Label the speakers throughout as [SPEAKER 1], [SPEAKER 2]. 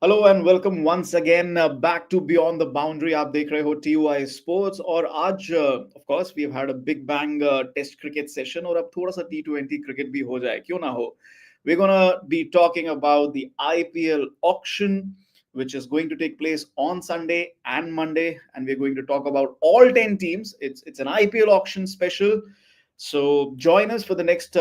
[SPEAKER 1] Hello and welcome once again back to beyond the boundary. आप देख रहे हो टीयूआई स्पोर्ट्स और आज of course we have had a big bang test cricket session और अब थोड़ा सा टी20 क्रिकेट भी हो जाए, क्यों ना हो। We gonna be talking about the IPL auction which is going to take place on Sunday and Monday, and we're going to talk about all 10 teams. It's an IPL auction special. So join us for the next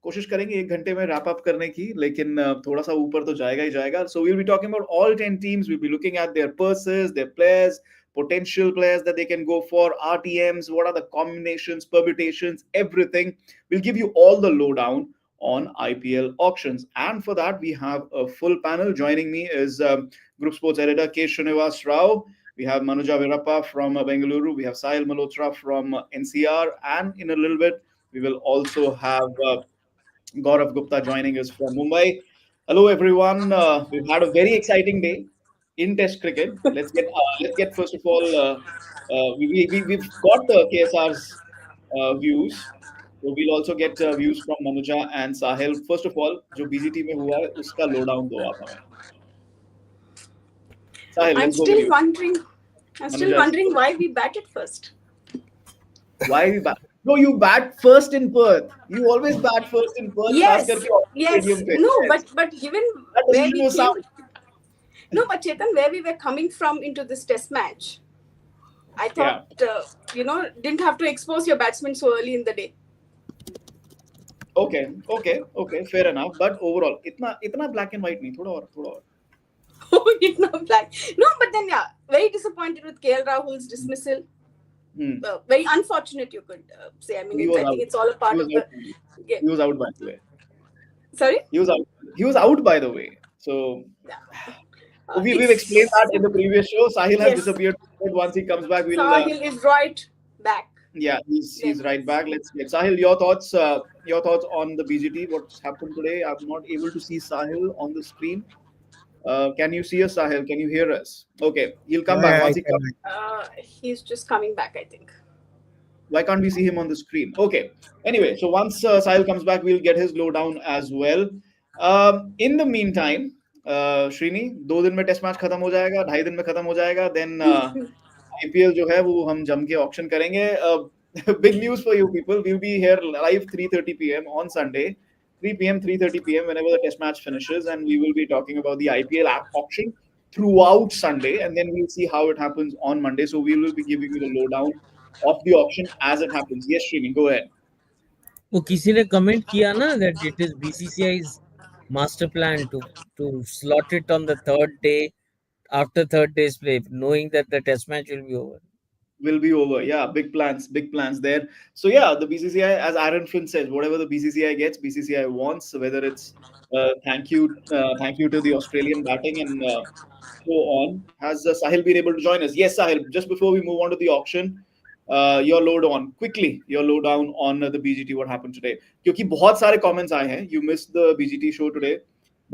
[SPEAKER 1] कोशिश करेंगे 1 घंटे में wrap up करने की, लेकिन थोड़ा सा ऊपर तो जाएगा ही जाएगा। So we'll be talking about all 10 teams, we'll be looking at their purses, their players, potential players that they can go for, RTMs, what are the combinations, permutations, everything. We'll give you all the lowdown on IPL auctions. And for that, we have a full panel. Joining me is Group Sports Editor K. Srinivas Rao. We have Manuja Virappa from Bengaluru. We have Sahil Malhotra from NCR. And in a little bit, we will also have Gaurav Gupta joining us from Mumbai. Hello, everyone. We've had a very exciting day in Test cricket. Let's get first of all. We've got KSR's views. So we'll also get views from Manuja and Sahil. First of all, जो BGT में हुआ है उसका lowdown दो आप हमें. Sahil,
[SPEAKER 2] I'm
[SPEAKER 1] let's go with
[SPEAKER 2] still
[SPEAKER 1] you.
[SPEAKER 2] wondering. I'm still
[SPEAKER 1] Manuja,
[SPEAKER 2] wondering why we batted first.
[SPEAKER 1] why we bat? No, you bat first in Perth. You always bat first in Perth, खास
[SPEAKER 2] Yes,
[SPEAKER 1] करके Auckland
[SPEAKER 2] yes.
[SPEAKER 1] Stadium पे.
[SPEAKER 2] No,
[SPEAKER 1] Yes,
[SPEAKER 2] but given
[SPEAKER 1] that
[SPEAKER 2] where
[SPEAKER 1] decision
[SPEAKER 2] we
[SPEAKER 1] was
[SPEAKER 2] came,
[SPEAKER 1] sound.
[SPEAKER 2] no, but Chetan, where we were coming from into this Test match, I thought
[SPEAKER 1] Yeah.
[SPEAKER 2] didn't have to expose your batsmen so early in the day.
[SPEAKER 1] Okay, fair enough. But overall, इतना black and white नहीं, थोड़ा और.
[SPEAKER 2] Oh, it's not black. No, but then yeah, very disappointed with KL Rahul's dismissal.
[SPEAKER 1] Hmm.
[SPEAKER 2] Very unfortunate, you could say. I mean,
[SPEAKER 1] He was
[SPEAKER 2] I think
[SPEAKER 1] out.
[SPEAKER 2] it's all a
[SPEAKER 1] He
[SPEAKER 2] part
[SPEAKER 1] was
[SPEAKER 2] of
[SPEAKER 1] out.
[SPEAKER 2] the game.
[SPEAKER 1] He was out by the way.
[SPEAKER 2] Sorry.
[SPEAKER 1] He was out. He was out by the way. So
[SPEAKER 2] Yeah.
[SPEAKER 1] we've explained that
[SPEAKER 2] It's
[SPEAKER 1] in the previous show. Sahil has
[SPEAKER 2] yes.
[SPEAKER 1] disappeared. But once he comes back, we'll
[SPEAKER 2] Sahil is right back.
[SPEAKER 1] yeah, he's
[SPEAKER 2] There.
[SPEAKER 1] right back. Let's get Sahil, your thoughts. Your thoughts on the BGT. What's happened today? I'm not able to see Sahil on the screen. Can you see us, Sahil? Can you hear us? Okay, he'll come back
[SPEAKER 3] Yeah, I
[SPEAKER 1] once he
[SPEAKER 3] can.
[SPEAKER 1] comes.
[SPEAKER 2] He's just coming back, I think.
[SPEAKER 1] Why can't we see him on the screen? Okay. Anyway, so once Sahil comes back, we'll get his lowdown as well. In the meantime, Srini, 2 दिन में test match खत्म हो जाएगा, 2.5 दिन में खत्म हो जाएगा. Then IPL जो है वो हम जम के ऑक्शन करेंगे. Big news for you people. We'll be here live 3:30 p.m. on Sunday. 3 p.m., 3:30 p.m. whenever the test match finishes, and we will be talking about the IPL app auction throughout Sunday, and then we'll see how it happens on Monday. So we will be giving you the lowdown of the auction as it happens. Yes, Srini, go ahead.
[SPEAKER 3] वो किसी ने comment किया ना that it is BCCI's master plan to slot it on the third day after third day's play, knowing that the test match will be over.
[SPEAKER 1] Will be over. Yeah, big plans there. So yeah, the BCCI, as Aaron Finn says, whatever the BCCI gets, BCCI wants. Whether it's thank you to the Australian batting and so on. Has Sahil been able to join us? Yes, Sahil. Just before we move on to the auction, your load on quickly. Your lowdown on the BGT. What happened today? क्योंकि बहुत सारे comments आए हैं. You missed the BGT show today.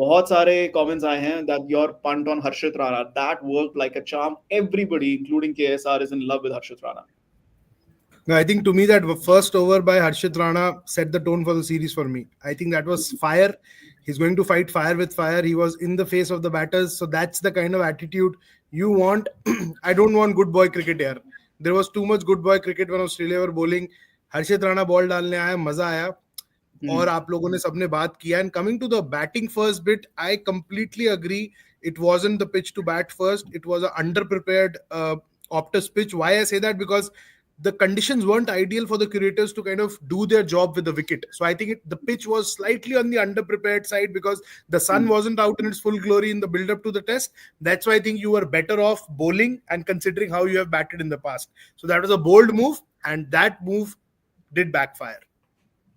[SPEAKER 1] बहुत सारे comments आए हैं that your punt on Harshit Rana that worked like a charm. Everybody, including KSR, is in love with Harshit Rana.
[SPEAKER 4] No, I think to me that first over by Harshit Rana set the tone for the series for me. I think that was fire. He's going to fight fire with fire. He was in the face of the batters. So that's the kind of attitude you want. I don't want good boy cricket here. There was too much good boy cricket when Australia were bowling. Harshit Rana ball डालने आया, मजा आया. और आप लोगों ने सबने बात किया. And coming to the batting first bit, I completely agree. It wasn't the pitch to bat first. It was an underprepared Optus pitch. Why I say that? Because the conditions weren't ideal for the curators to kind of do their job with the wicket. So I think the pitch was slightly on the underprepared side because the sun wasn't out in its full glory in the build-up to the test. That's why I think you were better off bowling and considering how you have batted in the past. So that was a bold move, and that move did backfire.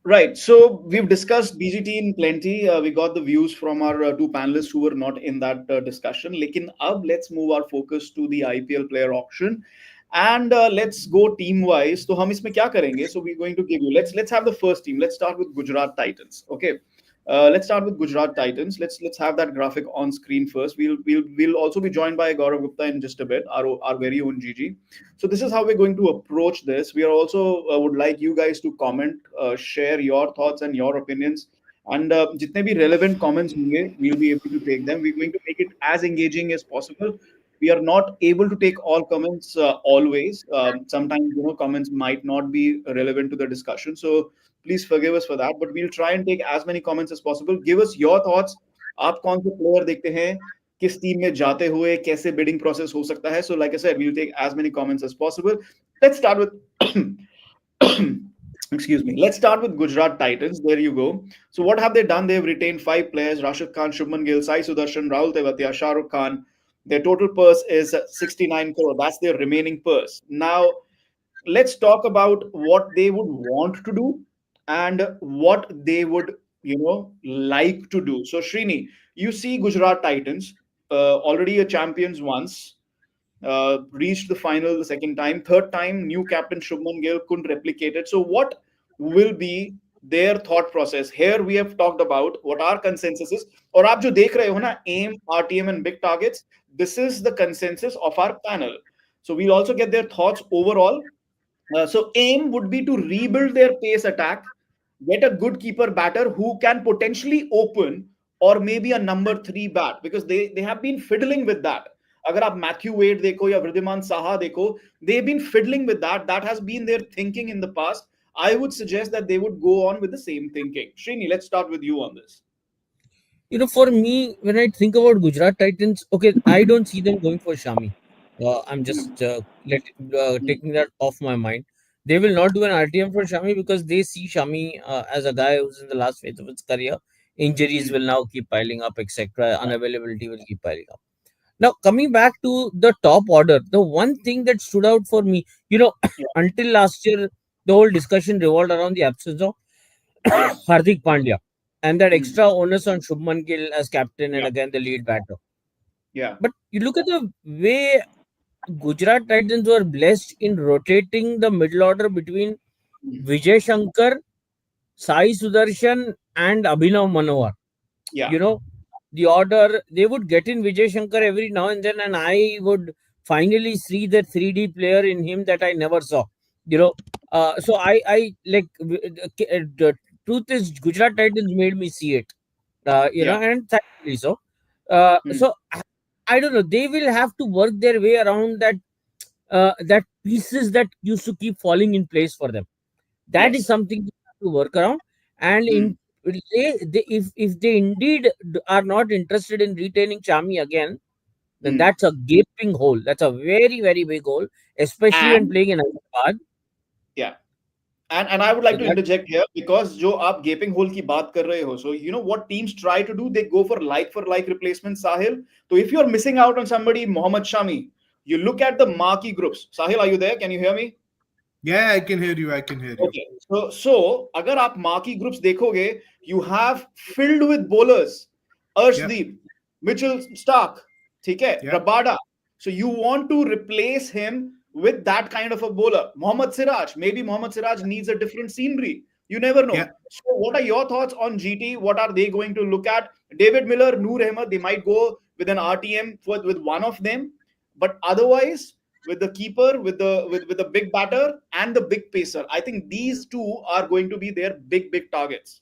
[SPEAKER 1] Right. So we've discussed BGT in plenty. We got the views from our two panelists who were not in that discussion. Lekin ab let's move our focus to the IPL player auction. And let's go team wise. So हम इसमें क्या करेंगे? So we're going to give you. Let's have the first team. Let's start with Gujarat Titans. Okay. Let's start with Gujarat Titans. Let's have that graphic on screen first. We'll also be joined by Gaurav Gupta in just a bit, our very own GG. So this is how we're going to approach this. We are also would like you guys to comment, share your thoughts and your opinions, And जितने भी relevant comments होंगे, we'll be able to take them. We're going to make it as engaging as possible. We are not able to take all comments always. Sometimes, comments might not be relevant to the discussion. So please forgive us for that. But we'll try and take as many comments as possible. Give us your thoughts. आप कौन से player देखते हैं? किस team में जाते हुए कैसे bidding process हो सकता है? So like I said, we'll take as many comments as possible. Let's start with excuse me. Let's start with Gujarat Titans. There you go. So what have they done? They've retained 5 players: Rashid Khan, Shubman Gill, Sai Sudarshan, Rahul Tewatia, Shah Rukh Khan. Their total purse is 69 crore. That's their remaining purse. Now let's talk about what they would want to do and what they would, like to do. So Srini, you see Gujarat Titans, already a champions once, reached the final the second time, third time, new captain Shubman Gill couldn't replicate it. So, what will be their thought process? Here we have talked about what our consensus is. और आप जो देख रहे हो ना, aim, RTM, and big targets. This is the consensus of our panel. So we'll also get their thoughts overall. So aim would be to rebuild their pace attack, get a good keeper batter who can potentially open or maybe a number 3 bat, because they have been fiddling with that. अगर आप Matthew Wade देखो या वृद्धिमान साहा देखो, they've been fiddling with that. That has been their thinking in the past. I would suggest that they would go on with the same thinking. Srini, let's start with you on this.
[SPEAKER 3] For me, when I think about Gujarat Titans, okay, I don't see them going for Shami. I'm just taking that off my mind. They will not do an RTM for Shami because they see Shami as a guy who's in the last phase of his career. Injuries will now keep piling up, etc. Unavailability will keep piling up. Now, coming back to the top order, the one thing that stood out for me, until last year, the whole discussion revolved around the absence of Hardik Pandya and that extra onus on Shubman Gill as captain and again the lead batter.
[SPEAKER 1] Yeah.
[SPEAKER 3] But you look at the way Gujarat Titans were blessed in rotating the middle order between Vijay Shankar, Sai Sudarshan, and Abhinav Manohar.
[SPEAKER 1] Yeah.
[SPEAKER 3] The order, they would get in Vijay Shankar every now and then, and I would finally see the 3D player in him that I never saw. So I like the truth is Gujarat Titans made me see it.
[SPEAKER 1] Yeah.
[SPEAKER 3] And thankfully so.
[SPEAKER 1] Hmm.
[SPEAKER 3] So I don't know. They will have to work their way around that pieces that used to keep falling in place for them. That is
[SPEAKER 1] Yes.
[SPEAKER 3] something they have to work around. And if they indeed are not interested in retaining Chami again, then that's a gaping hole. That's a very, very big hole, especially when
[SPEAKER 1] And
[SPEAKER 3] playing in Hyderabad.
[SPEAKER 1] yeah. And I would
[SPEAKER 3] So
[SPEAKER 1] like to
[SPEAKER 3] that
[SPEAKER 1] interject here, because जो आप gaping hole की बात कर रहे हो, so you know what teams try to do? They go for like replacement. Sahil. So if you're missing out on somebody, Mohammad Shami, you look at the marquee groups. Sahil, are you there? Can you hear me?
[SPEAKER 4] Yeah, I can hear you. I can hear you.
[SPEAKER 1] Okay. So अगर आप marquee groups देखोगे, you have filled with bowlers. Arshdeep, Mitchell Stark, ठीक है,
[SPEAKER 4] Yeah.
[SPEAKER 1] Rabada. So you want to replace him with that kind of a bowler. Mohammad Siraj, maybe Mohammad Siraj needs a different scenery. You never know.
[SPEAKER 4] Yeah.
[SPEAKER 1] So what are your thoughts on GT? What are they going to look at? David Miller, Noor Ahmed, they might go with an RTM with one of them, but otherwise with the keeper, with the big batter and the big pacer, I think these two are going to be their big targets.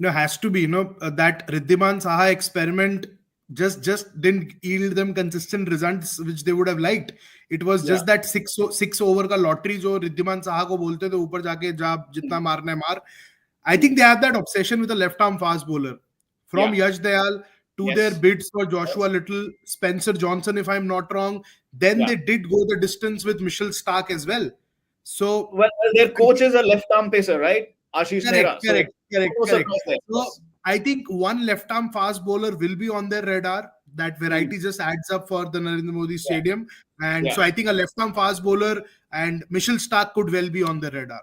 [SPEAKER 4] Has to be, that Riddhiman Saha experiment just didn't yield them consistent results which they would have liked. It was just that six over ka lottery जो Riddhiman Saha को बोलते थे, ऊपर जाके जा जितना मारना है मार. I think they have that obsession with a left arm fast bowler. From Yash Dayal to their bids for Joshua Little, Spencer Johnson, if I'm not wrong. Then they did go the distance with Mitchell Stark as well. So
[SPEAKER 1] well, their coach is a left arm pacer, right? Ashish Nehra.
[SPEAKER 4] Correct.
[SPEAKER 1] No surprise there.
[SPEAKER 4] So I think one left arm fast bowler will be on their radar. That variety just adds up for the Narendra Modi Stadium. And so I think a left arm fast bowler and Mitchell Stark could well be on the radar.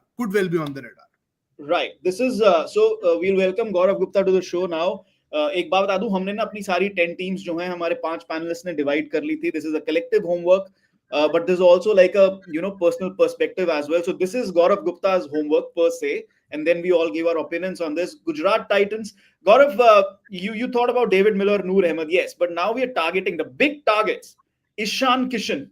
[SPEAKER 1] Right. This is we'll welcome Gaurav Gupta to the show now. एक बात बता दूं, हमने ना अपनी सारी 10 teams जो हैं हमारे 5 पैनलिस्ट ने डिवाइड कर ली थी. This is a collective homework, but there's also like a personal perspective as well. So this is Gaurav Gupta's homework per se, and then we all give our opinions on this. Gujarat Titans. Gaurav, you thought about David Miller, Noor Ahmed, yes, but now we are targeting the big targets. Ishan Kishan.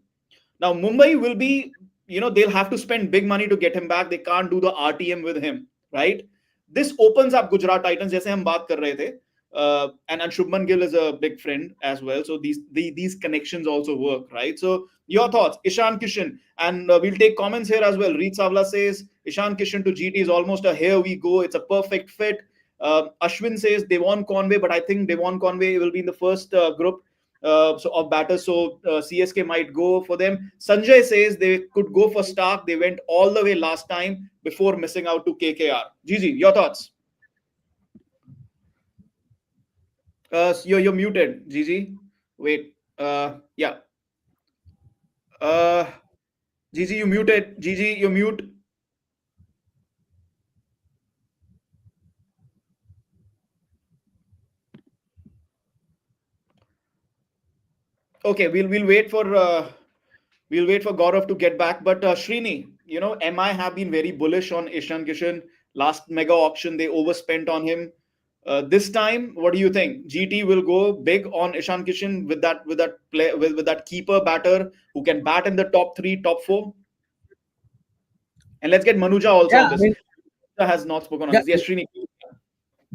[SPEAKER 1] Now Mumbai will be, they'll have to spend big money to get him back. They can't do the RTM with him, right? this opens up Gujarat Titans, जैसे हम बात कर रहे थे. And Shubman Gill is a big friend as well. So these connections also work, right? So your thoughts, Ishan Kishan, and we'll take comments here as well. Reed Savla says Ishan Kishan to GT is almost a here we go. It's a perfect fit. Ashwin says Devon Conway, but I think Devon Conway will be in the first group of batters. So CSK might go for them. Sanjay says they could go for Stark. They went all the way last time before missing out to KKR. Gigi, your thoughts? You're muted, Gigi. Wait. Yeah. Gigi, you muted. Gigi, you mute. Okay, we'll wait for Gaurav to get back. But Srini, MI have been very bullish on Ishan Kishan. Last mega auction, they overspent on him. This time, what do you think? GT will go big on Ishan Kishan with that keeper batter who can bat in the top 3, top 4. And let's get Manuja also on this. Manuja has not spoken on this. Yes, Srini.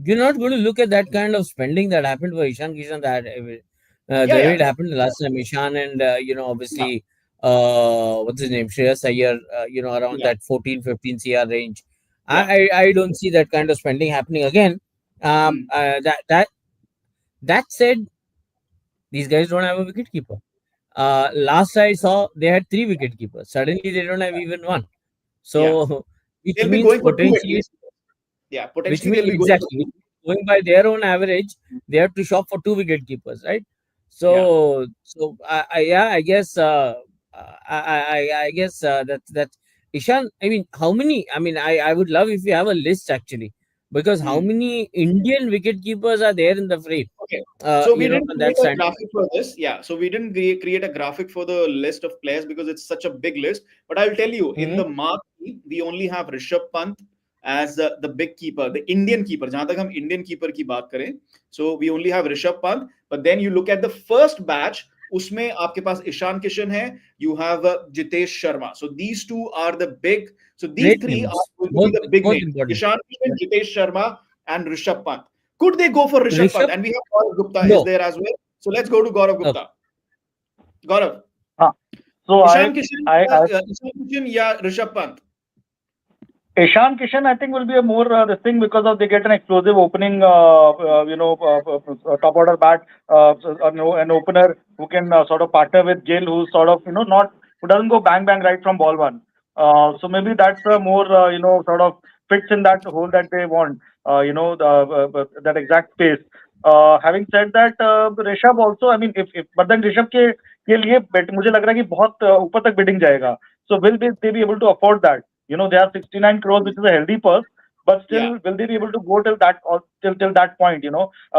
[SPEAKER 3] You're not going to look at that kind of spending that happened for Ishan Kishan. The way it happened last time, Ishan and obviously what's his name, Shreyas Iyer, around that 14-15 CR range. I don't see that kind of spending happening again. That said, these guys don't have a wicket keeper. Last I saw, they had 3 wicket keepers. Suddenly, they don't have even one. So, which
[SPEAKER 1] they'll
[SPEAKER 3] means
[SPEAKER 1] be going for
[SPEAKER 3] potentially,
[SPEAKER 1] potentially they'll be
[SPEAKER 3] going by their own average, they have to shop for 2 wicket keepers, right? So, I guess that Ishan. I mean, how many? I mean, I would love if you have a list actually, because how many Indian wicket keepers are there in the frame?
[SPEAKER 1] Okay. So we didn't
[SPEAKER 3] on
[SPEAKER 1] create
[SPEAKER 3] that
[SPEAKER 1] a graphic for this. Yeah. So we didn't create a graphic for the list of players because it's such a big list. But I'll tell you, in the marquee, we only have Rishabh Pant as the big keeper, the Indian keeper. जहां तक हम Indian keeper की बात करें, so we only have Rishabh Pant. But then you look at the first batch, उसमें आपके पास Ishan Kishan है, you have Jitesh Sharma. So these two are the big. So these
[SPEAKER 3] Great
[SPEAKER 1] three
[SPEAKER 3] names.
[SPEAKER 1] are going to be the big names:
[SPEAKER 3] important.
[SPEAKER 1] Ishan Kishan, Jitesh Sharma, and Rishabh Pant. Could they go for Rishabh Pant? And we have Gaurav Gupta is there as well. So let's go to Gaurav Gupta. Gaurav.
[SPEAKER 5] So
[SPEAKER 1] Ishan Kishan या Rishabh Pant?
[SPEAKER 5] Ishan Kishan, I think, will be a more this thing because of they get an explosive opening, top order bat, an opener who can sort of partner with Gill, who's sort of who doesn't go bang right from ball one. So maybe that's a more sort of fits in that hole that they want. That exact space. Having said that, Rishabh also, I mean, but then Rishabh के लिए मुझे लग रहा है कि बहुत ऊपर तक bidding जाएगा. So will they be able to afford that? They have 69 crores, which is a healthy purse, but still, will they be able to go till that point?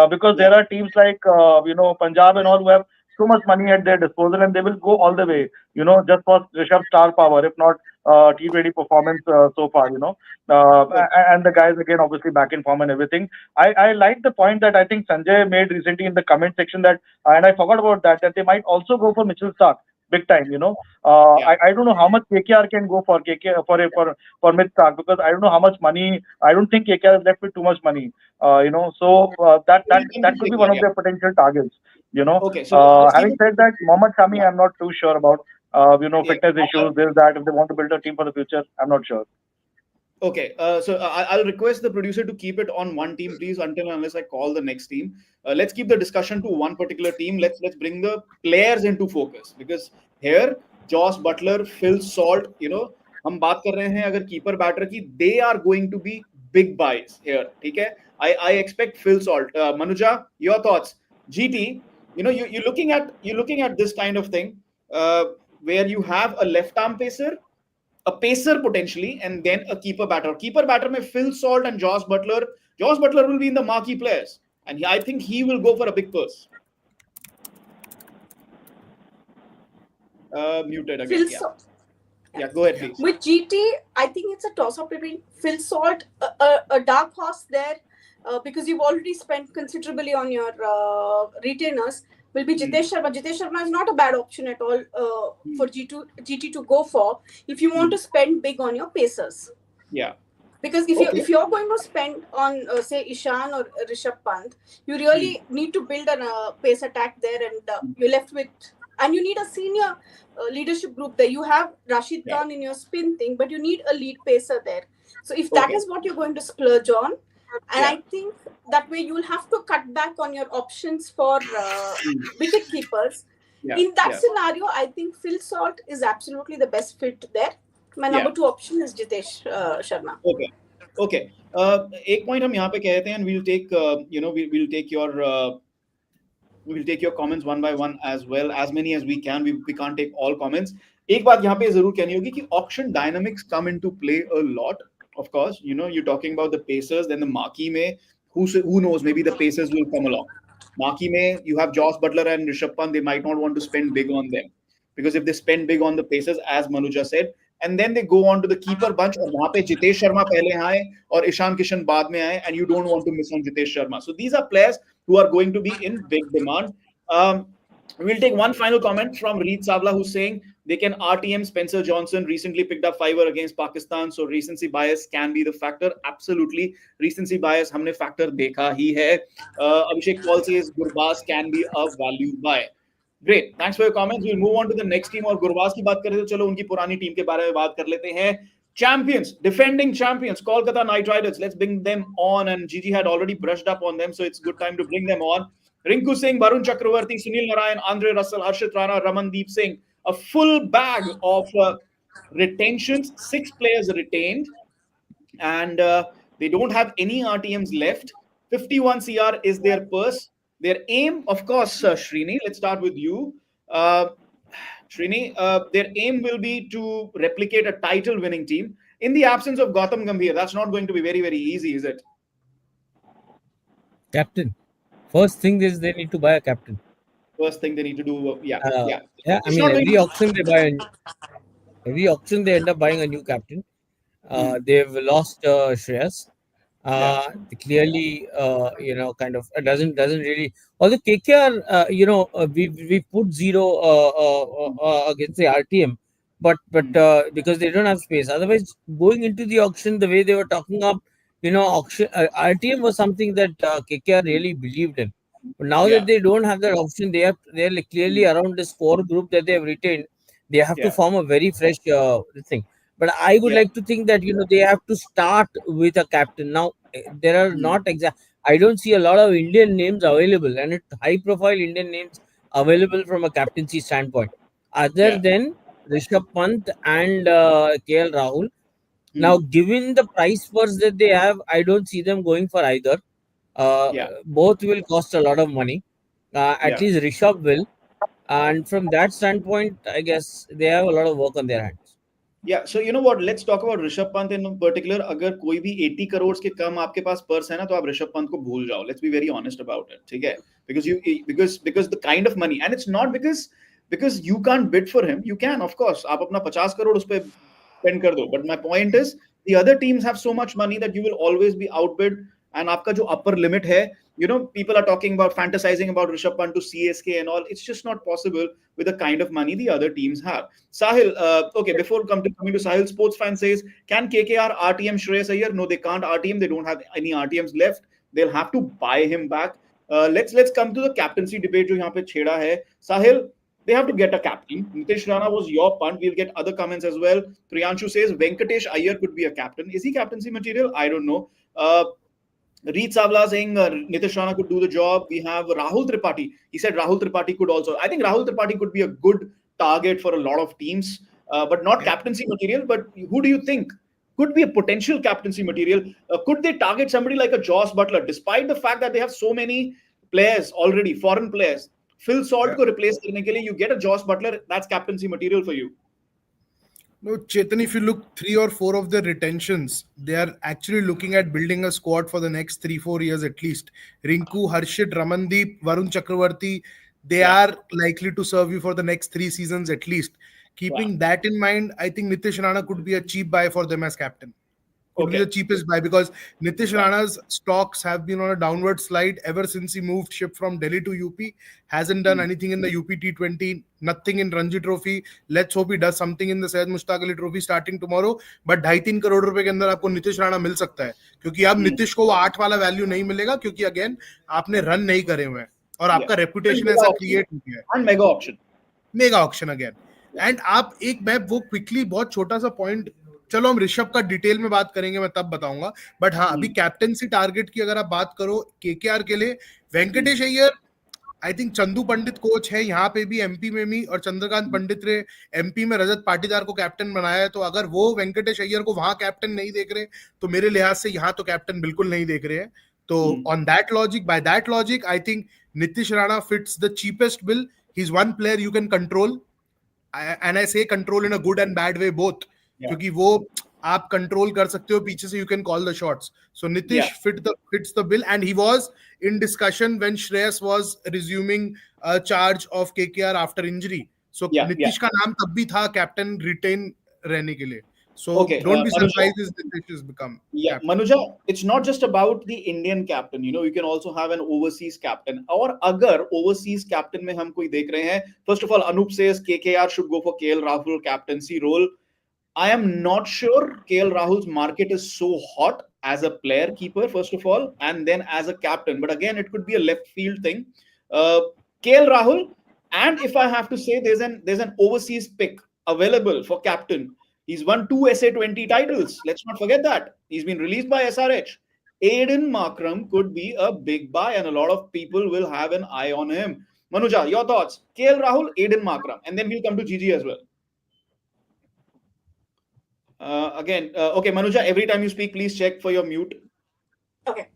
[SPEAKER 5] Because there are teams like Punjab and all who have so much money at their disposal, and they will go all the way, just for Rishabh's star power, if not T20 performance so far, and the guys again obviously back in form and everything. I like the point that I think Sanjay made recently in the comment section that, and I forgot about that they might also go for Mitchell Stark. Big time, I don't know how much KKR can go for mid Stark, because I don't know how much money. I don't think KKR is left with too much money. So that could be one of their potential targets.
[SPEAKER 1] Okay. So
[SPEAKER 5] having said that, Mohammad Shami, I'm not too sure about. Fitness issues, this, that. If they want to build a team for the future, I'm not sure.
[SPEAKER 1] Okay, so I'll request the producer to keep it on one team, please, unless I call the next team. Let's keep the discussion to one particular team. Let's bring the players into focus, because here Josh Butler, Phil Salt, हम बात कर रहे हैं अगर keeper batter की, they are going to be big buys here. ठीक है? I expect Phil Salt. Manuja, your thoughts? GT, you're looking at this kind of thing where you have a left arm pacer, a pacer potentially, and then a keeper batter. Keeper batter में Phil Salt and Josh Butler. Josh Butler will be in the marquee players, and I think he will go for a big purse. Muted again. Yeah, go ahead, please.
[SPEAKER 2] With GT, I think it's a toss-up between Phil Salt, a dark horse there, because you've already spent considerably on your retainers. Will be Jitesh Sharma. Jitesh Sharma is not a bad option at all for GT to go for if you want to spend big on your pacers.
[SPEAKER 1] Yeah.
[SPEAKER 2] Because
[SPEAKER 1] Okay.
[SPEAKER 2] if you're going to spend on say Ishan or Rishabh Pant, you really need to build a pace attack there, and you're left with, and you need a senior leadership group there. You have Rashid
[SPEAKER 1] Yeah.
[SPEAKER 2] Khan in your spin thing, but you need a lead pacer there. So if that
[SPEAKER 1] Okay.
[SPEAKER 2] is what you're going to splurge on, and
[SPEAKER 1] Yeah.
[SPEAKER 2] I think that way you'll have to cut back on your options for wicket keepers.
[SPEAKER 1] Yeah.
[SPEAKER 2] In that
[SPEAKER 1] Yeah.
[SPEAKER 2] scenario, I think Phil Salt is absolutely the best fit there. My
[SPEAKER 1] Yeah.
[SPEAKER 2] number two option is Jitesh Sharma.
[SPEAKER 1] Okay. Okay. एक point हम यहाँ पे कहते हैं, and we'll take we'll take your comments one by one as well, as many as we can. We can't take all comments. एक बात यहाँ पे जरूर कहनी होगी कि auction dynamics come into play a lot. Of course, you're talking about the Pacers, then the marquee में who knows, maybe the Pacers will come along. Marquee में you have Josh Butler and Rishabh Pant, they might not want to spend big on them, because if they spend big on the Pacers, as Manuja said, and then they go on to the keeper bunch, और वहाँ पे जितेश शर्मा पहले आए और ईशान किशन बाद में आए, and you don't want to miss on Jitesh Sharma. So these are players who are going to be in big demand. Um, we'll take one final comment from Reed Savla, who's saying they can RTM Spencer Johnson recently picked up fiver against Pakistan, so recency bias can be the factor. Absolutely, recency bias हमने factor देखा ही है. Abhishek Paul says Gurbaz can be a value buy. Great, thanks for your comments. We'll move on to the next team. और गुरबाज की बात करें तो चलो उनकी पुरानी टीम के बारे में बात कर लेते हैं. Champions, defending champions, Kolkata Knight Riders. Let's bring them on. And Gigi had already brushed up on them, so it's good time to bring them on. Rinku Singh, Barun Chakravarti, Sunil Narayan, Andre Russell, Harshit Rana, Ramandeep Singh. A full bag of retentions. 6 players retained, and they don't have any RTMs left. 51 CR is their purse. Their aim, of course, Srini, let's start with you. Srini, their aim will be to replicate a title winning team. In the absence of Gautam Gambhir, that's not going to be very, very easy, is it?
[SPEAKER 3] Captain. First thing is they need to buy a captain.
[SPEAKER 1] First thing they need to do, yeah.
[SPEAKER 3] Yeah, I
[SPEAKER 1] It's
[SPEAKER 3] mean,
[SPEAKER 1] not going
[SPEAKER 3] every auction they end up buying a new captain. They've lost Shreyas. Clearly, kind of doesn't really. Although KKR, we put zero against the RTM, but because they don't have space. Otherwise, going into the auction, the way they were talking up, auction RTM was something that KKR really believed in. But now
[SPEAKER 1] Yeah.
[SPEAKER 3] that they don't have that option, they're like clearly around this core group that they have retained. They have to
[SPEAKER 1] Yeah.
[SPEAKER 3] form a very fresh thing. But I would
[SPEAKER 1] Yeah.
[SPEAKER 3] like to think that they have to start with a captain. Now there are not exact. I don't see a lot of Indian names available, and it's high-profile Indian names available from a captaincy standpoint, other
[SPEAKER 1] Yeah.
[SPEAKER 3] than Rishabh Pant and KL Rahul. Now,
[SPEAKER 1] Hmm.
[SPEAKER 3] given the price purse that they have, I don't see them going for either.
[SPEAKER 1] Yeah.
[SPEAKER 3] Both will cost a lot of money. At
[SPEAKER 1] Yeah.
[SPEAKER 3] least Rishabh will, and from that standpoint, I guess they have a lot of work on their hands.
[SPEAKER 1] Yeah, so you know what? Let's talk about Rishabh Pant in particular. अगर कोई भी 80 करोड़ के कम आपके पास purse है ना, तो आप ऋषभ पंत को भूल जाओ. Let's be very honest about it. ठीक है? Because the kind of money, and it's not because you can't bid for him. You can, of course. आप अपना 50 करोड़ उस पे spend कर दो. But my point is, the other teams have so much money that you will always be outbid. And आपका जो upper limit है, people are talking about fantasizing about Rishabh Pant to CSK and all. It's just not possible with the kind of money the other teams have. Sahil, okay, before coming to Sahil, sports fan says, can KKR RTM Shreyas Iyer? No, they can't RTM. They don't have any RTMs left. They'll have to buy him back. Let's come to the captaincy debate जो यहाँ पे छेड़ा है. Sahil, they have to get a captain. Nitish Rana was your punt. We'll get other comments as well. Priyanshu says Venkatesh Iyer could be a captain. Is he captaincy material? I don't know. Reed Savla saying Nitish Rana could do the job. We have Rahul Tripathi. He said Rahul Tripathi could also. I think Rahul Tripathi could be a good target for a lot of teams, but not captaincy material. But who do you think could be a potential captaincy material? Could they target somebody like a Josh Butler, despite the fact that they have so many players already, foreign players? Phil Salt को replace करने के लिए, you get a Josh Butler, that's captaincy material for you.
[SPEAKER 4] No, Chetan, if you look 3 or 4 of the retentions, they are actually looking at building a squad for the next 3-4 years at least. Rinku, Harshit, Ramandeep, Varun Chakravarti, they are likely to serve you for the next 3 seasons at least. Keeping that in mind, I think Nitish Rana could be a cheap buy for them as captain. could be
[SPEAKER 1] Okay.
[SPEAKER 4] the cheapest buy, because Nitish
[SPEAKER 1] Yeah.
[SPEAKER 4] Rana's stocks have been on a downward slide ever since he moved ship from Delhi to UP. Hasn't done
[SPEAKER 1] Hmm.
[SPEAKER 4] anything in the UP T20, nothing in Ranji Trophy. Let's hope he does something in the Syed Mushtaq Ali Trophy starting tomorrow. But 2.5-3 crore रुपए के अंदर आपको नीतीश राणा मिल सकता है, क्योंकि अब
[SPEAKER 1] Hmm.
[SPEAKER 4] Nitish को वो 8 वाला वैल्यू नहीं मिलेगा, क्योंकि अगेन आपने रन नहीं करे हुए हैं और
[SPEAKER 1] Yeah.
[SPEAKER 4] आपका
[SPEAKER 1] And
[SPEAKER 4] रेपुटेशन
[SPEAKER 1] mega
[SPEAKER 4] ऐसा
[SPEAKER 1] auction.
[SPEAKER 4] क्रिएट हो गया है.
[SPEAKER 1] And mega auction.
[SPEAKER 4] Mega auction again.
[SPEAKER 1] Yeah.
[SPEAKER 4] And आप एक मैं वो क्विकली बहुत छोटा सा पॉइंट, चलो हम ऋषभ का डिटेल में बात करेंगे, मैं तब बताऊंगा. बट हाँ, अभी कैप्टनसी टारगेट की अगर आप बात करो केकेआर के लिए, Venkatesh Iyer, I think Chandu Pandit coach है यहाँ पे भी, एमपी में भी, और चंद्रकांत पंडित ने एमपी में रजत पाटीदार को कैप्टन बनाया है. तो अगर वो वेंकटेश अय्यर को वहां कैप्टन नहीं देख रहे, तो मेरे लिहाज से यहाँ तो कैप्टन बिल्कुल नहीं देख रहे हैं. तो on that logic, by that logic, I think Nitish Rana fits the cheapest bill. He is one player you can control, and I say control in a good and bad way both, क्योंकि वो आप control कर सकते हो पीछे से, you can call the shots. So Nitish fits the bill, and he was in discussion when Shreyas was resuming charge of KKR after injury. So Nitish का नाम तब भी था कैप्टन रिटेन रहने के लिए. So don't be surprised if Nitish has become captain.
[SPEAKER 1] Manuja, it's not just about the Indian captain. You know, you can also have an overseas captain. और अगर overseas captain में हम कोई देख रहे हैं, first of all, Anup says KKR should go for KL Rahul captaincy role. I am not sure KL Rahul's market is so hot as a player keeper, first of all, and then as a captain. But again, it could be a left field thing. KL Rahul, and if I have to say, there's an overseas pick available for captain. He's won 2 SA20 titles. Let's not forget that. He's been released by SRH. Aiden Markram could be a big buy, and a lot of people will have an eye on him. Manuja, your thoughts? KL Rahul, Aiden Markram, and then we'll come to GG as well. Okay, Manuja, every time you speak, please check for your mute.
[SPEAKER 2] Okay.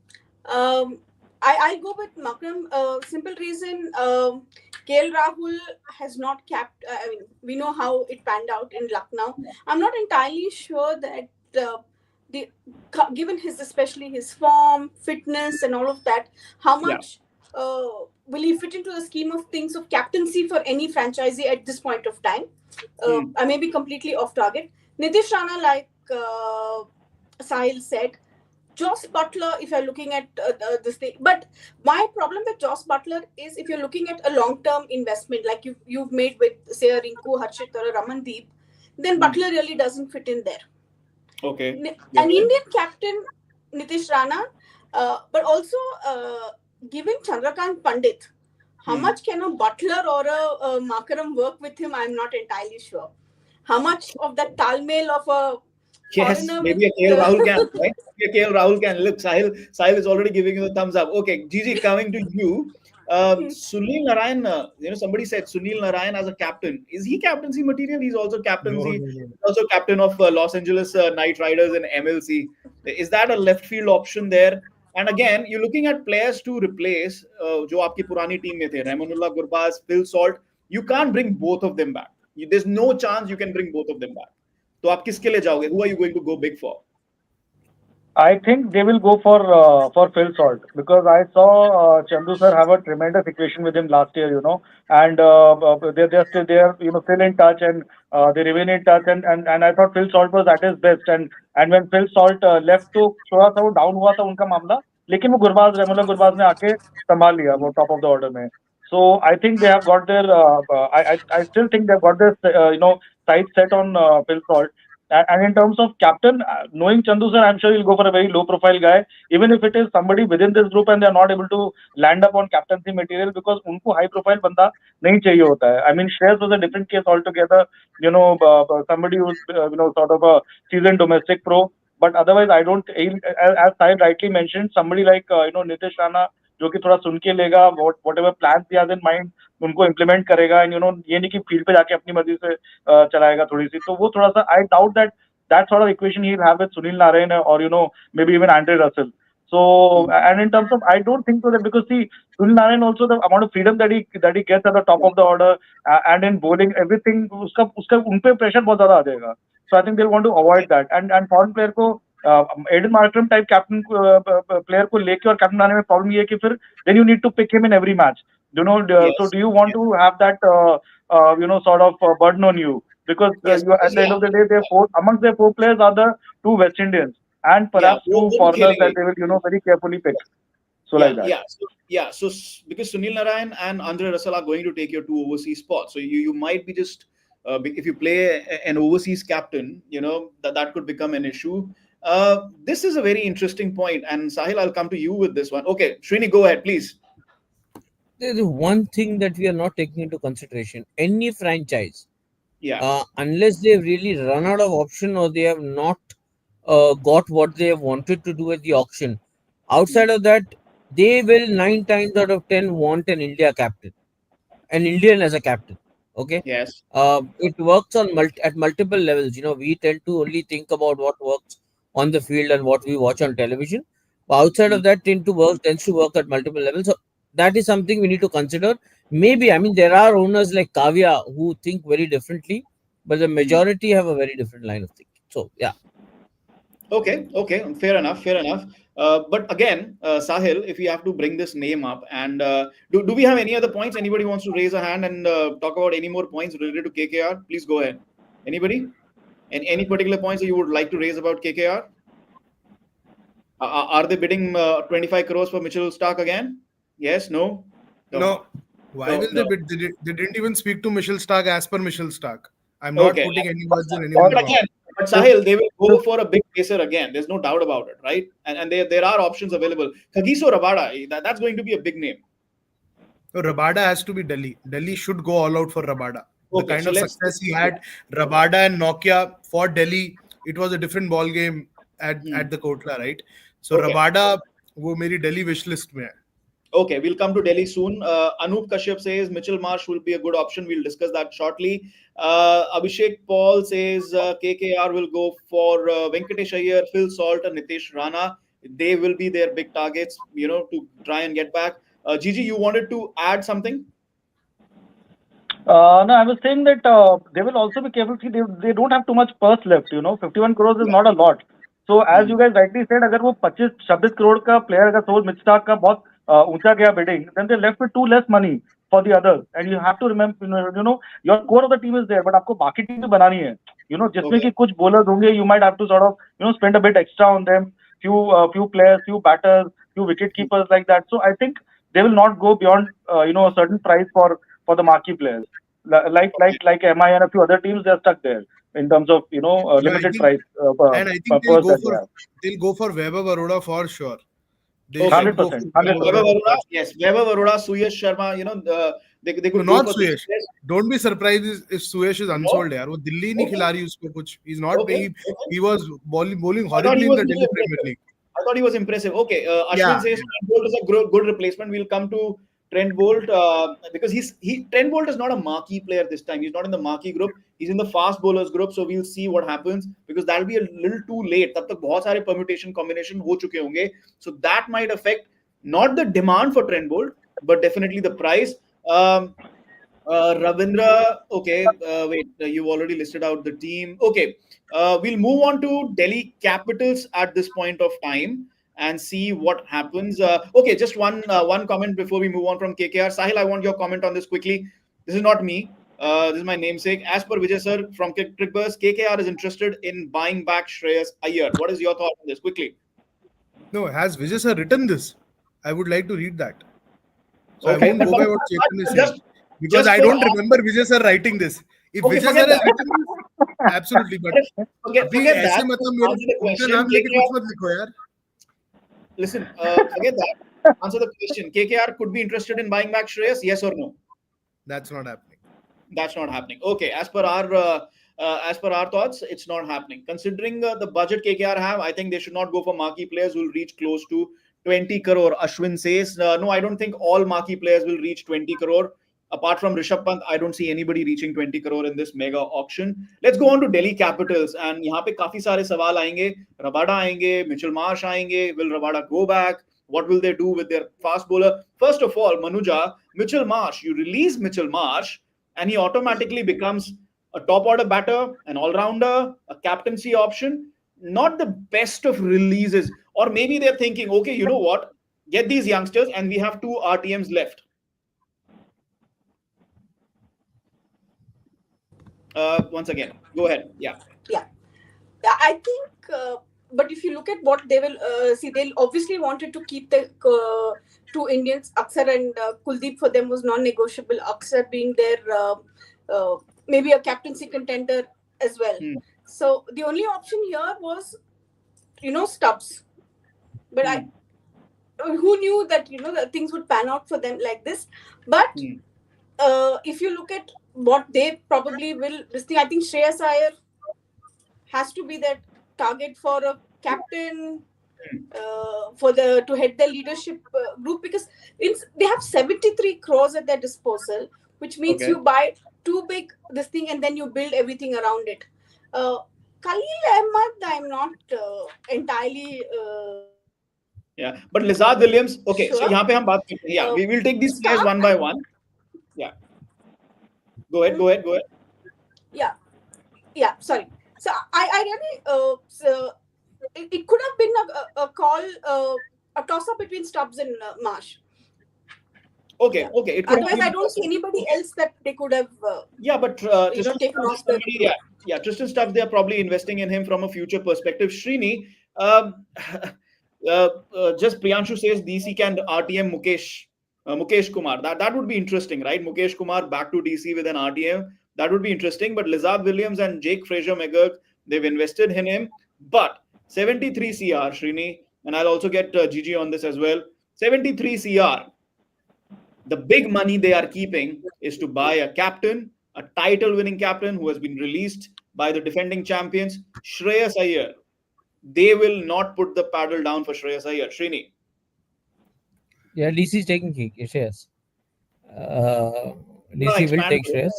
[SPEAKER 2] I go with Makram. Simple reason, KL Rahul has not capped. I mean, we know how it panned out in Lucknow. I'm not entirely sure that given his, especially his form, fitness, and all of that, how much will he fit into the scheme of things of captaincy for any franchisee at this point of time? I may be completely off target. Nitish Rana, like Sahil said, Joss Butler, if you're looking at this thing, but my problem with Joss Butler is if you're looking at a long-term investment like you've made with, say, a Rinku, Harshit, or a Ramandeep, then Butler really doesn't fit in there.
[SPEAKER 1] Okay.
[SPEAKER 2] An Indian captain, Nitish Rana, but also given Chandrakant Pandit, how much can a Butler or a Makaram work with him? I'm not entirely sure. How much of that talmail of a
[SPEAKER 1] maybe a KL Rahul can, right? Maybe a KL Rahul can. Look, Sahil is already giving you the thumbs up. Okay, Gigi, coming to you. Sunil Narayan, somebody said Sunil Narayan as a captain. Is he captaincy material? He's also captaincy.
[SPEAKER 4] No.
[SPEAKER 1] Also captain of Los Angeles Knight Riders in MLC. Is that a left field option there? And again, you're looking at players to replace जो आपकी पुरानी team में थे, Rahmanullah Gurbaz, Phil Salt. You can't bring both of them back. There's no chance you can bring both of them back. तो आप किसके लिए जाओगे? Who are you going to go big for?
[SPEAKER 5] I think they will go for Phil Salt, because I saw Chandu sir have a tremendous equation with him last year, and they're still still in touch, and they remain in touch, and I thought Phil Salt was at his best, and when Phil Salt left, तो थोड़ा सा वो down हुआ था उनका मामला, लेकिन वो रेमुला गुरबाज ने आके संभाल लिया वो टॉप ऑफ द ऑर्डर में. So I think they have got their I still think they've got their sights set on Phil Salt. And in terms of captain, knowing Chandu sir, I'm sure he'll go for a very low profile guy, even if it is somebody within this group and they're not able to land up on captaincy material, because unko high profile banda nahi chahiye hota hai. I mean, Shreyas was a different case altogether, somebody who's sort of a seasoned domestic pro, but otherwise I don't, as Sahil rightly mentioned, somebody like Nitish Rana, जो कि थोड़ा सुन के लेगा, whatever plans he has in mind उनको implement करेगा, and ये नहीं कि फील्ड पे जाके अपनी मर्जी से चलाएगा थोड़ी सी, तो वो थोड़ा सा I doubt that sort of equation he'll have with Sunil Narayan or maybe even Andre Russell. So and in terms of, I don't think so, that because see, Sunil Narayan also, the amount of freedom that he gets at the top of the order and in bowling everything, उसका उनपे pressure बहुत ज़्यादा आ जाएगा. So I think they'll want to avoid that, and foreign player को Aiden Markram type captain player को लेके और captain बनाने में प्रॉब्लम ये है कि फिर then you need to pick him in every match, so do you want to have that sort of burden on you, because you, at the end of the day, amongst their 4 players are the 2 West Indians, and
[SPEAKER 1] Yeah,
[SPEAKER 5] perhaps two
[SPEAKER 1] वो भी
[SPEAKER 5] foreigners that
[SPEAKER 1] खेलेंगे.
[SPEAKER 5] they will, very carefully pick. So like
[SPEAKER 1] Yeah,
[SPEAKER 5] that.
[SPEAKER 1] yeah. So, yeah, so because Sunil Narayan and Andre Russell are going to take your two overseas spots, so you might be just if you play an overseas captain, that could become an issue. This is a very interesting point, and Sahil, I'll come to you with this one. Okay, Srini, go ahead, please.
[SPEAKER 3] There is one thing that we are not taking into consideration. Any franchise,
[SPEAKER 1] Yeah.
[SPEAKER 3] unless they've really run out of option or they have not got what they have wanted to do at the auction, outside of that, they will 9 times out of 10 want an India captain, an Indian as a captain. Okay.
[SPEAKER 1] Yes.
[SPEAKER 3] It works on at multiple levels. We tend to only think about what works on the field and what we watch on television. But outside of that, tends to work at multiple levels. So that is something we need to consider. Maybe, I mean, there are owners like Kavya who think very differently, but the
[SPEAKER 1] Mm.
[SPEAKER 3] majority have a very different line of thinking. So yeah.
[SPEAKER 1] Okay, okay, fair enough, fair enough. But again, Sahil, if you have to bring this name up, and do we have any other points? Anybody wants to raise a hand and talk about any more points related to KKR? Please go ahead. Anybody? And any particular points that you would like to raise about KKR? Are they bidding 25 crores for Mitchell Stark again? Yes, no, no,
[SPEAKER 4] No. Why
[SPEAKER 1] no,
[SPEAKER 4] will they
[SPEAKER 1] no.
[SPEAKER 4] bid? They didn't even speak to Michelle Stark as per Michelle Stark. I'm not
[SPEAKER 1] Okay.
[SPEAKER 4] putting any words in
[SPEAKER 5] Or
[SPEAKER 4] anyone's
[SPEAKER 1] But
[SPEAKER 4] mouth.
[SPEAKER 1] again, but
[SPEAKER 5] if,
[SPEAKER 1] Sahil, they will
[SPEAKER 5] if
[SPEAKER 1] go for a big pacer again. There's no doubt about it, right? And there are options available. Kagiso Rabada, that's going to be a big name.
[SPEAKER 4] So Rabada has to be Delhi. Delhi should go all out for Rabada. The
[SPEAKER 1] Okay,
[SPEAKER 4] kind
[SPEAKER 1] so
[SPEAKER 4] of
[SPEAKER 1] let's.
[SPEAKER 4] success he
[SPEAKER 1] Yeah.
[SPEAKER 4] had, Rabada and Nokia for Delhi, it was a different ball game
[SPEAKER 1] Hmm.
[SPEAKER 4] at the Kotla, right? So
[SPEAKER 1] Okay.
[SPEAKER 4] Rabada, वो मेरी Delhi wish list में है.
[SPEAKER 1] Okay, we'll come to Delhi soon. Anup Kashyap says Mitchell Marsh will be a good option. We'll discuss that shortly. Abhishek Paul says KKR will go for Venkatesh Iyer, Phil Salt, and Nitish Rana. They will be their big targets, to try and get back. Gigi, you wanted to add something?
[SPEAKER 5] no, I was saying that they will also be careful. See, they don't have too much purse left. 51 crores is
[SPEAKER 1] Yeah.
[SPEAKER 5] not a lot. So as
[SPEAKER 1] Hmm.
[SPEAKER 5] you guys rightly said, अगर वो 25-26 crore का player अगर suppose mid Stark का बहुत ऊंचा गया bidding, then they're left with too less money for the others. And you have to remember, your core of the team is there, but आपको बाकी team भी बनानी है. जिसमें
[SPEAKER 1] Okay.
[SPEAKER 5] कि कुछ bowlers होंगे, you might have to sort of spend a bit extra on them. Few players, few batters, few wicket keepers like that. So I think they will not go beyond a certain price for the marquee players.
[SPEAKER 1] Okay.
[SPEAKER 5] Like MI and a few other teams, they're stuck there in terms of
[SPEAKER 4] Yeah, I
[SPEAKER 5] limited
[SPEAKER 4] think,
[SPEAKER 5] price
[SPEAKER 4] and I think
[SPEAKER 5] purse that they have.
[SPEAKER 4] they'll go for Vaibhav Arora for sure. They
[SPEAKER 1] Okay.
[SPEAKER 4] should
[SPEAKER 5] Hundred
[SPEAKER 4] go for
[SPEAKER 5] percent, hundred
[SPEAKER 4] Vaibhav
[SPEAKER 1] Vaibhav
[SPEAKER 5] percent.
[SPEAKER 4] Arora
[SPEAKER 1] Arora,
[SPEAKER 4] for sure.
[SPEAKER 1] yes. Vaibhav Arora, Suyash Sharma, they
[SPEAKER 4] No,
[SPEAKER 1] could go
[SPEAKER 4] not
[SPEAKER 1] for these
[SPEAKER 4] Suyesh.
[SPEAKER 1] players.
[SPEAKER 4] Don't be surprised if Suyesh is
[SPEAKER 1] No?
[SPEAKER 4] unsold यार. वो दिल्ली नहीं
[SPEAKER 1] Okay.
[SPEAKER 4] खिला रही उसको कुछ. He's not
[SPEAKER 1] Okay.
[SPEAKER 4] paying.
[SPEAKER 1] Okay.
[SPEAKER 4] He was bowling
[SPEAKER 1] I thought he
[SPEAKER 4] horribly in
[SPEAKER 1] was
[SPEAKER 4] the
[SPEAKER 1] really
[SPEAKER 4] Delhi Premier
[SPEAKER 1] impressive.
[SPEAKER 4] League.
[SPEAKER 1] I thought he was impressive. Okay,
[SPEAKER 4] Yeah,
[SPEAKER 1] Ashwin says
[SPEAKER 4] yeah.
[SPEAKER 1] Trent Bolt is a good replacement. We'll come to Trent Bolt because Trent Bolt is not a marquee player this time. He's not in the marquee group. He's in the fast bowlers group. So we'll see what happens because that'll be a little too late. तब तक बहुत सारे permutation combination हो चुके होंगे. So that might affect not the demand for Trent Bolt, but definitely the price. Um, Ravindra, okay, wait, you've already listed out the team. Okay, we'll move on to Delhi Capitals at this point of time and see what happens. Okay, just one comment before we move on from KKR. Sahil, I want your comment on this quickly. This is not me. This is my namesake. As per Vijay sir from Crickbuzz, KKR is interested in buying back Shreyas Iyer. What is your thought on this? Quickly.
[SPEAKER 4] No, has Vijay sir written this? I would like to read that. So I
[SPEAKER 1] Okay,
[SPEAKER 4] won't
[SPEAKER 1] but,
[SPEAKER 4] go by what Chetan is saying because
[SPEAKER 1] just
[SPEAKER 4] I
[SPEAKER 1] for
[SPEAKER 4] don't remember Vijay sir writing this. If
[SPEAKER 1] okay,
[SPEAKER 4] Vijay sir
[SPEAKER 1] forget
[SPEAKER 4] has
[SPEAKER 1] that.
[SPEAKER 4] written this, absolutely. But अभी
[SPEAKER 1] Forget
[SPEAKER 4] ऐसे
[SPEAKER 1] that.
[SPEAKER 4] मतलब मेरे
[SPEAKER 1] Answer the
[SPEAKER 4] उनका
[SPEAKER 1] question.
[SPEAKER 4] नाम लेके
[SPEAKER 1] KKR,
[SPEAKER 4] कुछ मत लिखो यार.
[SPEAKER 1] listen, forget that. Answer the question. KKR could be interested in buying back Shreyas, yes or no?
[SPEAKER 4] That's not happening.
[SPEAKER 1] That's not happening. Okay, as per our thoughts, it's not happening. Considering the budget KKR have, I think they should not go for marquee players who will reach close to 20 crore. Ashwin says, no, I don't think all marquee players will reach 20 crore. Apart from Rishabh Pant, I don't see anybody reaching 20 crore in this mega auction. Let's go on to Delhi Capitals. And यहाँ पे काफी सारे सवाल आएंगे. Rabada आएंगे, Mitchell Marsh आएंगे. Will Rabada go back? What will they do with their fast bowler? First of all, Manuja, Mitchell Marsh, you release Mitchell Marsh and he automatically becomes a top order batter, an all rounder, a captaincy option. Not the best of releases. Or maybe they're thinking, okay, you know what? Get these youngsters, and we have two RTMs left. Once again, go ahead. Yeah.
[SPEAKER 2] Yeah. I think but if you look at what they will see, they'll obviously wanted to keep the two Indians, Akshar and Kuldeep. For them was non-negotiable. Akshar being their maybe a captaincy contender as well. So the only option here was, Stubbs. But who knew that that things would pan out for them like this? But if you look at what they probably will, this thing, I think Shreyas Iyer has to be that target for a captain, to head the leadership group, because they have 73 crores at their disposal, which means you buy too big this thing and then you build everything around it. Khalil Ahmed, I'm not entirely
[SPEAKER 1] Yeah, but Lizard Williams. Okay, so
[SPEAKER 2] sure.
[SPEAKER 1] यहाँ पे हम बात करते हैं. Yeah, we will take these players one by one. Yeah, go ahead.
[SPEAKER 2] Yeah. Sorry. So I really it could have been a call, a toss up between Stubbs and Marsh.
[SPEAKER 1] Okay. It could
[SPEAKER 2] Otherwise, I don't see anybody else that they could have.
[SPEAKER 1] But Tristan
[SPEAKER 2] taken
[SPEAKER 1] Stubbs
[SPEAKER 2] off
[SPEAKER 1] is somebody, Tristan Stubbs, they are probably investing in him from a future perspective. Srini, just Priyanshu says DC can RTM Mukesh Kumar. That would be interesting, right? Mukesh Kumar back to DC with an RTM. That would be interesting. But Lizard Williams and Jake Fraser-McGurk, they've invested in him. But 73 CR, Srini, and I'll also get Gigi on this as well. 73 CR. The big money they are keeping is to buy a captain, a title-winning captain who has been released by the defending champions, Shreyas Iyer. They will not put the paddle down for Shreyas Iyer. Srini.
[SPEAKER 3] Yeah, DC is taking Shreyas. DC will take Shreyas.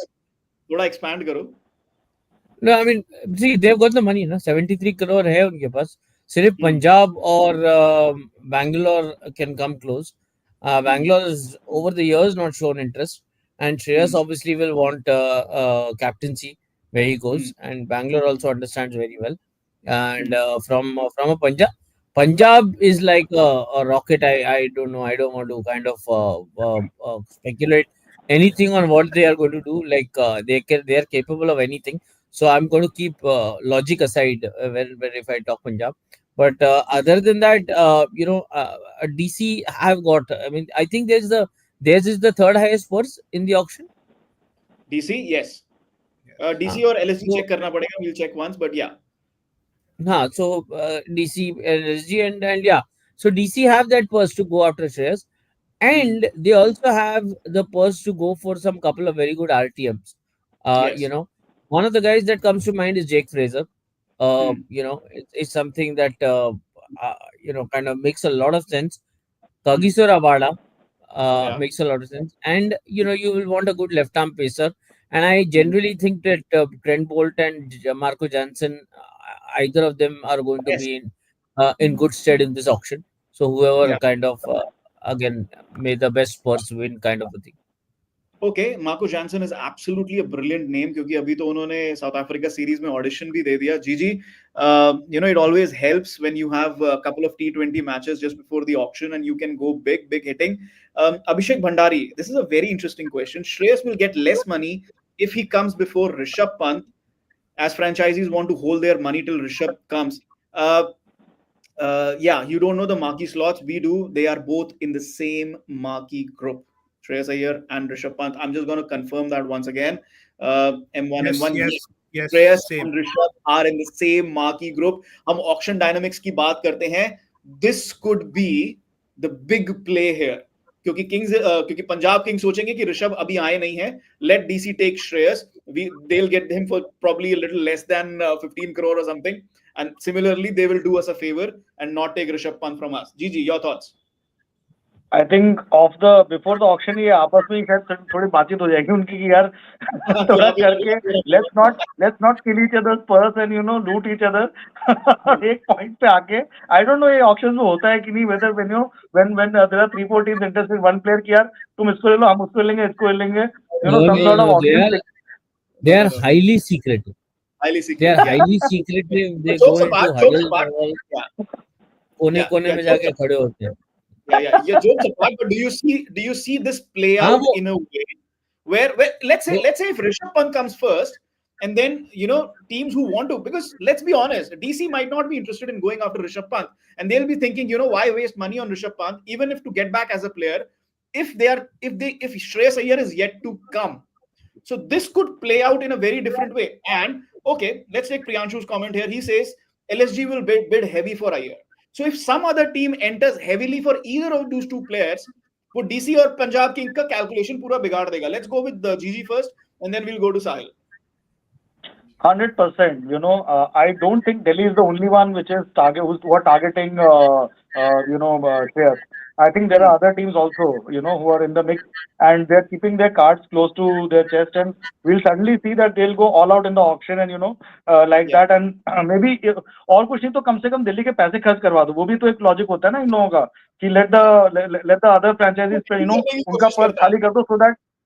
[SPEAKER 1] थोड़ा expand करो.
[SPEAKER 3] No, I mean, see, they've got the money, ना 73 crore है उनके पास. सिर्फ Punjab or Bangalore can come close. Bangalore has over the years not shown interest, and Shreyas obviously will want captaincy where he goes, and Bangalore also understands very well. And from a Punjab is like a rocket. I don't know. I don't want to kind of speculate anything on what they are going to do. Like they are capable of anything. So I'm going to keep logic aside when if I talk Punjab. But other than that, DC have got. I mean, I think theirs is the third highest purse in the auction.
[SPEAKER 1] DC, yes. DC or LSG check करना पड़ेगा. We'll check once, but yeah.
[SPEAKER 3] So DC, LSG, and yeah. So DC have that purse to go after Shreyas, and they also have the purse to go for some couple of very good RTMs.
[SPEAKER 1] Yes.
[SPEAKER 3] One of the guys that comes to mind is Jake Fraser. It's something that kind of makes a lot of sense. Kagiso Rabada makes a lot of sense, and you will want a good left arm pacer. And I generally think that Trent Bolt and Marco Jansen, either of them are going to be in good stead in this auction. So whoever kind of again may the best purse win kind of a thing.
[SPEAKER 1] Okay, Marco Jansen is absolutely a brilliant name क्योंकि अभी तो उन्होंने South Africa series में audition भी दे दिया. Gigi, it always helps when you have a couple of T20 matches just before the auction and you can go big hitting. Abhishek Bhandari, this is a very interesting question. Shreyas will get less money if he comes before Rishabh Pant, as franchisees want to hold their money till Rishabh comes. You don't know the marquee slots. We do. They are both in the same marquee group. Shreyas Iyer and Rishabh Pant. I'm just going to confirm that once again. M1.
[SPEAKER 4] Yes,
[SPEAKER 1] Shreyas
[SPEAKER 4] same.
[SPEAKER 1] and Rishabh are in the same marquee group. हम auction dynamics की बात करते हैं. This could be the big play here. क्योंकि Punjab Kings सोचेंगे कि ऋषभ अभी आए नहीं है. Let DC take Shreyas. They'll get him for probably a little less than 15 crore or something. And similarly, they will do us a favor and not take Rishabh Pant from us. Gigi, your thoughts?
[SPEAKER 5] I think before the auction ये आपस में शायद थोड़ी बातचीत हो जाएगी उनकी कि यार थोड़ा करके let's not kill each other's purse and loot each other. एक point पे आके I don't know ये auctions में होता है कि नहीं, whether when there are 3-4 teams interested in one player कि यार तुम इसको ले लो हम उसको लेंगे इसको लेंगे some sort of auction.
[SPEAKER 3] They are highly secretive. They are highly secretive. They go into huddles. कोने में जाके खड़े होते हैं.
[SPEAKER 1] Yeah, jokes apart, but do you see this play out in a way where let's say if Rishabh Pant comes first And then, teams who want to, because let's be honest, DC might not be interested in going after Rishabh Pant. And they'll be thinking, why waste money on Rishabh Pant, even if to get back as a player, if Shreyas Iyer is yet to come. So this could play out in a very different way. And okay, let's take Priyanshu's comment here. He says LSG will bid heavy for Iyer. So if some other team enters heavily for either of those two players, वो DC और Punjab king का calculation पूरा बिगाड़ देगा. Let's go with the GG first, and then we'll go to Sahil.
[SPEAKER 5] 100%. I don't think Delhi is the only one which is who are targeting, Shreyas. I think there are other teams also, who are in the mix, and they're keeping their cards close to their chest, and we'll suddenly see that they'll go all out in the auction, and
[SPEAKER 1] Yeah.
[SPEAKER 5] that, and maybe और कुछ नहीं तो कम से कम दिल्ली के पैसे खर्च करवा दो. वो भी तो एक लॉजिक होता है ना इन लोगों का कि let the other franchises पे उनका पर्स खाली कर दो,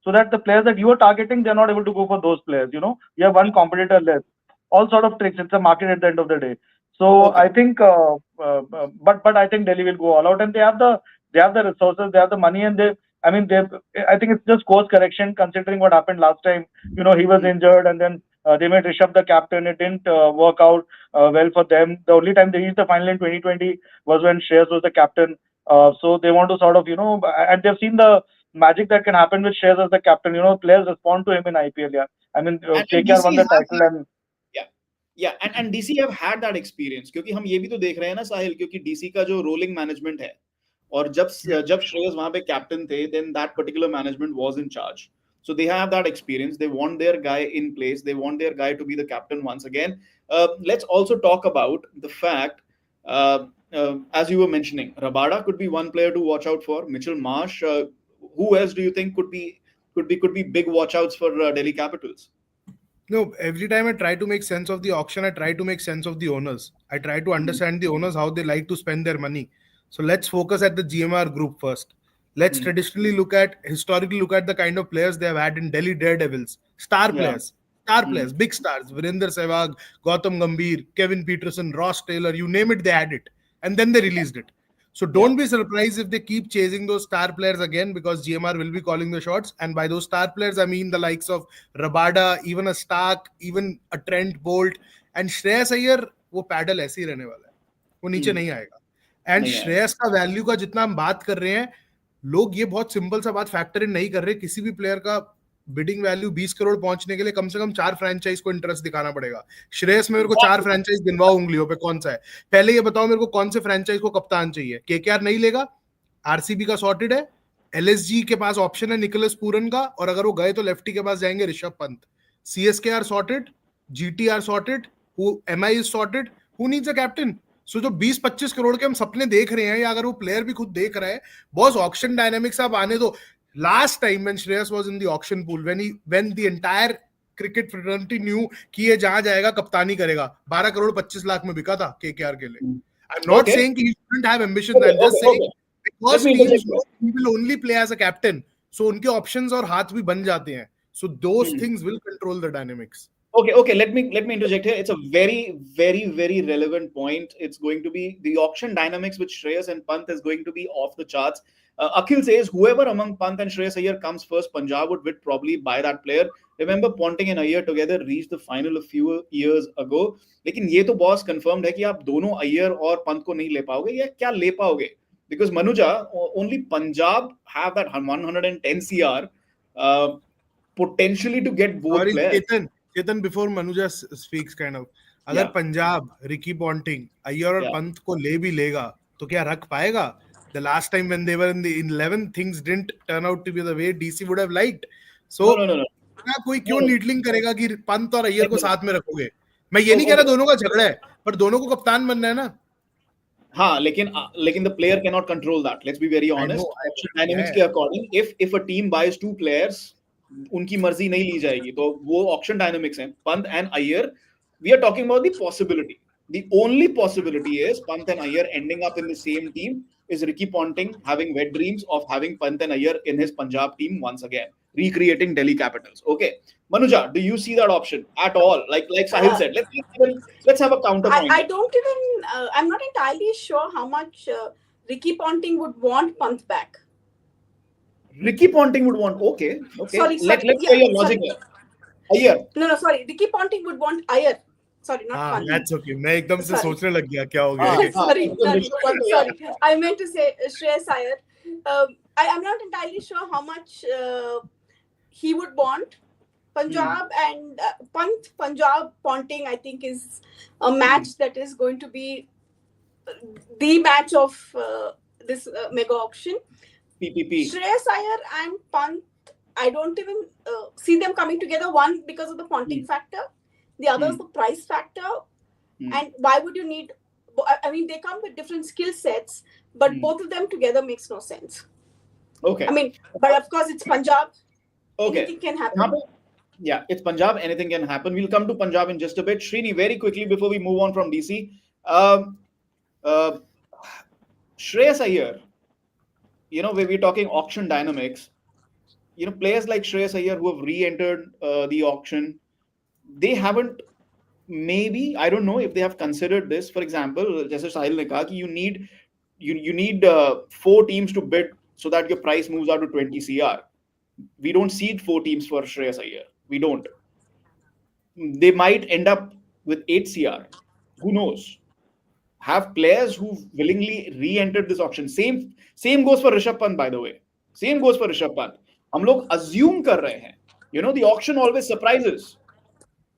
[SPEAKER 5] so that the players that you are targeting, they're not able to go for those players. You have one competitor less. All sort of tricks. It's a market at the end of the day. So
[SPEAKER 1] Okay.
[SPEAKER 5] I think, but I think Delhi will go all out, and they have the resources, they have the money, and I think it's just course correction considering what happened last time. He was injured, and then they made Rishabh the captain. It didn't work out well for them. The only time they reached the final in 2020 was when Shreyas was the captain. So they want to sort of, and they've seen the magic that can happen with Shreyas as the captain. Players respond to him in IPL. Yeah,
[SPEAKER 1] And
[SPEAKER 5] KKR won the
[SPEAKER 1] DC have
[SPEAKER 5] title, and
[SPEAKER 1] yeah, and DC have had that experience, क्योंकि हम ये भी तो देख रहे हैं ना साहिल, क्योंकि DC का जो रोलिंग मैनेजमेंट है, और जब श्रेयस वहां पे कैप्टन थे, then that particular management was in charge. So they have that experience. They want their guy in place. They want their guy to be the captain once again. Let's also talk about the fact, as you were mentioning, Rabada could be one player to watch out for. Mitchell Marsh. Who else do you think could be big watchouts for Delhi Capitals?
[SPEAKER 4] No, every time I try to make sense of the auction, I try to make sense of the owners. I try to understand the owners, how they like to spend their money. So let's focus at the GMR group first. Let's historically look at the kind of players they have had in Delhi Daredevils. Star players, big stars. Virender Sehwag, Gautam Gambhir, Kevin Peterson, Ross Taylor, you name it, they had it. And then they released it. So don't be surprised if they keep chasing those star players again, because GMR will be calling the shots. And by those star players, I mean the likes of Rabada, even a Stark, even a Trent Bolt. And Shreyas Iyer, वो pedal ऐसे ही रहने वाला है, वो नीचे नहीं आएगा. And Shreyas का वैल्यू का जितना हम बात कर रहे हैं, लोग ये बहुत सिंपल सा बात फैक्टर इन नहीं कर रहे. किसी भी प्लेयर का बिडिंग वैल्यू 20 करोड़ पहुंचने के लिए कम से कम 4 फ्रेंचाइज को इंटरेस्ट दिखाना पड़ेगा. श्रेयस में मेरे को 4 फ्रेंचाइज गिनवाओ उंगलियों पे, कौन सा है. पहले ये बताओ मेरे को कौन से फ्रेंचाइज को कप्तान चाहिए. केकेआर नहीं लेगा, आरसीबी का सॉर्टेड है, एलएसजी के पास ऑप्शन है निकोलस पूरन का, और अगर वो गए तो लेफ्टी के पास जाएंगे Rishabh Pant. CSK are sorted, GT are sorted, MI is sorted. Who needs a captain? So जो 20-25 करोड़ के हम सपने देख रहे हैं, या अगर वो प्लेयर भी खुद देख रहा है, बॉस ऑक्शन डायनामिक्स आप आने दो. Last time when Shreyas was in the auction pool, when the entire cricket fraternity knew कि ये जहां जाएगा कप्तानी करेगा, 12 करोड़ 25 लाख में बिका था केकेआर के लिए. I'm not saying he shouldn't have ambitions. I'm just saying because teams know he will only play as a captain, so उनके options और हाथ भी बन जाते हैं. So those things will control the dynamics.
[SPEAKER 1] Okay. Let me interject here. It's a very, very, very relevant point. It's going to be the auction dynamics with Shreyas and Pant is going to be off the charts. Akhil says whoever among Pant and Shreyas Iyer comes first, Punjab would probably buy that player. Remember Ponting and Iyer together reached the final a few years ago. लेकिन ये तो boss confirmed है कि आप दोनों Iyer और Pant को नहीं ले पाओगे, या क्या ले पाओगे? Because Manuja, only Punjab have that 110 CR potentially to get both players.
[SPEAKER 4] Chetan, before Manuja speaks, kind of, अगर पंजाब रिकी पॉन्टिंग, अय्यर और पंत को ले भी लेगा तो क्या रख पाएगा? The last time when they were in the 11th, things didn't turn out to be the way DC would have liked. So
[SPEAKER 1] no.
[SPEAKER 4] कोई क्यों नीडलिंग करेगा कि पंत और अय्यर को साथ में रखोगे? मैं ये नहीं कह रहा दोनों का झगड़ा है, पर दोनों को कप्तान बनना है ना.
[SPEAKER 1] हाँ, लेकिन the player cannot control that. Let's be very honest. Dynamics के according, if a team buys 2 players, उनकी मर्जी नहीं ली जाएगी, तो वो ऑक्शन डायनामिक्स हैं. Pant and Iyer, we are talking about the possibility. The only possibility is Pant and Iyer ending up in the same team. Is Ricky Ponting having wet dreams of having Pant and Iyer in his Punjab team once again, recreating Delhi Capitals? Okay, Manuja, do you see that option at all? Like Sahil said, let's have a counterpoint.
[SPEAKER 2] I don't even. I'm not entirely sure how much Ricky Ponting would want Pant back.
[SPEAKER 1] Ricky Ponting would want. Okay.
[SPEAKER 2] Sorry,
[SPEAKER 1] Let's hear your logic here. Iyer.
[SPEAKER 2] No, sorry. Ricky Ponting would want Iyer. Sorry, not
[SPEAKER 4] हाँ,
[SPEAKER 2] Pant.
[SPEAKER 4] that's okay. मैं एकदम से
[SPEAKER 2] Sorry.
[SPEAKER 4] सोचने लग गया क्या हो गया
[SPEAKER 1] हाँ
[SPEAKER 4] ये.
[SPEAKER 1] हाँ
[SPEAKER 2] Sorry,
[SPEAKER 1] because
[SPEAKER 2] sorry,
[SPEAKER 1] Rishabh Pant, yeah.
[SPEAKER 2] sorry. I meant to say Shreyas Iyer. I'm not entirely sure how much he would want. Punjab and Punjab Ponting, I think, is a match that is going to be the match of this mega auction.
[SPEAKER 1] PPP.
[SPEAKER 2] Shreyas Iyer and Pant, I don't even see them coming together. One, because of the Ponting factor. The other is the price factor. And why would you need... I mean, they come with different skill sets, but both of them together makes no sense.
[SPEAKER 1] Okay.
[SPEAKER 2] I mean, but of course, it's Punjab.
[SPEAKER 1] Okay.
[SPEAKER 2] Anything can happen.
[SPEAKER 1] Yeah, it's Punjab. Anything can happen. We'll come to Punjab in just a bit. Srini, very quickly before we move on from DC. Shreyas Iyer, when we're talking auction dynamics, players like Shreyas Iyer who have re-entered the auction, they haven't, maybe, I don't know if they have considered this. For example, जैसे साहिल ने कहा कि you need 4 teams to bid so that your price moves out to 20 CR. We don't seed 4 teams for Shreyas Iyer. We don't. They might end up with 8 CR. Who knows? Have players who willingly re-entered this auction. Same goes for Rishabh Pant, by the way. Same goes for Rishabh Pant. हम लोग assume कर रहे हैं. The auction always surprises.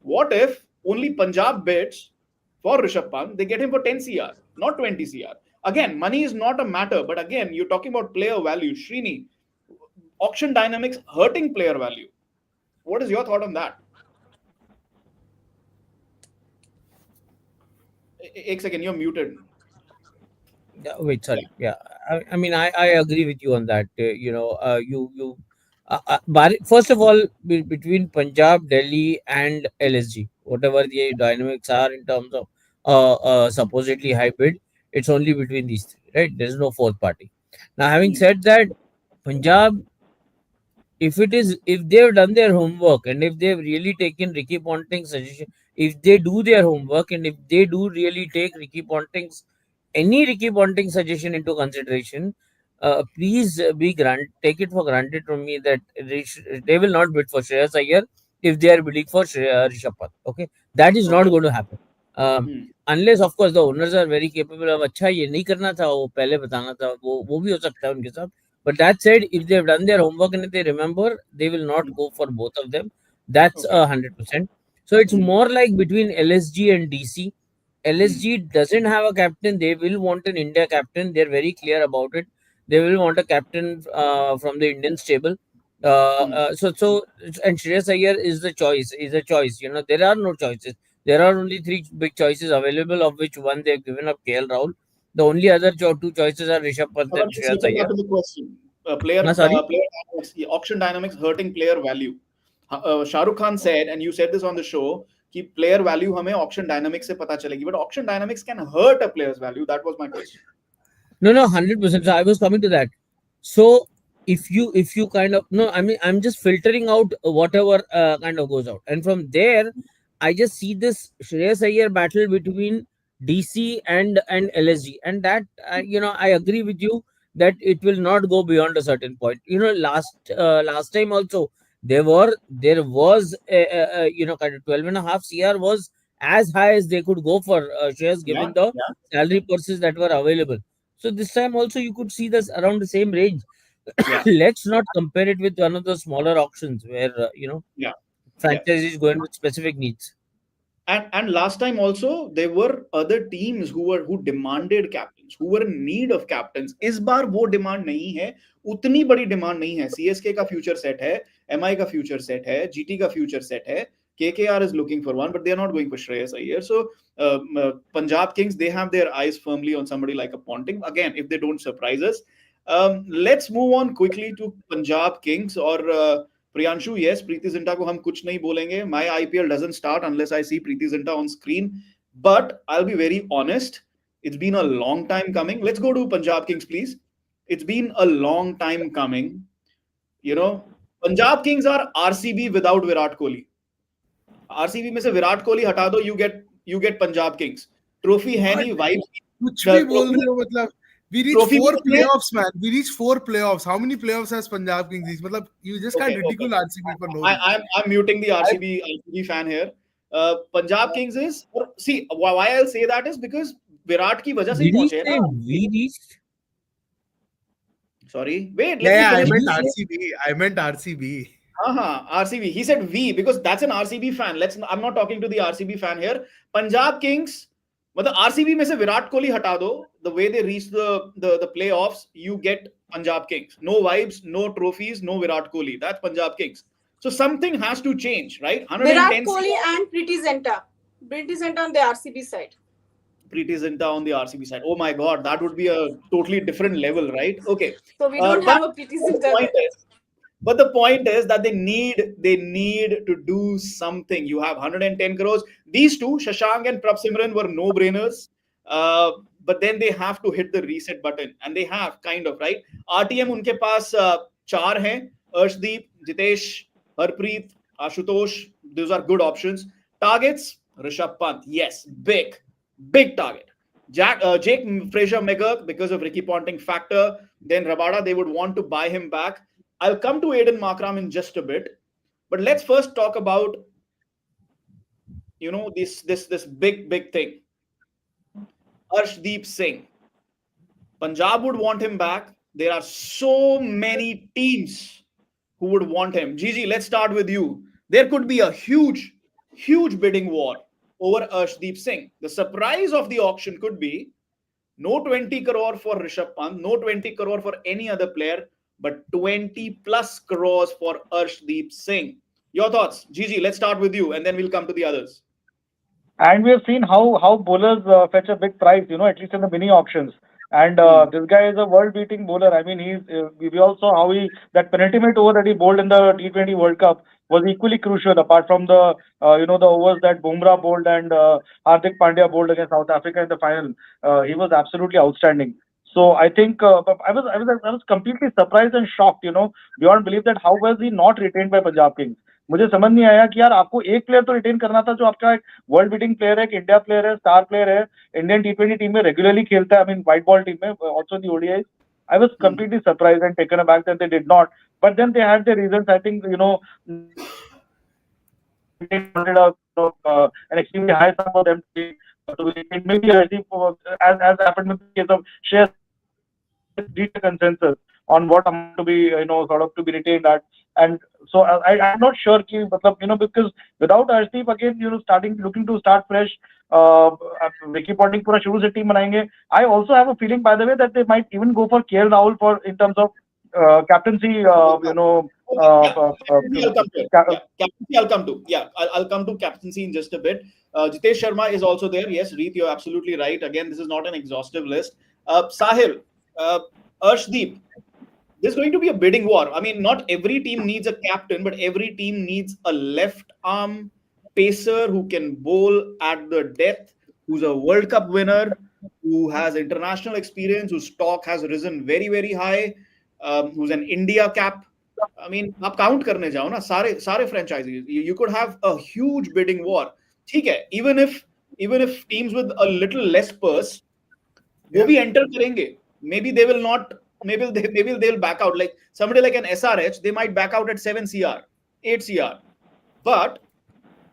[SPEAKER 1] What if only Punjab bids for Rishabh Pant? They get him for 10 CR, not 20 CR. Again, money is not a matter, but again, you're talking about player value. Srini, auction dynamics hurting player value. What is your thought on that? Ek second, you're muted.
[SPEAKER 3] Yeah, wait, sorry. Yeah, I mean, I agree with you on that. First of all, between Punjab, Delhi, and LSG, whatever the dynamics are in terms of supposedly hybrid, it's only between these three, right? There is no fourth party. Now, having said that, Punjab, if they've done their homework and if they've really taken Ricky Ponting's suggestion, if they do their homework and if they do really take any Ricky Ponting suggestion into consideration, please take it for granted from me that they will not bid for Shreyas Iyer if they are bidding for Rishabh Pant. Okay, that is not going to happen. Unless of course the owners are very capable of अच्छा ये नहीं करना था वो पहले बताना था वो भी हो सकता है उनके साथ. But that said, if they've done their homework and if they remember, they will not go for both of them. That's 100%. So it's more like between LSG and DC. LSG doesn't have a captain. They will want an India captain. They're very clear about it. They will want a captain from the Indian stable. And Shreyas Iyer is the choice. Is a choice. There are no choices. There are only 3 big choices available, of which one they've given up KL Rahul. The only other 2 choices are Rishabh Pant and Shreyas Iyer.
[SPEAKER 1] To the question, player dynamics, auction dynamics hurting player value. Shah Rukh Khan said, and you said this on the show, कि player value हमें auction dynamics से पता चलेगी, but auction dynamics can hurt a player's value. That was my question.
[SPEAKER 3] No, 100%. So I was coming to that. So if you kind of I'm just filtering out whatever kind of goes out, and from there I just see this Shreyas Iyer battle between DC and LSG, and that I agree with you that it will not go beyond a certain point. Last time also there was kind of 12.5 CR was as high as they could go for Shreyas given the salary purses that were available. So this time also you could see this around the same range. Let's not compare it with one of the smaller auctions where franchises going with specific needs.
[SPEAKER 1] And last time also there were other teams who demanded captains, who were in need of captains. इस बार वो demand नहीं है, उतनी बड़ी demand नहीं है. CSK का future set है, MI का future set है, GT का future set है. KKR is looking for one, but they are not going for Shreyas Iyer. So Punjab Kings, they have their eyes firmly on somebody like a Ponting. Again, if they don't surprise us. Let's move on quickly to Punjab Kings or Priyanshu. Yes, Preeti Zinta को हम कुछ नहीं बोलेंगे. My IPL doesn't start unless I see Preeti Zinta on screen. But I'll be very honest. It's been a long time coming. Let's go to Punjab Kings, please. It's been a long time coming. Punjab Kings are RCB without Virat Kohli. RCB में से विराट कोहली हटा दो, you get Punjab Kings. Trophy है नहीं, vibe.
[SPEAKER 4] कुछ भी बोल रहे हो मतलब We reached
[SPEAKER 1] Trophy
[SPEAKER 4] 4
[SPEAKER 1] भी नहीं है?
[SPEAKER 4] playoffs, man. We reached 4 playoffs. How many playoffs has Punjab Kings reached? मतलब, you just can't
[SPEAKER 1] Okay, okay.
[SPEAKER 4] ridicule RCB for no reason.
[SPEAKER 1] I'm muting the RCB fan here. Punjab Kings is, or see why I'll say that is because Virat की वजह से ही
[SPEAKER 3] Did he
[SPEAKER 1] पहुंचे
[SPEAKER 3] say
[SPEAKER 1] ना.
[SPEAKER 3] we reached?
[SPEAKER 1] Sorry, wait, let me
[SPEAKER 4] Yeah, I
[SPEAKER 1] finish.
[SPEAKER 4] meant
[SPEAKER 3] Did he say?
[SPEAKER 4] RCB. I meant RCB.
[SPEAKER 1] RCB. He said we because that's an RCB fan. I'm not talking to the RCB fan here. Punjab Kings, मतलब RCB में से विराट कोहली हटा दो. The way they reach the playoffs, you get Punjab Kings. No vibes, no trophies, no Virat Kohli. That's Punjab Kings. So something has to change, right?
[SPEAKER 2] Virat
[SPEAKER 1] 110
[SPEAKER 2] Kohli and Preeti Zinta. Preeti Zinta on the RCB side.
[SPEAKER 1] Preeti Zinta on the RCB side. Oh my God, that would be a totally different level, right? Okay.
[SPEAKER 2] So we don't
[SPEAKER 1] But
[SPEAKER 2] have a Preeti Zinta
[SPEAKER 1] the point
[SPEAKER 2] there.
[SPEAKER 1] is, but the point is that they need to do something. You have 110 crores. These two, Shashank and Prab Simran, were no brainers. But then they have to hit the reset button, and they have kind of, right. RTM उनके पास चार हैं. Arshdeep, Jitesh, Harpreet, Ashutosh. Those are good options. Targets: Rishabh Pant. Yes, big target. Jake Fraser McGurk because of Ricky Ponting factor. Then Rabada, they would want to buy him back. I'll come to Aiden Markram in just a bit, but let's first talk about this big thing. Arshdeep Singh. Punjab would want him back. There are so many teams who would want him. Gigi, let's start with you. There could be a huge bidding war over Arshdeep Singh. The surprise of the auction could be no 20 crore for Rishabh Pant, no 20 crore for any other player, but 20 plus crores for Arshdeep Singh. Your thoughts? Gigi, let's start with you and then we'll come to the others.
[SPEAKER 5] And we have seen how bowlers fetch a big price, at least in the mini auctions. And this guy is a world-beating bowler. I mean, we all saw how that penultimate over that he bowled in the T20 World Cup was equally crucial. Apart from the overs that Bumrah bowled and Hardik Pandya bowled against South Africa in the final, he was absolutely outstanding. So I think but I was completely surprised and shocked, beyond belief that how was he not retained by Punjab Kings. मुझे समझ नहीं आया कि यार आपको एक player तो retain करना था जो आपका वर्ल्ड बीटिंग प्लेयर है, एक इंडिया प्लेयर है, स्टार प्लेयर है, इंडियन टी20 टीम में रेगुलरली खेलता है, I mean white ball team में, also the ODI. I was completely surprised and taken aback that they did not. But then they had their reasons. I think they wanted an extremely high sum for them to be retained. Maybe I think as happened with the case of Shreyas, reach a consensus on what amount to be sort of to be retained at. And so I'm not sure ki, because without Arshdeep again starting looking to start fresh, Ricky Ponting पूरा शुरू से team बनाएंगे. I also have a feeling, by the way, that they might even go for KL Rahul for in terms of captaincy.
[SPEAKER 1] Captaincy I'll come to. Yeah, I'll come to captaincy in just a bit. Jitesh Sharma is also there. Yes, Reet, you're absolutely right. Again, this is not an exhaustive list. Sahil, Arshdeep, there's going to be a bidding war. I mean, not every team needs a captain, but every team needs a left arm pacer who can bowl at the depth, who's a World Cup winner, who has international experience, whose stock has risen very, very high, who's an India cap. I mean, आप count करने जाओ ना सारे franchises. You could have a huge bidding war. ठीक है, even if teams with a little less purse, वो भी enter करेंगे. Maybe they will not. Maybe they'll back out. Like somebody like an SRH, they might back out at 7 CR, 8 CR. But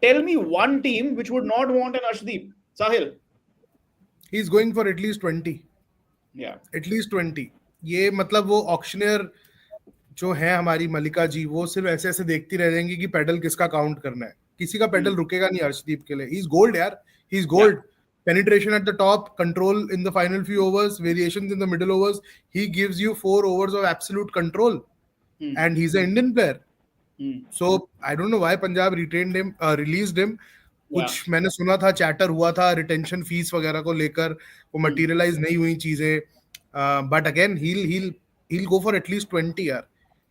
[SPEAKER 1] tell me one team which would not want an Arshdeep. Sahil.
[SPEAKER 4] He's going for at least 20.
[SPEAKER 1] Yeah.
[SPEAKER 4] At least 20. ये मतलब वो auctioneer जो है हमारी मलिका जी, वो सिर्फ ऐसे ऐसे देखती रह जाएंगी कि पेडल किसका काउंट करना है. किसी का पेडल रुकेगा नहीं अर्शदीप के लिए. He's gold यार. He's gold. Penetration at the top, control in the final few overs, variations in the middle overs. He gives you 4 overs of absolute control. And he's an Indian player. So I don't know why Punjab retained him, released him. कुछ मैंने सुना था, chatter हुआ था retention fees वगैरह को लेकर, वो मटेरियलाइज नहीं हुई चीजें. But again he'll go for at least 20 यार.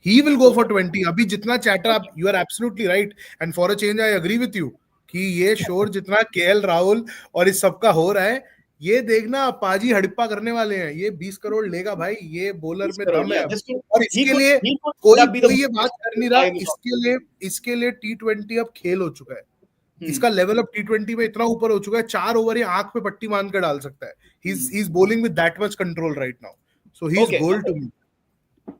[SPEAKER 4] He will go for 20. अभी जितना चैटर आप, you are absolutely right. And for a change I agree with you कि ये शोर जितना केएल राहुल और इस सबका हो रहा है, ये देखना पाजी हड़प्पा करने वाले हैं. ये 20 करोड़ लेगा भाई, ये बॉलर में दम है. और इसके लिए कोई ये बात कर नहीं रहा, इसके लिए T20 अब खेल हो चुका है. इसका लेवल अब T20 में इतना ऊपर हो चुका है, 4 ओवर ये आंख पे पट्टी मान कर डाल सकता है. He's bowling with that much control right now, so he's
[SPEAKER 1] Okay,
[SPEAKER 4] gold to me.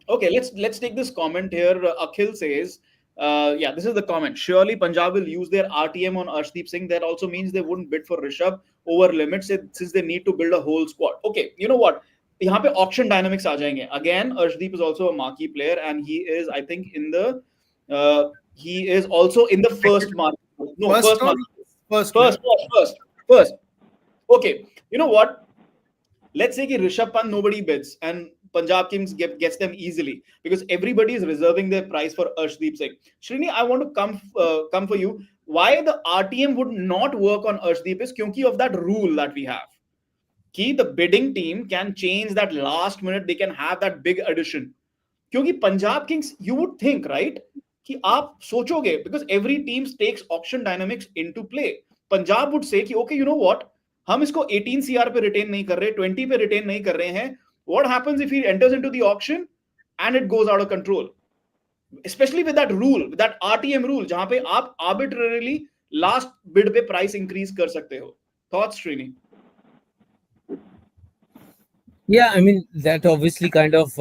[SPEAKER 1] Okay, let's take this comment here. Akhil says, yeah, this is the comment. Surely Punjab will use their RTM on Arshdeep Singh. That also means they wouldn't bid for Rishabh over limits since they need to build a whole squad. Okay, you know what? यहाँ पे auction dynamics आ जाएंगे. Again, Arshdeep is also a marquee player, and he is, I think, he is also in the first marquee. No,
[SPEAKER 4] First or
[SPEAKER 1] first,
[SPEAKER 4] first?
[SPEAKER 1] first. Okay, you know what? Let's say कि Rishabh Pant nobody bids and Punjab Kings gets them easily because everybody is reserving their price for Arshdeep Singh. Srini, I want to come for you. Why the RTM would not work on Arshdeep is क्योंकि of that rule that we have. कि the bidding team can change that last minute, they can have that big addition. क्योंकि Punjab Kings, you would think, right? कि आप सोचोगे because every team takes auction dynamics into play. Punjab would say कि okay, you know what? हम इसको 18 CR पे retain नहीं कर रहे, 20 पे रिटेन नहीं कर रहे हैं. What happens if he enters into the auction and it goes out of control? Especially with that rule, with that RTM rule, जहां पे आप arbitrarily last bid पे price increase कर सकते हो. Thoughts, Srini?
[SPEAKER 3] Yeah, I mean, that obviously kind of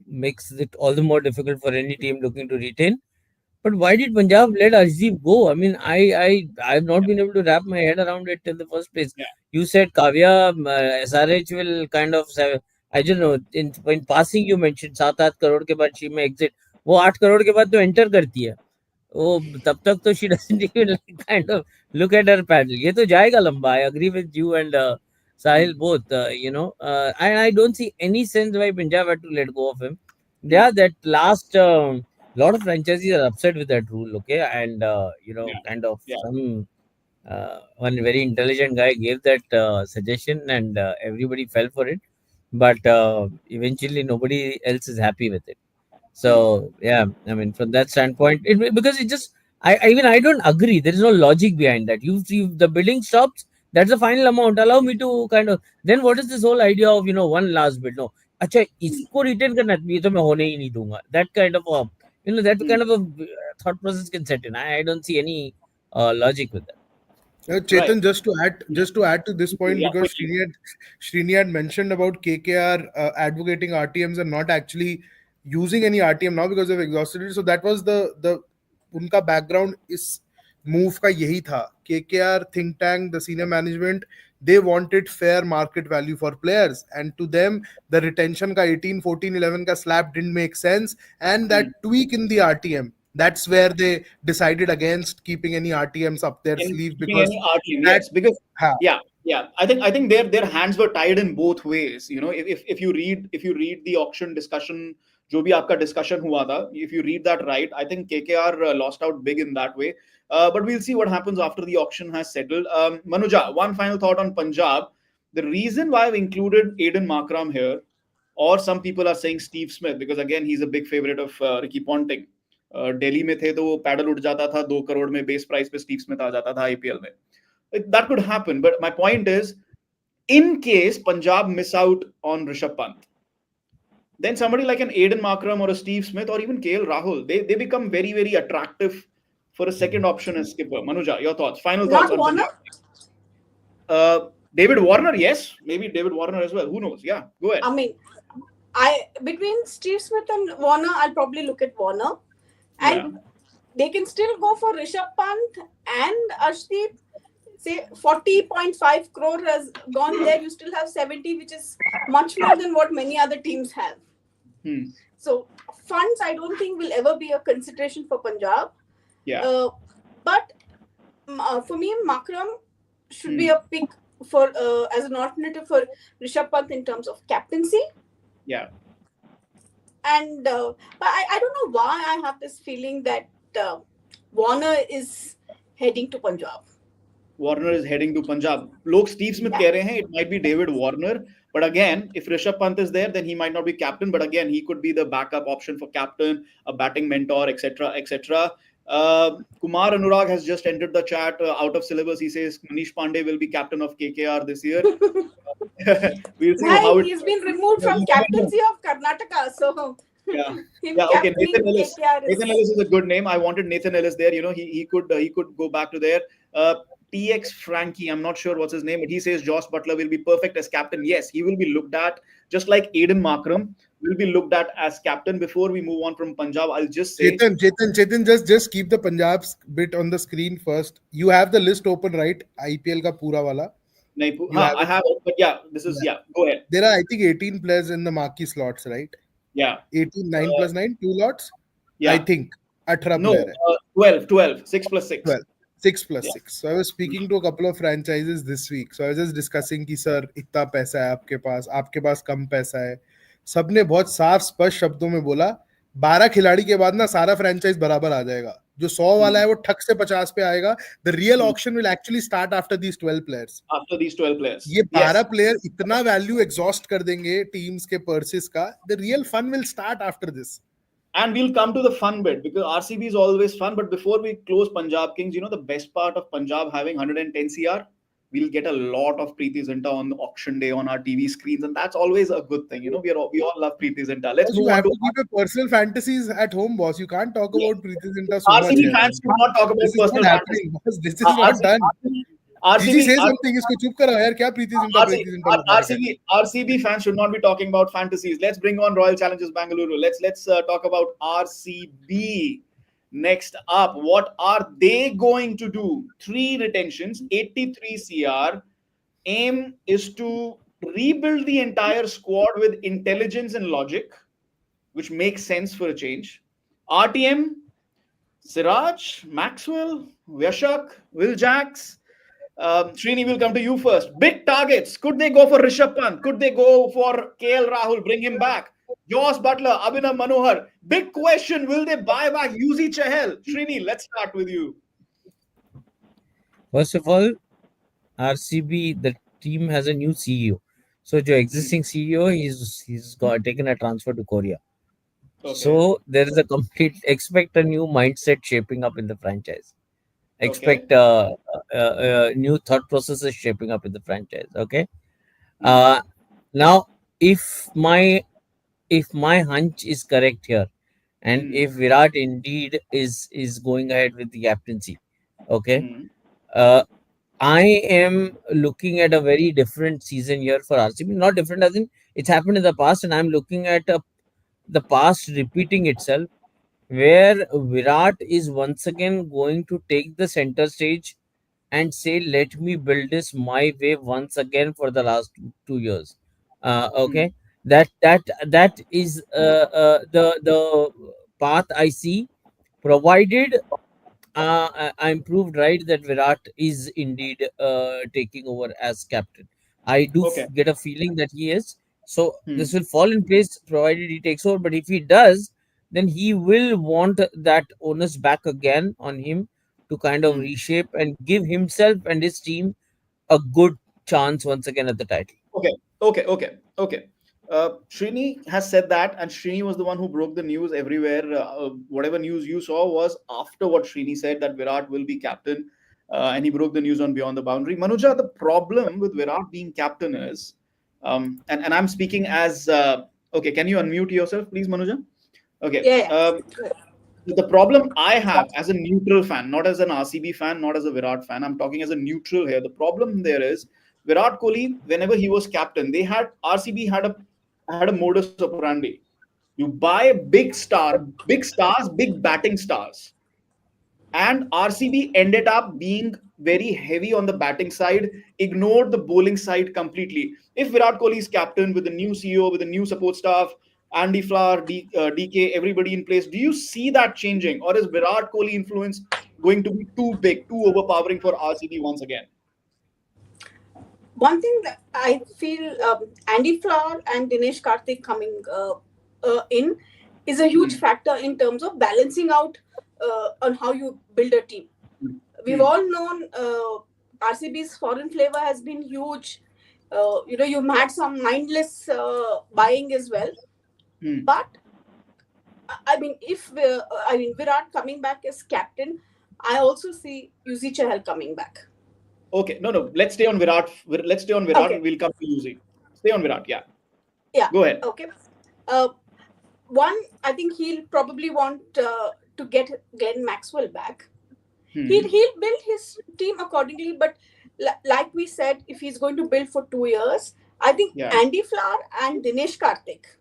[SPEAKER 3] makes it all the more difficult for any team looking to retain. But why did Punjab let Arshdeep go? I mean, I've not been able to wrap my head around it in the first place.
[SPEAKER 1] Yeah.
[SPEAKER 3] You said Kavya, SRH will kind of, I don't know, in passing you mentioned 7-8 crore के बाद she may exit. वो 8 crore के बाद तो enter करती है. वो तब तक तो she doesn't even kind of look at her paddle. ये तो जाएगा लंबा. I agree with you and Sahil both. And I don't see any sense why Punjab had to let go of him. Yeah, that last lot of franchises are upset with that rule. Okay, and kind of some one very intelligent guy gave that suggestion, and everybody fell for it. But eventually, nobody else is happy with it. So yeah, I mean, from that standpoint, because it just I don't agree. There is no logic behind that. You the bidding stops. That's the final amount. Allow me to kind of. Then what is this whole idea of one last bid? No, अच्छा इसको retain करना है, ये तो मैं होने ही नहीं दूंगा. That kind of a that kind of a thought process can set in. I don't see any logic with that.
[SPEAKER 4] Chetan, just to add to this point,
[SPEAKER 1] Yeah,
[SPEAKER 4] because
[SPEAKER 1] quickly.
[SPEAKER 4] Srini had mentioned about KKR advocating RTMs and not actually using any RTM now because they've exhausted it. So that was the उनका background इस move का यही था. KKR think tank, the senior management, they wanted fair market value for players, and to them the retention ka 18, 14, 11 ka slab didn't make sense, and that tweak in the RTM. That's where they decided against keeping any RTMs up their sleeve because
[SPEAKER 1] yes, because yeah. I think their hands were tied in both ways. If you read the auction discussion, जो भी आपका discussion हुआ था, if you read that right, I think KKR lost out big in that way. But we'll see what happens after the auction has settled. Manuja, one final thought on Punjab. The reason why I've included Aiden Markram here, or some people are saying Steve Smith, because again he's a big favorite of Ricky Ponting. Delhi में थे तो वो pedal उठ जाता था 2 करोड़ में base price पे Steve Smith आ जाता था आईपीएल में. That could happen, but my point is, in case Punjab miss out on Rishabh Pant, then somebody like an Aiden Markram or a Steve Smith or even KL Rahul, they become very, very attractive for a second option as skipper. Manuja, your thoughts, final thoughts
[SPEAKER 2] Not
[SPEAKER 1] on
[SPEAKER 2] Warner?
[SPEAKER 1] Punjab. David Warner, yes, maybe David Warner as well, who knows. Yeah, go ahead.
[SPEAKER 2] I mean, between Steve Smith and Warner, I'll probably look at Warner. And they can still go for Rishabh Pant and Arshdeep. Say 40.5 crore has gone there. You still have 70, which is much more than what many other teams have. So funds, I don't think will ever be a consideration for Punjab.
[SPEAKER 1] Yeah.
[SPEAKER 2] But for me, Markram should be a pick for as an alternative for Rishabh Pant in terms of captaincy.
[SPEAKER 1] Yeah.
[SPEAKER 2] And but I don't know why I have this feeling that Warner is heading to Punjab.
[SPEAKER 1] Warner is heading to Punjab. Log Steve Smith कह रहे हैं it might be David Warner, but again, if Rishabh Pant is there, then he might not be captain. But again, he could be the backup option for captain, a batting mentor, etc., etc. Kumar Anurag has just entered the chat out of syllabus. He says Manish Pandey will be captain of KKR this year. We'll see how
[SPEAKER 2] he's been removed from captaincy of Karnataka, so
[SPEAKER 1] Yeah.
[SPEAKER 2] Him
[SPEAKER 1] Yeah. Okay.
[SPEAKER 2] captaining
[SPEAKER 1] Nathan Ellis.
[SPEAKER 2] KKR
[SPEAKER 1] Nathan
[SPEAKER 2] is
[SPEAKER 1] Ellis is a good name. I wanted Nathan Ellis there. He could go back to there. Uh, TX Frankie. I'm not sure what's his name, but he says Josh Butler will be perfect as captain. Yes, he will be looked at just like Aiden Markram will be looked at as captain. Before we move on from Punjab, I'll just say
[SPEAKER 4] Chetan, just keep the Punjab's bit on the screen first. You have the list open, right? IPL ka pura wala. You have
[SPEAKER 1] I
[SPEAKER 4] it.
[SPEAKER 1] have it, but yeah, this is
[SPEAKER 4] Yeah.
[SPEAKER 1] yeah. Go ahead.
[SPEAKER 4] There are, I think, 18 players in the marquee slots, right?
[SPEAKER 1] Yeah.
[SPEAKER 4] 18, 9
[SPEAKER 1] Uh,
[SPEAKER 4] plus 9, 2 lots. I
[SPEAKER 1] yeah.
[SPEAKER 4] think 18
[SPEAKER 1] No.
[SPEAKER 4] player hai.
[SPEAKER 1] 12. 6 plus 6.
[SPEAKER 4] 12. 6 plus
[SPEAKER 1] Yeah.
[SPEAKER 4] 6. So I was speaking to a couple of franchises this week. So I was just discussing कि sir इतना पैसा है आपके पास कम पैसा है. सबने बहुत साफ स्पष्ट शब्दों में बोला 12 खिलाड़ी के बाद ना सारा फ्रेंचाइज बराबर आ जाएगा. जो 100 वाला है वो ठक से 50 पे आएगा. The real auction will actually start after these 12 players.
[SPEAKER 1] After these 12 players.
[SPEAKER 4] ये 12
[SPEAKER 1] Yes.
[SPEAKER 4] प्लेयर इतना वैल्यू एग्जॉस्ट कर देंगे टीम्स के पर्सेस का. The real fun will start after this.
[SPEAKER 1] And we'll come to the fun bit because RCB is always fun. But before we close Punjab Kings, the best part of Punjab having 110 CR, we'll get a lot of Preeti Zinta on the auction day on our TV screens, and that's always a good thing. We all love Preeti Zinta. Let's
[SPEAKER 4] Boss,
[SPEAKER 1] move
[SPEAKER 4] you
[SPEAKER 1] on
[SPEAKER 4] have
[SPEAKER 1] to
[SPEAKER 4] to keep your personal fantasies at home, boss. You can't talk
[SPEAKER 1] Yeah.
[SPEAKER 4] about Preeti Zinta so much
[SPEAKER 1] RCB
[SPEAKER 4] here.
[SPEAKER 1] fans should not talk about
[SPEAKER 4] This is not
[SPEAKER 1] personal
[SPEAKER 4] happening,
[SPEAKER 1] fantasy.
[SPEAKER 4] boss. This is not done. Gigi, say something. इसको चुप करो यार. क्या प्रीति जिंटा बता रहे हैं?
[SPEAKER 1] RCB fans should not be talking about fantasies. Let's bring on Royal Challengers Bangalore. Let's talk about RCB. Next up, what are they going to do? 3 retentions, 83 CR. Aim is to rebuild the entire squad with intelligence and logic, which makes sense for a change. RTM, Siraj, Maxwell, Vyashak, Will Jacks. Srini, will come to you first. Big targets. Could they go for Rishabh Pant? Could they go for KL Rahul? Bring him back. Josh Butler, Abhinav Manohar. Big question. Will they buy back Yuzi Chahal? Srini, let's start with you.
[SPEAKER 3] First of all, RCB, the team has a new CEO. So the existing CEO, he's got taken a transfer to Korea.
[SPEAKER 1] Okay.
[SPEAKER 3] So there is a complete expect a new mindset shaping up in the franchise. Expect new thought processes shaping up in the franchise. Okay. Now if my hunch is correct here, and if Virat indeed is going ahead with the captaincy, okay, I am looking at a very different season here for RCB. Not different as in it's happened in the past, and I'm looking at the past repeating itself, where Virat is once again going to take the center stage and say, "Let me build this my way once again for the last 2 years." Okay, that is the path I see, provided I'm proved right that Virat is indeed taking over as captain. I do
[SPEAKER 1] Okay.
[SPEAKER 3] get a feeling that he is. So
[SPEAKER 1] Hmm.
[SPEAKER 3] this will fall in place provided he takes over. But if he does, then he will want that onus back again on him to kind of reshape and give himself and his team a good chance once again at the title.
[SPEAKER 1] Okay. Srini has said that, and Srini was the one who broke the news everywhere. Whatever news you saw was after what Srini said that Virat will be captain, and he broke the news on Beyond the Boundary. Manuja, the problem with Virat being captain is, and I'm speaking as okay. Can you unmute yourself, please, Manuja? Okay.
[SPEAKER 2] Yeah.
[SPEAKER 1] The problem I have as a neutral fan, not as an RCB fan, not as a Virat fan, I'm talking as a neutral here. The problem there is Virat Kohli, whenever he was captain, RCB had a modus operandi. You buy big stars, big batting stars. And RCB ended up being very heavy on the batting side, ignored the bowling side completely. If Virat Kohli is captain with a new CEO, with a new support staff, Andy Flower, DK, everybody in place, do you see that changing? Or is Virat Kohli influence going to be too big, too overpowering for RCB once again?
[SPEAKER 2] One thing that I feel Andy Flower and Dinesh Karthik coming in is a huge factor in terms of balancing out on how you build a team. We've all known RCB's foreign flavor has been huge. You've had some mindless buying as well. But I mean, Virat coming back as captain, I also see Yuzi Chahal coming back.
[SPEAKER 1] Okay, no. Let's stay on Virat. Okay. We'll come to Yuzi. Stay on Virat. Yeah.
[SPEAKER 2] Yeah.
[SPEAKER 1] Go ahead.
[SPEAKER 2] Okay. one, I think he'll probably want to get Glenn Maxwell back.
[SPEAKER 1] Hmm.
[SPEAKER 2] He'll build his team accordingly, but like we said, if he's going to build for 2 years, I think
[SPEAKER 1] Yeah.
[SPEAKER 2] Andy Flower and Dinesh Karthik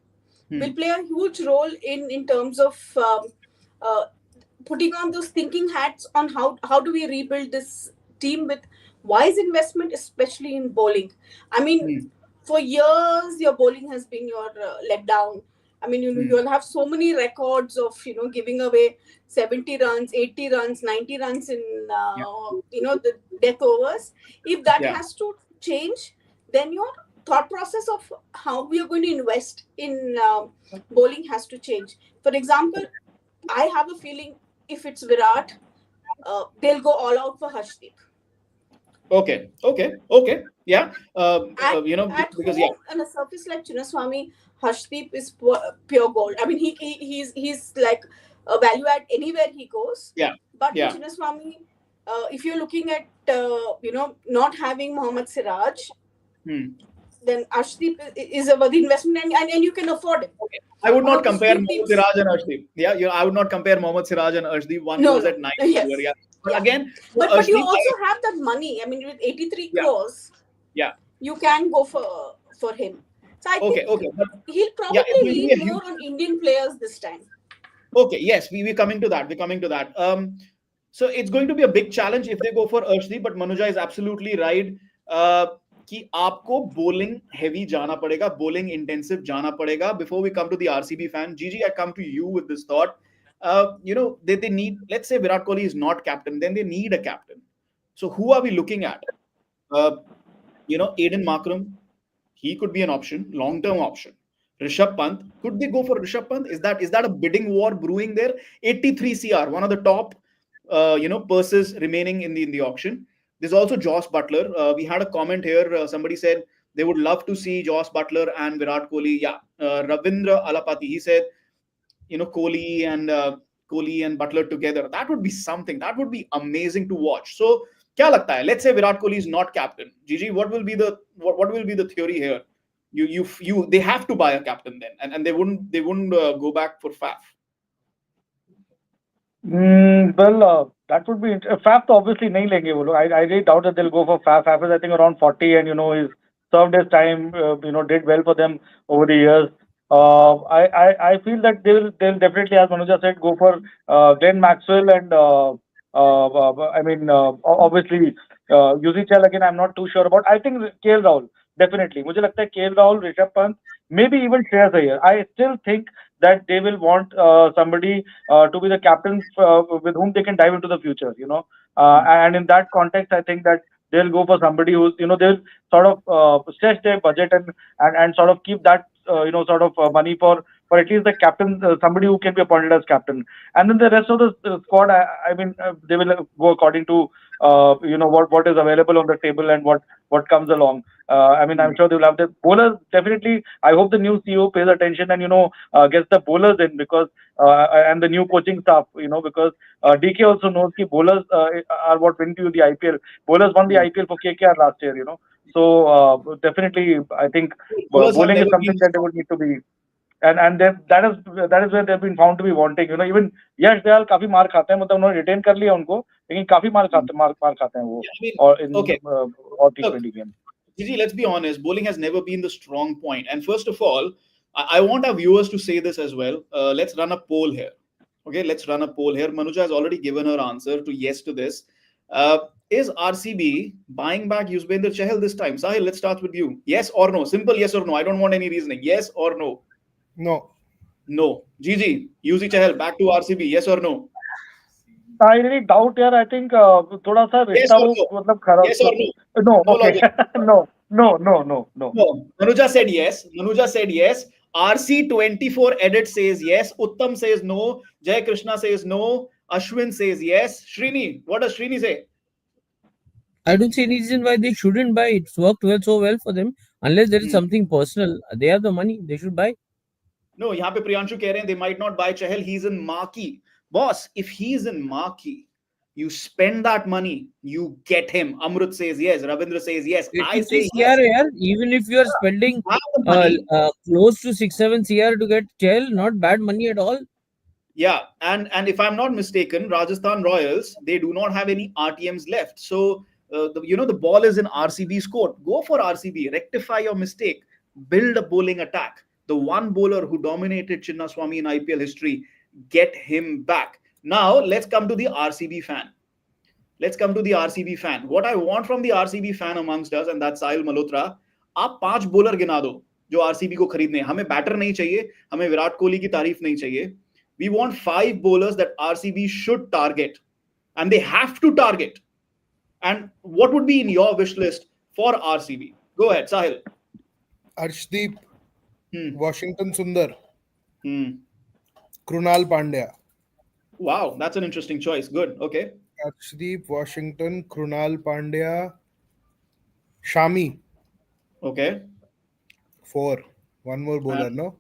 [SPEAKER 2] will
[SPEAKER 1] Hmm.
[SPEAKER 2] play a huge role in terms of uh, putting on those thinking hats on how do we rebuild this team with wise investment, especially in bowling. I mean,
[SPEAKER 1] Hmm.
[SPEAKER 2] for years your bowling has been your letdown. I mean,
[SPEAKER 1] Hmm.
[SPEAKER 2] you'll have so many records of giving away 70 runs, 80 runs, 90 runs in
[SPEAKER 1] Yeah.
[SPEAKER 2] the death overs. If that
[SPEAKER 1] Yeah.
[SPEAKER 2] has to change, then your thought process of how we are going to invest in bowling has to change. For example, I have a feeling if it's Virat, they'll go all out for Harshdeep.
[SPEAKER 1] Okay. Okay. Okay. Yeah.
[SPEAKER 2] At at
[SPEAKER 1] Because yeah.
[SPEAKER 2] home on a surface like Chinnaswamy, Harshdeep is pure gold. I mean, he's like a value add anywhere he goes.
[SPEAKER 1] Yeah.
[SPEAKER 2] But in
[SPEAKER 1] Yeah.
[SPEAKER 2] Chinnaswamy, if you're looking at not having Mohammad Siraj,
[SPEAKER 1] Hmm.
[SPEAKER 2] then Harshdeep is a worthy investment, and you can afford it.
[SPEAKER 1] Okay. I would
[SPEAKER 2] One
[SPEAKER 1] not
[SPEAKER 2] of those
[SPEAKER 1] compare
[SPEAKER 2] few
[SPEAKER 1] Mohammad
[SPEAKER 2] teams.
[SPEAKER 1] Siraj and Arshdeep. Yeah, I would not compare Mohammad Siraj and Arshdeep. One
[SPEAKER 2] No,
[SPEAKER 1] goes
[SPEAKER 2] no,
[SPEAKER 1] at 9 over.
[SPEAKER 2] yes,
[SPEAKER 1] Yeah, but
[SPEAKER 2] yeah.
[SPEAKER 1] again, for
[SPEAKER 2] But you
[SPEAKER 1] Arshdeep,
[SPEAKER 2] also have that money. I mean, with 83
[SPEAKER 1] yeah,
[SPEAKER 2] crores,
[SPEAKER 1] yeah.
[SPEAKER 2] you can go for him. So I
[SPEAKER 1] Okay,
[SPEAKER 2] think
[SPEAKER 1] okay, but
[SPEAKER 2] he'll
[SPEAKER 1] yeah, it's
[SPEAKER 2] probably
[SPEAKER 1] going to be a
[SPEAKER 2] lean
[SPEAKER 1] huge.
[SPEAKER 2] more on Indian players this time.
[SPEAKER 1] Okay, yes, we're coming to that. We're coming to that. So it's going to be a big challenge if they go for Arshdeep. But Manuja is absolutely right. Uh, कि आपको bowling heavy जाना पड़ेगा, bowling intensive जाना पड़ेगा. Before we come to the RCB fan, Gigi, I come to you with this thought. They need. Let's say Virat Kohli is not captain, then they need a captain. So who are we looking at? Uh, Aiden Markram, he could be an option, long-term option. Rishabh Pant, could they go for Rishabh Pant? Is that a bidding war brewing there? 83 CR, one of the top, purses remaining in the auction. There's also Joss Butler. We had a comment here. Somebody said they would love to see Joss Butler and Virat Kohli. Yeah, Ravindra Alapati. He said Kohli and Butler together. That would be something. That would be amazing to watch. So, क्या लगता है? Let's say Virat Kohli is not captain. Gigi, what will be the theory here? They have to buy a captain then, and they wouldn't go back for Faf.
[SPEAKER 5] Well, that would be Faf तो obviously नहीं लेंगे वो लोग. I really doubt that they'll go for Faf. Faf is I think around 40, and he's served his time. Did well for them over the years. I feel that they'll definitely, as Manuja said, go for Glenn Maxwell and I mean obviously UCL again. I'm not too sure about. I think KL Rahul definitely. मुझे लगता है KL Rahul, Rishabh Pant, maybe even Shreyas Iyer. I still think that they will want somebody to be the captain with whom they can dive into the future. And in that context, I think that they'll go for somebody who's they'll sort of stretch their budget and sort of keep that sort of money for at least the captain, somebody who can be appointed as captain. And then the rest of the squad, I mean, they will go according to what is available on the table and what comes along. I mean, I'm sure they will have the bowlers. Definitely, I hope the new CEO pays attention and gets the bowlers in, because and the new coaching staff, because DK also knows that bowlers are what win you the IPL. Bowlers won the IPL for KKR last year. So definitely, I think
[SPEAKER 1] Bowlers have
[SPEAKER 5] bowling is
[SPEAKER 1] never
[SPEAKER 5] something
[SPEAKER 1] been
[SPEAKER 5] that they would need to be, and that is where they've been found to be wanting. Even यश दयाल काफी मार खाते हैं, मतलब उन्होंने retain कर लिया उनको, लेकिन काफी मार खाते हैं वो,
[SPEAKER 1] Yeah, I mean,
[SPEAKER 5] और इन
[SPEAKER 1] okay.
[SPEAKER 5] और
[SPEAKER 1] Look,
[SPEAKER 5] T20 game.
[SPEAKER 1] Gigi, let's be honest. Bowling has never been the strong point. And first of all, I want our viewers to say this as well. Let's run a poll here. Okay, let's run a poll here. Manuja has already given her answer to yes to this. Is RCB buying back Yuzvendra Chahal this time? Sahil, let's start with you. Yes or no? Simple yes or no. I don't want any reasoning. Yes or no?
[SPEAKER 4] No.
[SPEAKER 1] No. Gigi, UZ Chahal back to RCB. Yes or no?
[SPEAKER 5] I really doubt यार. I think थोड़ा सा
[SPEAKER 1] Yes
[SPEAKER 5] रिश्ता
[SPEAKER 1] or
[SPEAKER 5] वो
[SPEAKER 1] no?
[SPEAKER 5] मतलब खराब.
[SPEAKER 1] Yes or no?
[SPEAKER 5] No,
[SPEAKER 1] No
[SPEAKER 5] okay.
[SPEAKER 1] logic.
[SPEAKER 5] No, no, no, no, no.
[SPEAKER 1] No. Manuja said yes. Manuja said yes. RC24 edit says yes. Uttam says no. Jay Krishna says no. Ashwin says yes. Srini, what does Srini say?
[SPEAKER 3] I don't see any reason why they shouldn't buy. It's worked so well for them. Unless there is
[SPEAKER 1] Hmm.
[SPEAKER 3] something personal, they have the money. They should buy.
[SPEAKER 1] No, यहाँ पे प्रियांशु कह रहे हैं they might not buy Chahal. He's in marquee. Boss, if he's in marquee, You spend that money, you get him. Amrut says yes. Ravindra says yes. I say
[SPEAKER 3] 86
[SPEAKER 1] yes.
[SPEAKER 3] CR, yaar. Even if you are spending
[SPEAKER 1] Have the money.
[SPEAKER 3] close to 6-7 CR to get Chell, not bad money at all.
[SPEAKER 1] Yeah, and if I'm not mistaken, Rajasthan Royals, they do not have any RTMs left. So the ball is in RCB's court. Go for RCB, rectify your mistake, build a bowling attack. The one bowler who dominated Chinnaswamy in IPL history, get him back. Now let's come to the RCB fan. Let's come to the RCB fan. What I want from the RCB fan amongst us, and that's Sahil Malhotra, आप 5 bowler गिना दो जो RCB को खरीदने हैं. हमें batter नहीं चाहिए, हमें विराट कोहली की तारीफ नहीं चाहिए. We want 5 bowlers that RCB should target, and they have to target. And what would be in your wish list for RCB? Go ahead, Sahil.
[SPEAKER 4] Arshdeep,
[SPEAKER 1] Hmm.
[SPEAKER 4] Washington Sundar,
[SPEAKER 1] Hmm.
[SPEAKER 4] Krunal Pandya.
[SPEAKER 1] Wow, that's an interesting choice. Good. Okay.
[SPEAKER 4] Arshdeep, Washington, Krunal Pandya, Shami.
[SPEAKER 1] Okay.
[SPEAKER 4] 4. One more bowler,
[SPEAKER 1] And
[SPEAKER 4] no?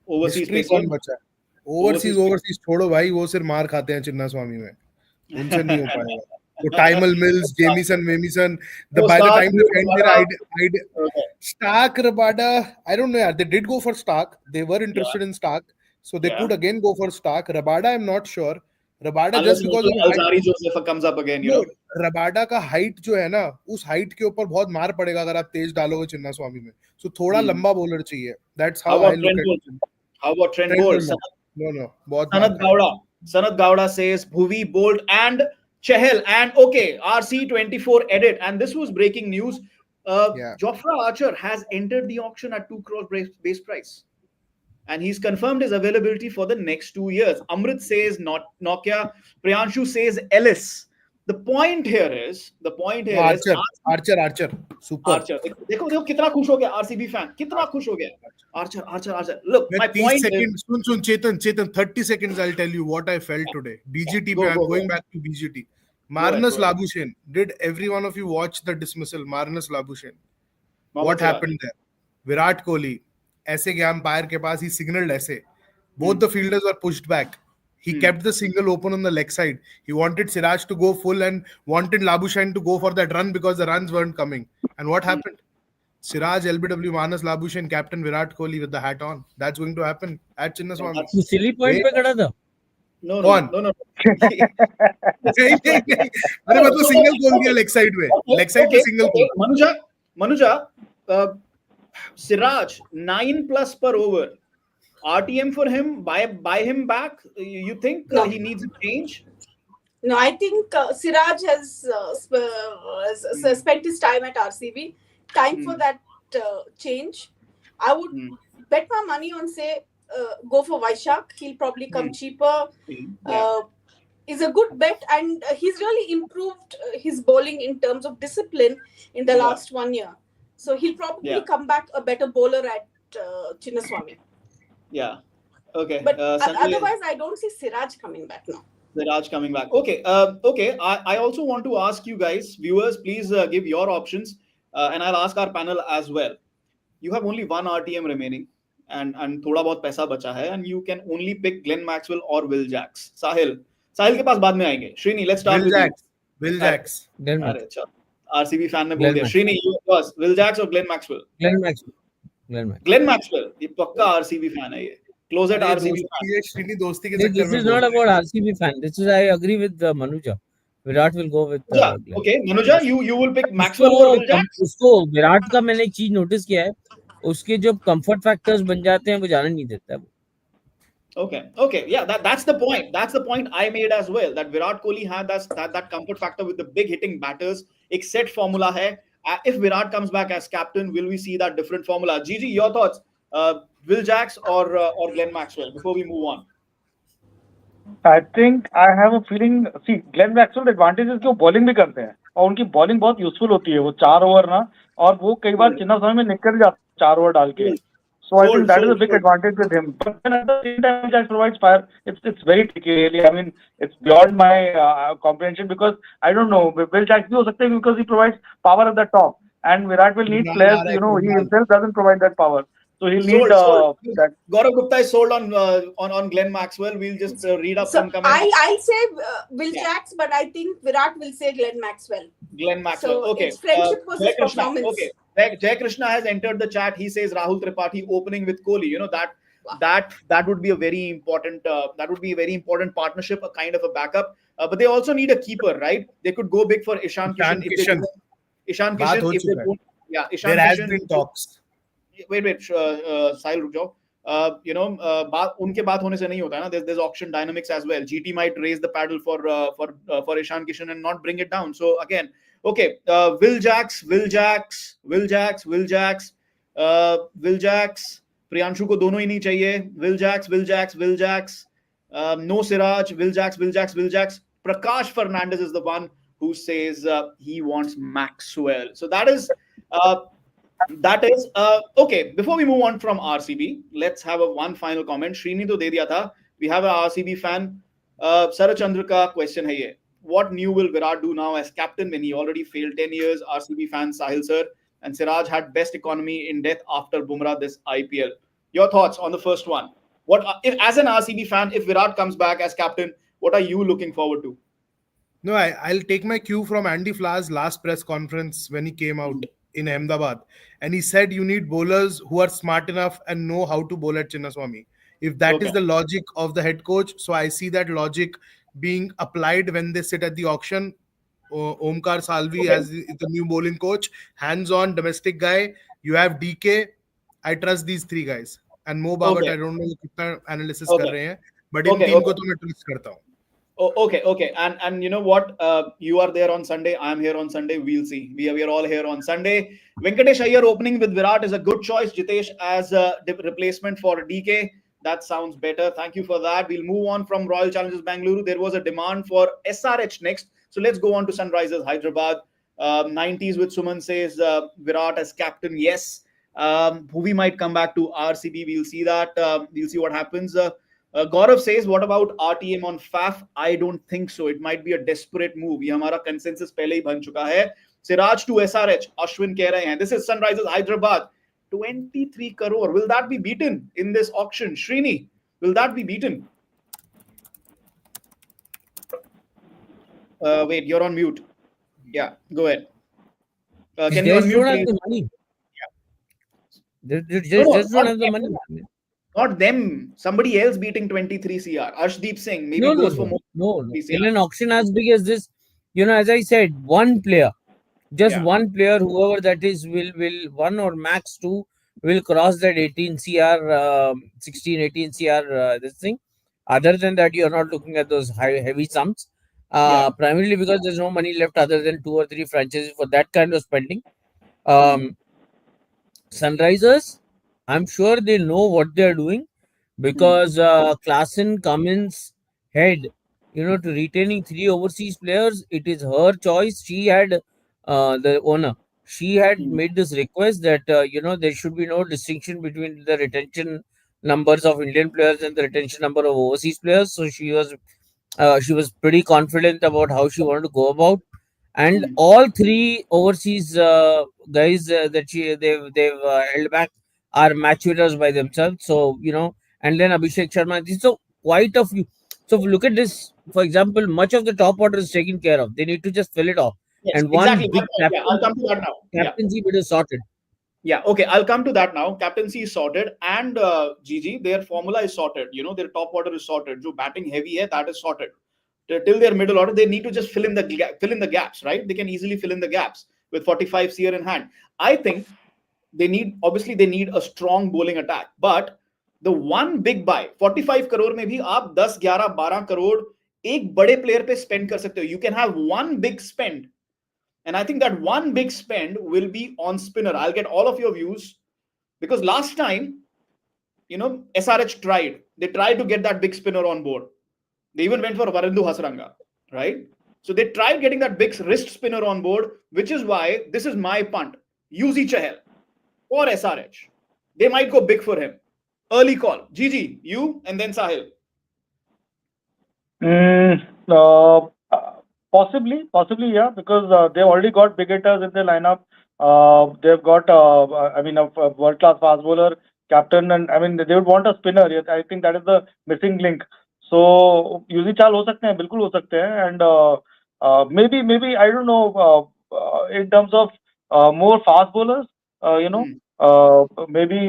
[SPEAKER 1] overseas
[SPEAKER 4] Mystery
[SPEAKER 1] pacer.
[SPEAKER 4] कौन बचा है? Overseas छोड़ो भाई, वो सिर्फ मार खाते हैं चिन्ना स्वामी में, उनसे नहीं हो पाएगा. So Tymal Mills, Jamieson, by the time they find their idea,
[SPEAKER 1] Okay.
[SPEAKER 4] Stark, Rabada, I don't know, yaar, they did go for Stark. They were interested in Stark, so they could again go for Stark. Rabada, I'm not sure. Rabada
[SPEAKER 1] Unless
[SPEAKER 4] just because of
[SPEAKER 1] Alzari Joseph comes up again,
[SPEAKER 4] no, Rabada का height जो है ना, उस height के ऊपर बहुत मार पड़ेगा अगर आप तेज डालोगे चिन्ना स्वामी में. सो थोड़ा लंबा बॉलर चाहिए. That's how I look at it.
[SPEAKER 1] How about Trent Bolt?
[SPEAKER 4] No, बहुत
[SPEAKER 1] Sanat Gowda says Bhuvi, Bolt and Chahal. And okay, RC24 edit. And this was breaking news. Jofra Archer has entered the auction at 2 crore base price. And he's confirmed his availability for the next 2 years. Amrit says Nokia. Priyanshu says Ellis. The point here is
[SPEAKER 4] Archer, super.
[SPEAKER 1] Archer. देखो कितना खुश हो गया RCB fan, कितना खुश हो गया. Archer. Look, my point
[SPEAKER 4] seconds, is... Chetan, 30 seconds, I'll tell you what I felt today. BGT, I'm going back to BGT. Marnus Labuschagne. Did every one of you watch the dismissal? Marnus Labuschagne. What happened there? Virat Kohli. ऐसे गया umpire के पास, he signaled ऐसे. Both the fielders were pushed back. He kept the single open on the leg side. He wanted Siraj to go full and wanted Labuschagne to go for that run because the runs weren't coming. And what happened? Siraj, LBW, Manas Labuschagne, Captain Virat Kohli with the hat on. That's going to happen at Chinnaswamy.
[SPEAKER 3] तू silly point पे खड़ा था.
[SPEAKER 1] No.
[SPEAKER 4] अरे मतलब single खोल दिया leg side में. Leg side पे single खोल.
[SPEAKER 1] Manuja, Siraj 9+ per over. RTM for him, buy him back. You think he needs a change?
[SPEAKER 2] No, I think Siraj has spent his time at RCB. Time for that change. I would bet my money on, say, go for Vaishak. He'll probably come cheaper. Is a good bet, and he's really improved his bowling in terms of discipline in the last 1 year. So he'll probably come back a better bowler at Chinnaswamy.
[SPEAKER 1] Yeah. Okay.
[SPEAKER 2] But otherwise, I don't see Siraj coming back now.
[SPEAKER 1] Siraj coming back. Okay. I also want to ask you guys, viewers, please give your options, and I'll ask our panel as well. You have only one RTM remaining, and thoda bahut paisa bacha hai, and you can only pick Glenn Maxwell or Will Jacks. Sahil के पास बाद में आएंगे. Srini, let's start with you.
[SPEAKER 4] Will Jacks.
[SPEAKER 1] अरे चल, RCB fan ने बोल दिया. Srini, you first. Will Jacks or Glenn Maxwell?
[SPEAKER 3] Glenn Maxwell.
[SPEAKER 1] Glenn Maxwell. ये पक्का RCB fan है ये. Closet RCB fan.
[SPEAKER 4] Srini दोस्ती के चक्कर में.
[SPEAKER 3] This is not about RCB fan. This is, I agree with Manuja. Virat will go with
[SPEAKER 1] Glenn. Okay, Manuja, you will pick Maxwell or Will Jacks?
[SPEAKER 3] उसको विराट का मैंने एक चीज नोटिस किया है, उसके जब कंफर्ट फैक्टर्स बन जाते हैं वो जाने नहीं देता है.
[SPEAKER 1] Okay, yeah, that's the point. That's the point I made as well. That Virat Kohli had that comfort factor with the big hitting batters. एक set formula है. If Virat comes back as captain, will we see that different formula? Gigi, your thoughts? Will Jacks or Glenn Maxwell? Before we move on.
[SPEAKER 5] I think I have a feeling. See, Glenn Maxwell advantage is कि वो bowling भी करते हैं और उनकी bowling बहुत useful होती है. वो 4 ओवर ना, और वो कई बार चिन्नास्वामी में निकल जाते हैं 4 ओवर डाल के. So I think that is a big advantage with him. But then at the same time, Jack provides fire. It's very tricky, really. I mean, it's beyond my comprehension because I don't know. Will Jack भी हो सकते हैं because he provides power at the top, and Virat will need players. You know, he himself doesn't provide that power. So he'll need
[SPEAKER 1] Sold.
[SPEAKER 5] that.
[SPEAKER 1] Gaurav Gupta is sold on Glenn Maxwell. We'll just read up
[SPEAKER 2] So
[SPEAKER 1] some comments.
[SPEAKER 2] I'll say Will
[SPEAKER 1] Yeah.
[SPEAKER 2] Jacks, but I think Virat will say Glenn Maxwell.
[SPEAKER 1] Glenn Maxwell.
[SPEAKER 2] So
[SPEAKER 1] Okay.
[SPEAKER 2] it's friendship
[SPEAKER 1] Jay
[SPEAKER 2] versus
[SPEAKER 1] Krishna.
[SPEAKER 2] performance.
[SPEAKER 1] Okay. Jay Krishna has entered the chat. He says Rahul Tripathi opening with Kohli. You know that would be a very important partnership, a kind of a backup. But they also need a keeper, right? They could go big for Ishan Kishan if they
[SPEAKER 4] Kishan.
[SPEAKER 1] don't. Ishan
[SPEAKER 4] बात
[SPEAKER 1] Kishan
[SPEAKER 4] हो
[SPEAKER 1] if they
[SPEAKER 4] चुका है.
[SPEAKER 1] don't. Yeah, Ishan
[SPEAKER 4] There has
[SPEAKER 1] Kishan.
[SPEAKER 4] been talks.
[SPEAKER 1] Wait, Sahil, रुक जाओ. उनके बात होने से नहीं होता है ना. There's auction dynamics as well. GT might raise the paddle for Ishan Kishan and not bring it down. So again, okay, Will Jacks, Priyanshu को दोनों ही नहीं चाहिए. Will Jacks. No Siraj, Will Jacks. Prakash Fernandez is the one who says he wants Maxwell. So that is okay. Before we move on from RCB, let's have one final comment. Srini to de diya tha. We have an RCB fan. Sarachandra ka question hai ye. What new will Virat do now as captain when he already failed 10 years? RCB fan Sahil sir and Siraj had best economy in death after Bumrah this IPL. Your thoughts on the first one? What if, as an RCB fan, if Virat comes back as captain, what are you looking forward to?
[SPEAKER 4] No, I'll take my cue from Andy Flau's last press conference when he came out in Ahmedabad. And he said you need bowlers who are smart enough and know how to bowl at Chinnaswamy. If that is the logic of the head coach, so I see that logic being applied when they sit at the auction. Omkar Salvi as the new bowling coach, hands-on domestic guy. You have DK. I trust these three guys. And Mo Babat, I don't know कितना analysis कर रहे हैं, but इन तीन को तो मैं trust करता हूँ.
[SPEAKER 1] Okay. And you know what? You are there on Sunday. I am here on Sunday. We'll see. We are all here on Sunday. Venkatesh Iyer opening with Virat is a good choice. Jitesh as a replacement for DK. That sounds better. Thank you for that. We'll move on from Royal Challengers Bangalore. There was a demand for SRH next. So let's go on to Sunrisers Hyderabad. 90s with Suman says Virat as captain. Yes. Bhuvi might come back to RCB. We'll see that. We'll see what happens. Gaurav says, what about RTM on FAF? I don't think so. It might be a desperate move. ये हमारा consensus पहले ही बन चुका है. Siraj to SRH. Ashwin कह रहे हैं. This is Sunrisers Hyderabad. 23 crore. Will that be beaten in this auction? Srini, will that be beaten? Wait, you're on mute. Yeah, go ahead. Can you unmute, please?
[SPEAKER 3] They just don't have the money.
[SPEAKER 1] Not them. Somebody else beating 23 CR. Arshdeep Singh maybe goes for more.
[SPEAKER 3] No. In an auction as big as this, as I said, one player, one player, whoever that is, will one or max two will cross that 18 CR, 16, 18 CR, this thing. Other than that, you're not looking at those heavy sums. Primarily because there's no money left other than 2 or 3 franchises for that kind of spending. Sunrisers, I'm sure they know what they're doing because Klassen, Cummins, head, to retaining 3 overseas players, it is her choice. She had the owner. She had made this request that there should be no distinction between the retention numbers of Indian players and the retention number of overseas players. So she was pretty confident about how she wanted to go about. And all 3 overseas guys that they've held back are match winners by themselves. So and then Abhishek Sharma. So quite a few. So look at this. For example, much of the top order is taken care of. They need to just fill it off.
[SPEAKER 1] Yes,
[SPEAKER 3] and one
[SPEAKER 1] exactly.
[SPEAKER 3] big
[SPEAKER 1] I'll come to that now.
[SPEAKER 3] Captaincy bit is sorted.
[SPEAKER 1] Yeah, okay. I'll come to that now. Captaincy is sorted, and Gigi, their formula is sorted. Their top order is sorted. Jo batting heavy hai, that is sorted. Till their middle order, they need to just fill in the gaps, right? They can easily fill in the gaps with 45 CR in hand. I think they need a strong bowling attack. But the one big buy, 45 crore में भी आप 10, 11, 12 crore एक बड़े player पे spend कर सकते हो. You can have one big spend. And I think that one big spend will be on spinner. I'll get all of your views because last time, SRH tried. They tried to get that big spinner on board. They even went for Varindu Hasranga, right? So they tried getting that big wrist spinner on board, which is why this is my punt. Yuzi Chahal or SRH. They might go big for him. Early call. Gigi, you and then Sahil.
[SPEAKER 5] Possibly, yeah, because they've already got big hitters in their lineup. They've got, a world-class fast bowler, captain, and I mean they would want a spinner. Yes, I think that is the missing link. So Yuzi Chal हो सकते हैं, बिल्कुल हो सकते हैं, and maybe I don't know in terms of more fast bowlers, you know,
[SPEAKER 1] Hmm.
[SPEAKER 5] maybe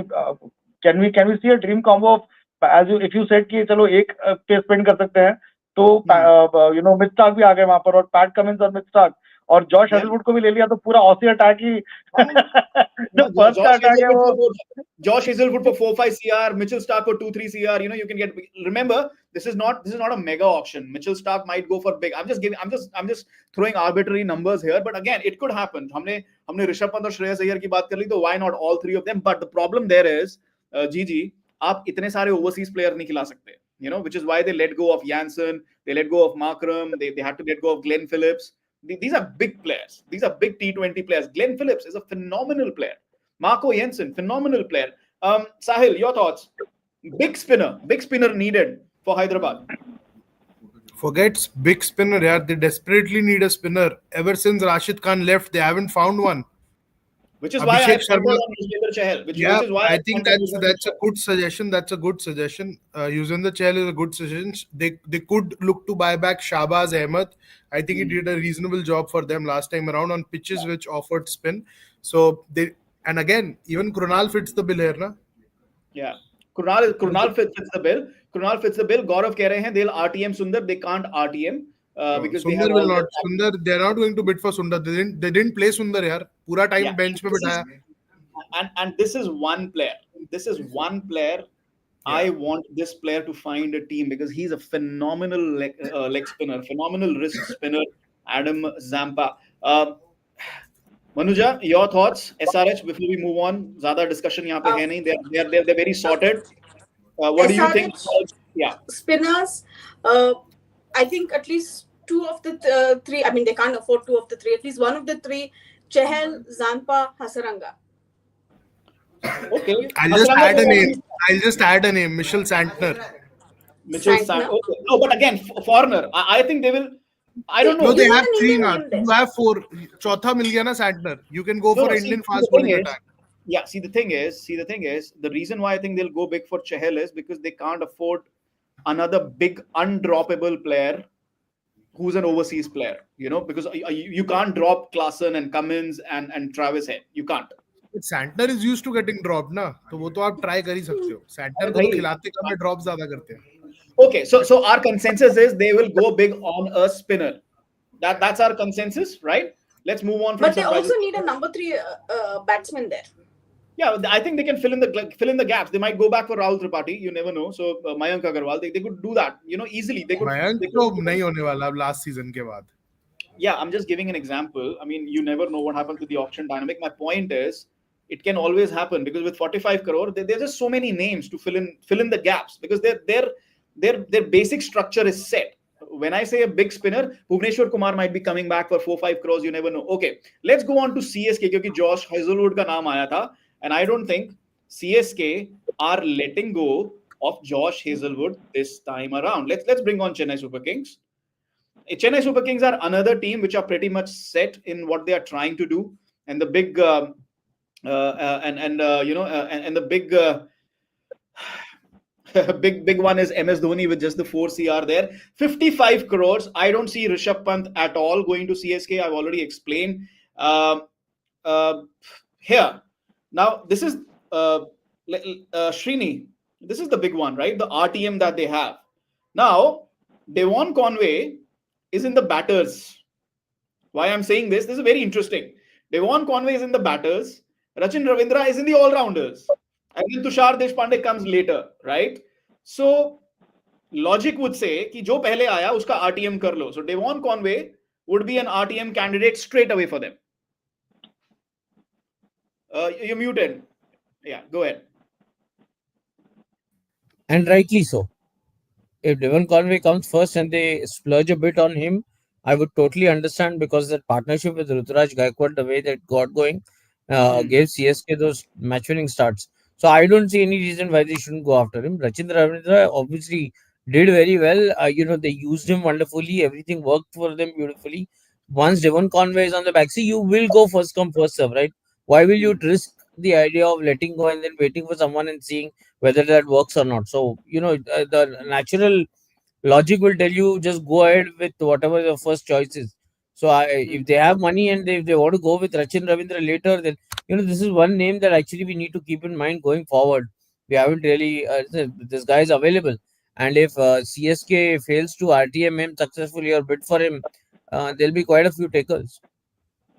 [SPEAKER 5] can we see a dream combo of, as you if you said कि चलो एक पे spin कर सकते हैं, तो
[SPEAKER 1] Hmm.
[SPEAKER 5] मिड स्टार्क भी आ गए वहां पर, और पैट कमिंस और मिड स्टार्क, और जॉश
[SPEAKER 1] Yeah.
[SPEAKER 5] हेजलवुड को भी ले लिया, तो पूरा ऑसी अटैक ही जो
[SPEAKER 1] No,
[SPEAKER 5] फर्स्ट का अटैक है वो.
[SPEAKER 1] Josh Hazelwood for 4-5 CR, Mitchell Stark for 2-3 CR. You can get. Remember, this is not a mega auction. Mitchell Stark might go for big. I'm just throwing arbitrary numbers here, but again, it could happen. हमने ऋषभ पंत और श्रेयस अय्यर की बात कर ली, तो why not all three of them? But the problem there is, Gigi, आप इतने सारे overseas player नहीं खिला सकते. Which is why they let go of Jansen, they let go of Markram, they had to let go of Glenn Phillips. These are big players. These are big T20 players. Glenn Phillips is a phenomenal player. Marco Jensen, phenomenal player. Sahil, your thoughts? Big spinner needed for Hyderabad.
[SPEAKER 4] Forgets big spinner, yeah. They desperately need a spinner. Ever since Rashid Khan left, they haven't found one.
[SPEAKER 1] Which is why I
[SPEAKER 4] Abhishek
[SPEAKER 1] punted
[SPEAKER 4] Sharma.
[SPEAKER 1] on Yuzvendra Chahal. Which
[SPEAKER 4] Yeah,
[SPEAKER 1] is why
[SPEAKER 4] I think
[SPEAKER 1] punted on
[SPEAKER 4] that's
[SPEAKER 1] Yuzvendra
[SPEAKER 4] that's a
[SPEAKER 1] Chahal.
[SPEAKER 4] good suggestion. That's a good suggestion. Yuzvendra Chahal is a good suggestion. They could look to buy back Shahbaz Ahmed. I think he did a reasonable job for them last time around on pitches which offered spin. So they, and again, even Krunal fits the bill here, na?
[SPEAKER 1] Yeah. Krunal fits the bill. Krunal fits the bill. Gaurav कह रहे हैं they'll RTM Sundar. They can't RTM because they have
[SPEAKER 4] Sundar will
[SPEAKER 1] all
[SPEAKER 4] not.
[SPEAKER 1] the.
[SPEAKER 4] Sundar, they're not going to bid for Sundar. They didn't play Sundar yaar. Pura time
[SPEAKER 1] Yeah.
[SPEAKER 4] bench पे बिठाया.
[SPEAKER 1] And this is one player. This is one player. I want this player to find a team because he's a phenomenal leg spinner, phenomenal wrist spinner. Adam Zampa. Manuja, your thoughts? SRH before we move on. ज़्यादा discussion यहाँ पे
[SPEAKER 2] Uh,
[SPEAKER 1] है नहीं. They're very sorted. What do you think?
[SPEAKER 2] SRH
[SPEAKER 1] Yeah.
[SPEAKER 2] spinners, I think at least two of the three. I mean, they can't afford two of the three. At least one of the three: Chahal, Zampa, Hasaranga.
[SPEAKER 1] Okay.
[SPEAKER 4] I'll just
[SPEAKER 1] Hasaranga
[SPEAKER 4] add a
[SPEAKER 1] को
[SPEAKER 4] name.
[SPEAKER 1] already-
[SPEAKER 4] I'll just add a name. Mitchell Santner.
[SPEAKER 1] Mitchell Sand.
[SPEAKER 2] Santner.
[SPEAKER 1] Okay. No, but again, foreigner. I think they will. I don't
[SPEAKER 2] See,
[SPEAKER 1] know.
[SPEAKER 4] No, they
[SPEAKER 2] you
[SPEAKER 4] have
[SPEAKER 2] have an
[SPEAKER 4] three
[SPEAKER 2] Indian
[SPEAKER 4] now.
[SPEAKER 2] name there.
[SPEAKER 4] You have four. Chautha mil gaya na Santner. You can go for
[SPEAKER 1] No.
[SPEAKER 4] Indian
[SPEAKER 1] See,
[SPEAKER 4] fast
[SPEAKER 1] the thing
[SPEAKER 4] bowling
[SPEAKER 1] is,
[SPEAKER 4] attack.
[SPEAKER 1] yeah. See, the thing is, the reason why I think they'll go big for Chahal is because they can't afford another big undroppable player who's an overseas player. Because you can't drop Klassen and Cummins and Travis Head. You can't.
[SPEAKER 4] But Santner is used to getting dropped ना, तो वो तो आप try कर ही सकते हो. Santner को तो
[SPEAKER 1] भाई,
[SPEAKER 4] खिलाते कम है, drops ज्यादा करते हैं.
[SPEAKER 1] Okay, so our consensus is they will go big on a spinner. That's our consensus, right? Let's move on from
[SPEAKER 2] But they
[SPEAKER 1] surprises.
[SPEAKER 2] also need a number three batsman there.
[SPEAKER 1] Yeah, I think they can fill in the gaps. They might go back for Rahul Tripathi. You never know. So Mayank Agarwal, they could do that. Easily.
[SPEAKER 4] Mayank तो नहीं होने वाला अब last season के बाद.
[SPEAKER 1] Yeah, I'm just giving an example. I mean, you never know what happens with the auction dynamic. My point is, it can always happen because with 45 crore, there's just so many names to fill in the gaps because their basic structure is set. When I say a big spinner, Bhuvneshwar Kumar might be coming back for 4-5 crores. You never know. Okay, let's go on to CSK because Josh Hazelwood का नाम आया था, and I don't think CSK are letting go of Josh Hazelwood this time around. Let's bring on Chennai Super Kings. Chennai Super Kings are another team which are pretty much set in what they are trying to do, and the big and the big big one is MS Dhoni with just the 4 CR there. 55 crores. I don't see Rishabh Pant at all going to CSK. I've already explained. Here. Now, this is Srini. This is the big one, right? The RTM that they have. Now, Devon Conway is in the batters. Why I'm saying this is very interesting. Devon Conway is in the batters. Rachin Ravindra is in the all-rounders. And then Tushar Deshpande comes later, right? So, logic would say कि जो पहले आया उसका RTM कर लो. So, Devon Conway would be an RTM candidate straight away for them. You're muted. Yeah, go ahead.
[SPEAKER 3] And rightly so. If Devon Conway comes first and they splurge a bit on him, I would totally understand because that partnership with Ruturaj Gaikwad, the way that got going, gave CSK those match winning starts. So I don't see any reason why they shouldn't go after him. Rachin Ravindra obviously did very well. They used him wonderfully. Everything worked for them beautifully. Once Devon Conway is on the back, see, you will go first come, first serve, right? Why will you risk the idea of letting go and then waiting for someone and seeing whether that works or not. So, the natural logic will tell you just go ahead with whatever your first choice is. So, if they have money and if they want to go with Rachin Ravindra later, then this is one name that actually we need to keep in mind going forward. We haven't really this guy is available, and if CSK fails to RTM him successfully or bid for him, there'll be quite a few takers.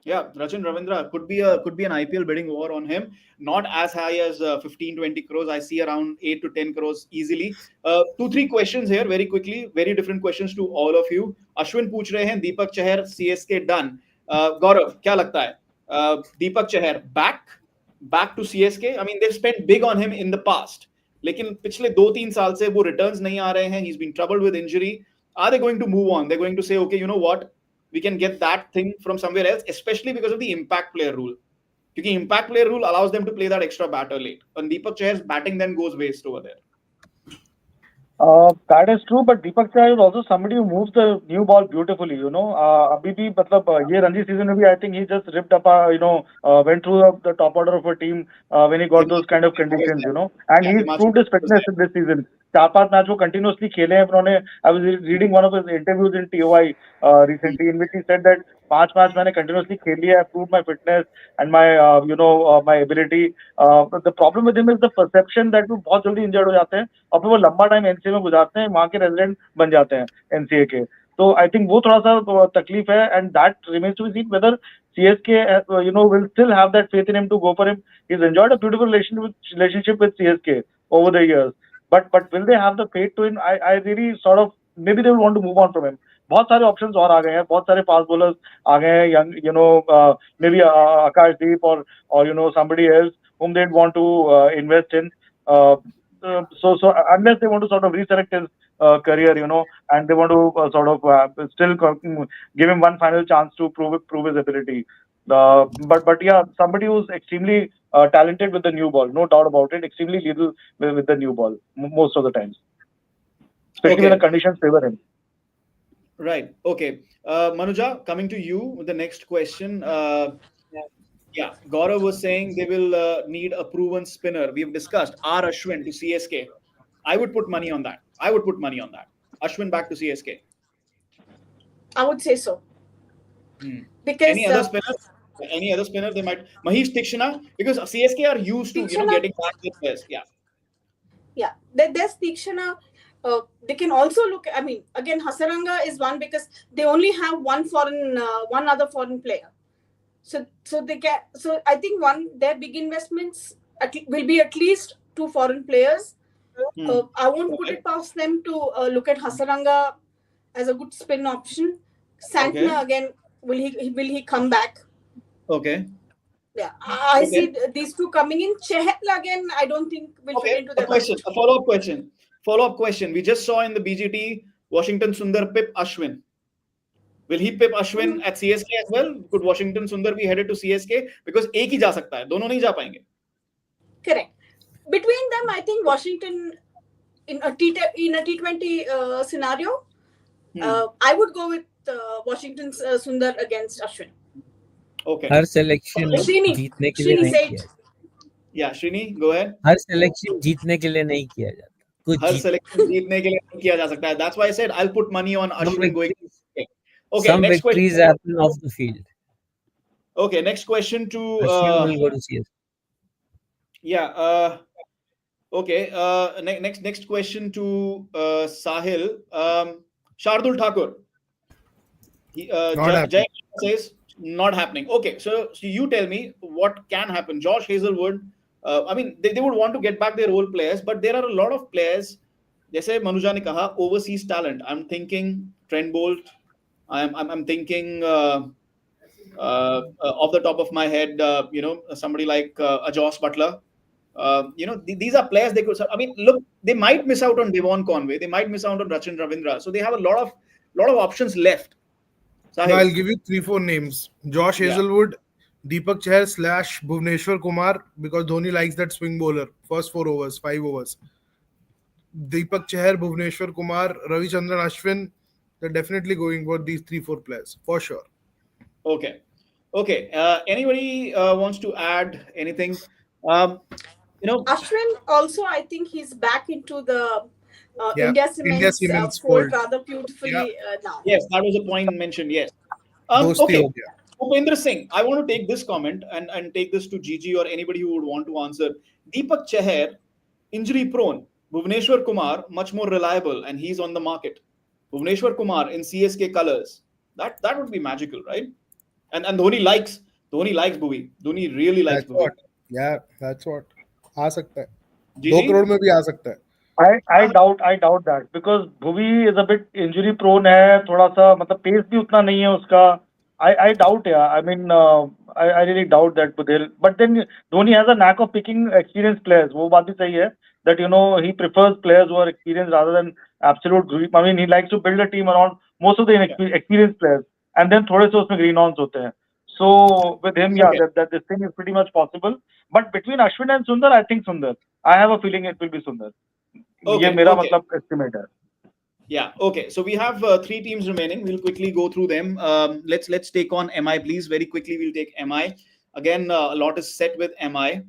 [SPEAKER 1] Yeah, Rachin Ravindra could be an IPL bidding war on him. Not as high as 15-20 crores. I see around 8 to 10 crores easily. Two three questions here very quickly. Very different questions to all of you. Ashwin पूछ रहे हैं Deepak Chahar CSK done. Gaurav क्या लगता है? Deepak Chahar back to CSK. I mean they've spent big on him in the past. लेकिन पिछले 2-3 साल से वो returns नहीं आ रहे हैं. He's been troubled with injury. Are they going to move on? They're going to say, okay, you know what? We can get that thing from somewhere else, especially because of the impact player rule. Because impact player rule allows them to play that extra batter late. And Deepak Chahar's batting then goes waste over there.
[SPEAKER 5] That is true, but Deepak Chahar is also somebody who moves the new ball beautifully. अभी भी मतलब ये Ranji season में भी I think he just ripped up, went through the top order of a team when he got those kind of conditions, and he's proved his fitness in this season. 4-5 match वो continuously खेले हैं उन्होंने. I was reading one of his interviews in TOI recently in which he said that 5 match मैंने continuously खेली है, proved my fitness and my my ability. The problem with him is the perception that वो बहुत जल्दी injured हो जाते हैं और फिर वो लंबा टाइम एनसीए में गुजारते हैं, वहां के रेजिडेंट बन जाते हैं एनसीए के. तो आई थिंक वो थोड़ा सा तकलीफ है and that remains to be seen whether CSK will still have that faith in him to go for him. He's enjoyed a beautiful relationship with CSK over the years, but will they have the faith to him? I really sort of maybe they will want to move on from him. बहुत सारे options और आ गए हैं, बहुत सारे fast bowlers आ गए हैं, young maybe Akashdeep or somebody else whom they'd want to invest in. So unless they want to sort of resurrect his career, and they want to sort of still give him one final chance to prove his ability. But yeah, somebody who's extremely talented with the new ball, no doubt about it. Extremely lethal with the new ball most of the times, especially when the conditions favor him.
[SPEAKER 1] Right. Okay. Manuja, coming to you with the next question. Yeah, Gaurav was saying they will need a proven spinner. We've discussed R. Ashwin to CSK. I would put money on that. Ashwin back to CSK.
[SPEAKER 2] I would say so. Because
[SPEAKER 1] Any other spinner? They might Mahesh Tikshana, because CSK are used to getting back with players.
[SPEAKER 2] Yeah. There's Tikshana. They can also look. I mean, again, Hasaranga is one because they only have one other foreign player. So they can. So I think their big investments will be at least 2 foreign players. I won't put it past them to look at Hasaranga as a good spin option. Santner again, will he come back?
[SPEAKER 1] Okay.
[SPEAKER 2] Yeah, I see these two coming in. Chahal again, I don't think will fit into the
[SPEAKER 1] question. A follow-up question. We just saw in the BGT Washington Sundar pip Ashwin. Will he pip Ashwin at CSK as well? Could Washington Sundar be headed to CSK? Because एक ही जा सकता है, दोनों नहीं जा पाएंगे.
[SPEAKER 2] Correct. Between them, I think Washington in a T20 scenario, I would go with Washington Sundar against Ashwin.
[SPEAKER 1] Okay.
[SPEAKER 3] Her selection जीतने के लिए नहीं किया.
[SPEAKER 1] Yeah, Shrini, go ahead.
[SPEAKER 3] हर सिलेक्शन जीतने के लिए नहीं किया जाता.
[SPEAKER 1] हर सिलेक्शन जीतने के लिए नहीं किया जा सकता है. That's why I said I'll put money on Ashwin going. Okay,
[SPEAKER 3] some
[SPEAKER 1] next
[SPEAKER 3] victories
[SPEAKER 1] question.
[SPEAKER 3] happen off the field.
[SPEAKER 1] Okay, next question to
[SPEAKER 3] Ashwin will go to CS.
[SPEAKER 1] Yeah. Okay. Next question to Sahil. Shardul Thakur. Jay says not happening. Okay, so you tell me what can happen. Josh Hazelwood. I mean, they would want to get back their role players, but there are a lot of players. जैसे मनुजा ने कहा, overseas talent. I'm thinking Trent Bolt. I'm thinking off the top of my head, somebody like Josh Butler. These are players they could. I mean, look, they might miss out on Devon Conway. They might miss out on Rachin Ravindra. So they have a lot of options left.
[SPEAKER 4] Now I'll give you 3-4 names: Josh Hazelwood, Deepak Chahar / Bhuvneshwar Kumar, because Dhoni likes that swing bowler. First 4 overs, 5 overs. Deepak Chahar, Bhuvneshwar Kumar, Ravichandran Ashwin. They're definitely going for these 3-4 players for sure.
[SPEAKER 1] Okay. Anybody wants to add anything? Um, you know,
[SPEAKER 2] Ashwin also, I think he's back into the
[SPEAKER 4] Yeah,
[SPEAKER 2] India
[SPEAKER 4] India
[SPEAKER 2] Cements
[SPEAKER 4] Cements
[SPEAKER 2] fold
[SPEAKER 4] fold.
[SPEAKER 2] rather
[SPEAKER 4] Yeah,
[SPEAKER 2] beautifully now.
[SPEAKER 1] yes, that was a point mentioned. Yes.
[SPEAKER 4] dosti
[SPEAKER 1] Okay.
[SPEAKER 4] ho gaya.
[SPEAKER 1] Upendra Singh, I want to take this comment and take this to Gigi or anybody who would want to answer. Deepak Chahar, injury prone. Bhuvneshwar Kumar, much more reliable, and he's on the market. Bhuvneshwar Kumar in CSK colors. That would be magical, right? And Dhoni likes Bhuvi. Dhoni really likes
[SPEAKER 4] That's what.
[SPEAKER 1] Bhuvi.
[SPEAKER 4] Yeah, that's what. आ सकता है. 2
[SPEAKER 1] Gigi?
[SPEAKER 4] Crore में भी आ सकता है.
[SPEAKER 5] I doubt that because Bhuvi is a bit injury prone है थोड़ा सा मतलब पेस भी उतना नहीं है उसका. I doubt, yeah. I mean, I really doubt that Budel. But then Dhoni has a knack of picking experienced players. वो बात भी सही है that he prefers players who are experienced rather than absolute green. I mean, he likes to build a team around most of the
[SPEAKER 1] Yeah.
[SPEAKER 5] experienced players and then थोड़े से उसमें green ons होते हैं. So with him, yeah,
[SPEAKER 1] Okay.
[SPEAKER 5] that this thing is pretty much possible. But between Ashwin and Sundar, I think Sundar. I have a feeling it will be Sundar. ये
[SPEAKER 1] Okay.
[SPEAKER 5] मेरा
[SPEAKER 1] Okay.
[SPEAKER 5] मतलब estimate है.
[SPEAKER 1] Yeah. Okay. So we have three teams remaining. We'll quickly go through them. Let's take on MI, please. Very quickly, we'll take MI. Again, a lot is set with MI,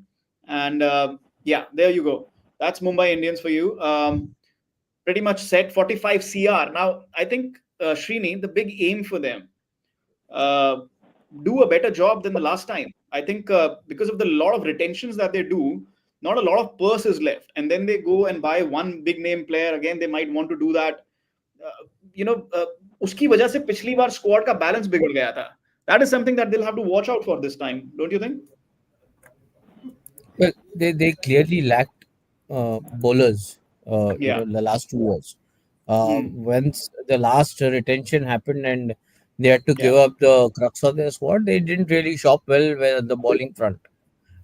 [SPEAKER 1] and yeah, there you go. That's Mumbai Indians for you. Pretty much set. 45 CR. Now, I think Srini, the big aim for them, uh, do a better job than the last time. I think because of the lot of retentions that they do, not a lot of purse is left, and then they go and buy one big name player. Again, they might want to do that. You know उसकी वजह से पिछली बार squad का balance बिगड़ गया था. That is something that they'll have to watch out for this time, don't you think?
[SPEAKER 3] Well, they clearly lacked bowlers,
[SPEAKER 1] Yeah.
[SPEAKER 3] the last 2 years.
[SPEAKER 1] Hmm.
[SPEAKER 3] Once the last retention happened and they had to
[SPEAKER 1] Yeah.
[SPEAKER 3] give up the crux of their squad, they didn't really shop well with the bowling front.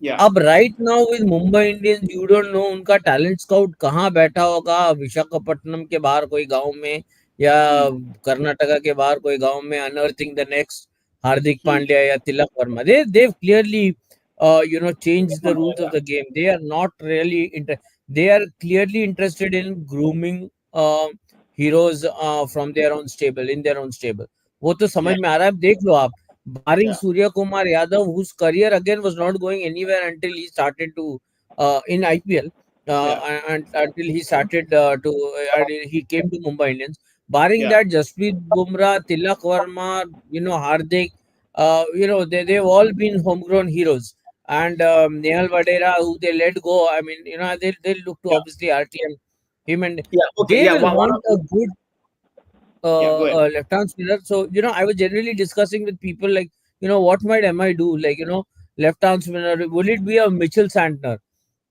[SPEAKER 1] Yeah.
[SPEAKER 3] अब right now with Mumbai Indians, you don't know उनका talent scout कहाँ बैठा होगा, विशाखापट्टनम के बाहर कोई गांव में या
[SPEAKER 1] Hmm.
[SPEAKER 3] कर्नाटका के बाहर कोई गांव में, unearthing the next Hardik
[SPEAKER 1] Hmm.
[SPEAKER 3] Pandya या Tilak Verma. They've clearly changed the rules of the game. They are not really they are clearly interested in grooming heroes from their own stable, in their own stable. वो तो
[SPEAKER 1] Yeah.
[SPEAKER 3] समझ में आ रहा है. अब देख लो आप, barring
[SPEAKER 1] Yeah.
[SPEAKER 3] Surya Kumar Yadav, whose career again was not going anywhere until he started to in IPL,
[SPEAKER 1] Yeah.
[SPEAKER 3] and until he started he came to Mumbai Indians. Barring
[SPEAKER 1] Yeah.
[SPEAKER 3] that, Jasprit Bumrah, Tilak Verma, Hardik, they've all been homegrown heroes. And Nehal Vadera, who they let go, I mean, they look to
[SPEAKER 1] Yeah.
[SPEAKER 3] obviously RTM, him, and
[SPEAKER 1] Yeah. Okay.
[SPEAKER 3] they
[SPEAKER 1] Yeah.
[SPEAKER 3] will
[SPEAKER 1] One
[SPEAKER 3] want
[SPEAKER 1] of
[SPEAKER 3] a good
[SPEAKER 1] yeah. Go ahead.
[SPEAKER 3] left hand spinner. So, I was generally discussing with people like, what might MI do? Like, left hand spinner, will it be a Mitchell Santner?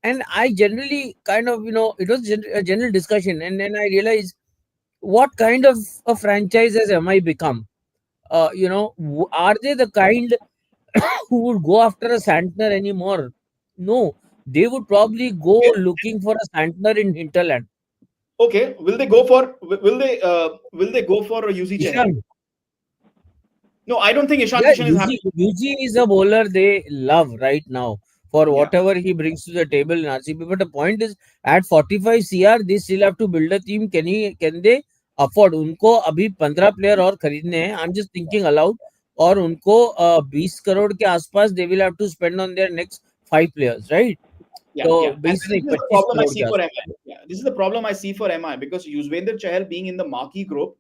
[SPEAKER 3] And I generally kind of, it was a general discussion. And then I realized what kind of a franchise has MI become? Are they the kind who would go after a Santner anymore? No, they would probably go
[SPEAKER 1] Okay.
[SPEAKER 3] looking for a Santner in hinterland.
[SPEAKER 1] Okay. Will they go for UZ Chahar?
[SPEAKER 3] Ishan.
[SPEAKER 1] No, I don't think Ishan
[SPEAKER 3] Yeah,
[SPEAKER 1] Kishan is happy.
[SPEAKER 3] UG is a bowler they love right now for
[SPEAKER 1] Yeah.
[SPEAKER 3] whatever he brings to the table in RCB. But the point is, at 45 CR, they still have to build a team. Can they afford? उनको अभी 15 player और खरीदने हैं. I'm just thinking aloud. और उनको 20 करोड़ के आसपास they will have to spend on their next 5 players, right?
[SPEAKER 1] Yeah,
[SPEAKER 3] तो
[SPEAKER 1] yeah. And
[SPEAKER 3] 20
[SPEAKER 1] this
[SPEAKER 3] नहीं,
[SPEAKER 1] is the
[SPEAKER 3] 25
[SPEAKER 1] problem I
[SPEAKER 3] crore
[SPEAKER 1] see
[SPEAKER 3] के
[SPEAKER 1] for
[SPEAKER 3] आसपास.
[SPEAKER 1] MI. Yeah, this is the problem I see for MI because Yuzvendra Chahal being in the marquee group,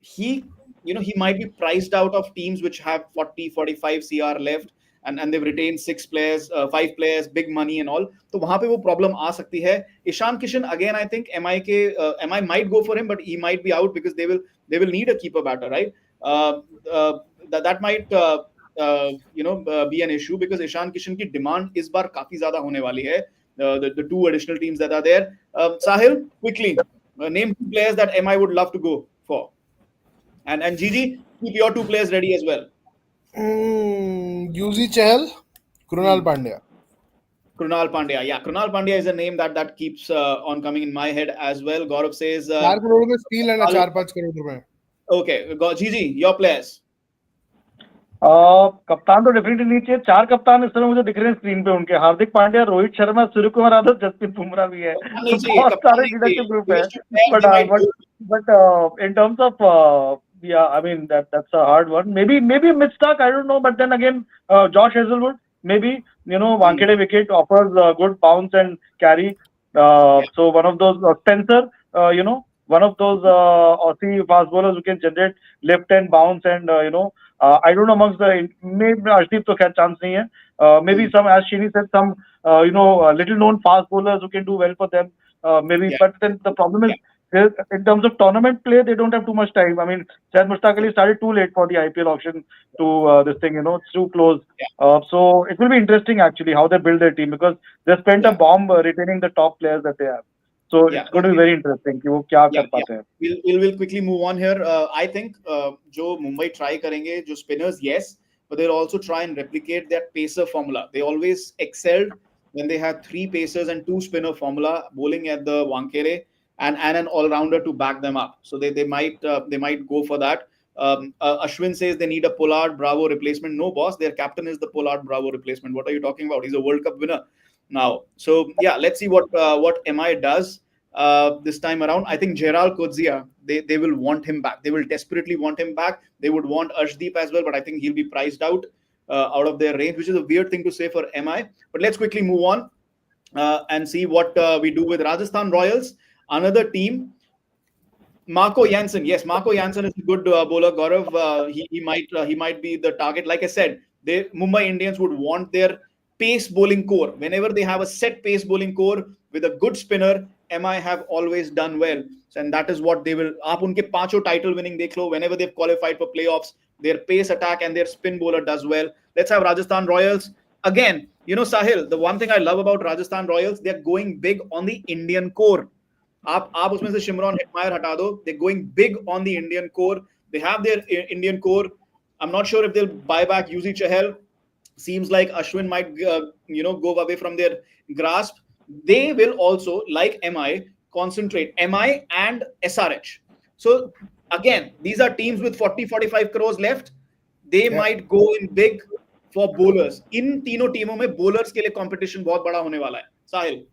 [SPEAKER 1] he he might be priced out of teams which have 40 45 CR left, and they've retained 6 players, 5 players, big money and all. तो वहां पे वो problem आ सकती है. Ishan Kishan again, I think MI might go for him, but he might be out because they will need a keeper batter, right? That might be an issue because Ishan Kishan की demand इस बार काफी ज्यादा होने वाली है. The two additional teams that are there. Sahil, quickly name 2 players that MI would love to go for. And Gigi, keep your 2 players ready as well.
[SPEAKER 4] UZ Chahal, Krunal
[SPEAKER 1] Hmm.
[SPEAKER 4] Pandya.
[SPEAKER 1] Krunal Pandya. Yeah, Krunal Pandya is a name that keeps on coming in my head as well. Gaurav says,
[SPEAKER 4] 4 crore में steel है ना,
[SPEAKER 1] I'll-
[SPEAKER 4] 4-5 crore रुपए.
[SPEAKER 1] okay, Gigi, your players.
[SPEAKER 5] कप्तान तो definitely नहीं चाहिए. 4 कप्तान इस समय मुझे दिख रहे हैं स्क्रीन पे उनके. हार्दिक पांड्या, रोहित शर्मा, सूर्य कुमार यादव, जसप्रीत बुमराह भी है.
[SPEAKER 1] कप्तान नहीं चाहिए,
[SPEAKER 5] बहुत
[SPEAKER 1] कप्तान
[SPEAKER 5] सारे
[SPEAKER 1] नहीं
[SPEAKER 5] लीडरशिप
[SPEAKER 1] चाहिए.
[SPEAKER 5] ग्रुप है.
[SPEAKER 1] Waste of players,
[SPEAKER 5] But
[SPEAKER 1] they might go.
[SPEAKER 5] in terms of yeah, I mean that's a hard one. Maybe Mitch Stark, I don't know. But then again, Josh Hazelwood maybe. Wankhede wicket offers good bounce and carry. So one of those Spencer, one of those Aussie fast bowlers who can generate left hand bounce and I don't know amongst the maybe Arshdeep to catch chance nahi hai. Maybe some as Shini said some little known fast bowlers who can do well for them. Maybe,
[SPEAKER 1] Yeah.
[SPEAKER 5] but then the problem is in terms of tournament play, they don't have too much time. I mean, Syed Mushtaq Ali started too late for the IPL auction to this thing, it's too close. So it will be interesting actually how they build their team because they spent a
[SPEAKER 1] Yeah.
[SPEAKER 5] bomb retaining the top players that they have. So
[SPEAKER 1] Yeah.
[SPEAKER 5] it's going to be very interesting कि वो क्या
[SPEAKER 1] Yeah,
[SPEAKER 5] कर
[SPEAKER 1] yeah.
[SPEAKER 5] पाते हैं.
[SPEAKER 1] We'll quickly move on here. I think जो Mumbai try करेंगे, जो spinners, yes, but they'll also try and replicate that pacer formula. They always excelled when they had three pacers and two spinner formula bowling at the Wankhede and an all rounder to back them up. So they might go for that. Ashwin says they need a Pollard Bravo replacement. No, boss, their captain is the Pollard Bravo replacement. What are you talking about? He's a World Cup winner now. So yeah, let's see what MI does this time around. I think Gerald Kodzia, they will want him back. They will desperately want him back. They would want Arshdeep as well, but I think he'll be priced out of their range, which is a weird thing to say for MI. But let's quickly move on and see what we do with Rajasthan Royals. Another team, Marco Jansen. Yes, Marco Jansen is a good bowler. Gaurav, he might be the target. Like I said, they Mumbai Indians would want their pace bowling core. Whenever they have a set pace bowling core with a good spinner, MI have always done well. So, and that is what they will. आप उनके पांचों title winning देख लो. Whenever they've qualified for playoffs, their pace attack and their spin bowler does well. Let's have Rajasthan Royals again. Sahil, the one thing I love about Rajasthan Royals, they're going big on the Indian core. आप उसमें से Shimron Hetmyer हटा दो. They're going big on the Indian core. They have their Indian core. I'm not sure if they'll buy back Yuzi Chahal. Seems like Ashwin might go away from their grasp. They will also, like MI, concentrate MI and SRH. So again, these are teams with 40-45 crores left. They might go in big for bowlers. इन तीनों टीमों में bowlers के लिए competition बहुत बड़ा होने वाला है. साहिल.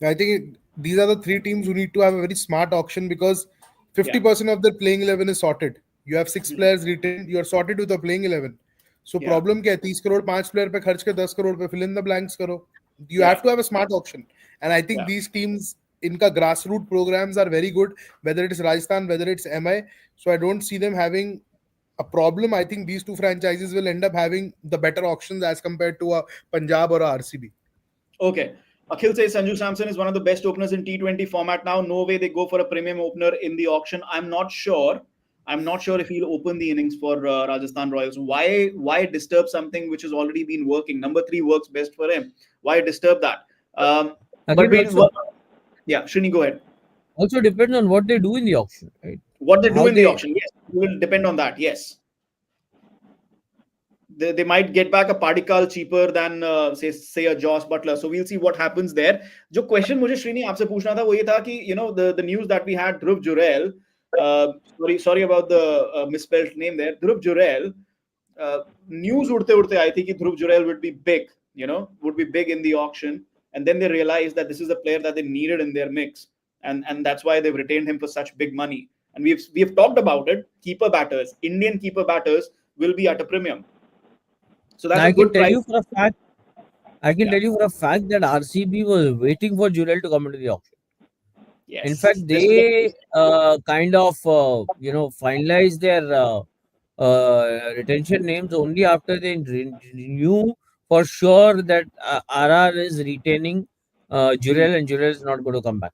[SPEAKER 4] I think these are the three teams who need to have a very smart auction because 50% of their playing 11 is sorted. You have 6 players retained, you are sorted with the playing 11. So problem क्या है 30 crore 5 player पे खर्च के 10 crore पे fill in the blanks करो. You have to have a smart auction. And I think these teams इनका grassroots programs are very good, whether it is Rajasthan, whether it's MI. So I don't see them having a problem. I think these two franchises will end up having the better auctions as compared to a Punjab or a RCB.
[SPEAKER 1] Okay. Akhil says Sanju Samson is one of the best openers in T20 format now. No way they go for a premium opener in the auction. I'm not sure if he'll open the innings for Rajasthan Royals. Why disturb something which has already been working? Number 3 works best for him. Why disturb that? Shrini, go ahead.
[SPEAKER 3] Also depends on what they do in the auction, right?
[SPEAKER 1] What they do in the auction, yes, it will depend on that. Yes. They might get back a Padikkal cheaper than say a Josh Butler. So we'll see what happens there. जो question मुझे श्रीनी आपसे पूछना था वो ये था कि the news that we had Dhruv Jurel, sorry about the misspelled name there, Dhruv Jurel, news उड़ते उड़ते आई थी कि Dhruv Jurel would be big, would be big in the auction, and then they realized that this is a player that they needed in their mix, and that's why they've retained him for such big money. And we've talked about it. Keeper batters, Indian keeper batters will be at a premium. So that's a good price.
[SPEAKER 3] I can tell you for a fact that RCB was waiting for Jurel to come into the auction.
[SPEAKER 1] Yes.
[SPEAKER 3] In fact, they kind of finalized their retention names only after they knew for sure that RR is retaining Jurel and Jurel is not going to come back.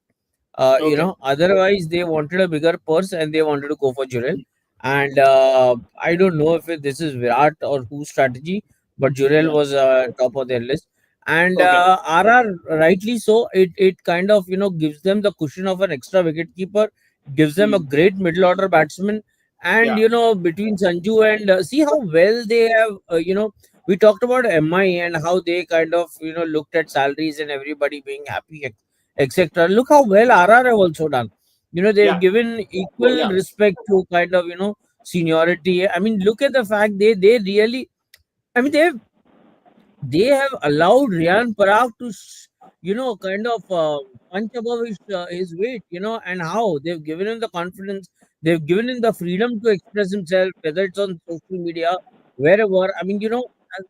[SPEAKER 3] Otherwise they wanted a bigger purse and they wanted to go for Jurel. And I don't know if this is Virat or whose strategy, but Jurel was top of their list. And RR, rightly so, it kind of gives them the cushion of an extra wicket keeper, gives them a great middle order batsman, and between Sanju and see how well they have we talked about MI and how they kind of looked at salaries and everybody being happy, etc. Look how well RR have also done. They've given equal respect to kind of seniority. I mean, look at the fact they really, I mean, they have allowed Riyan Parag to kind of punch above his weight, and how they've given him the confidence, they've given him the freedom to express himself, whether it's on social media, wherever. I mean,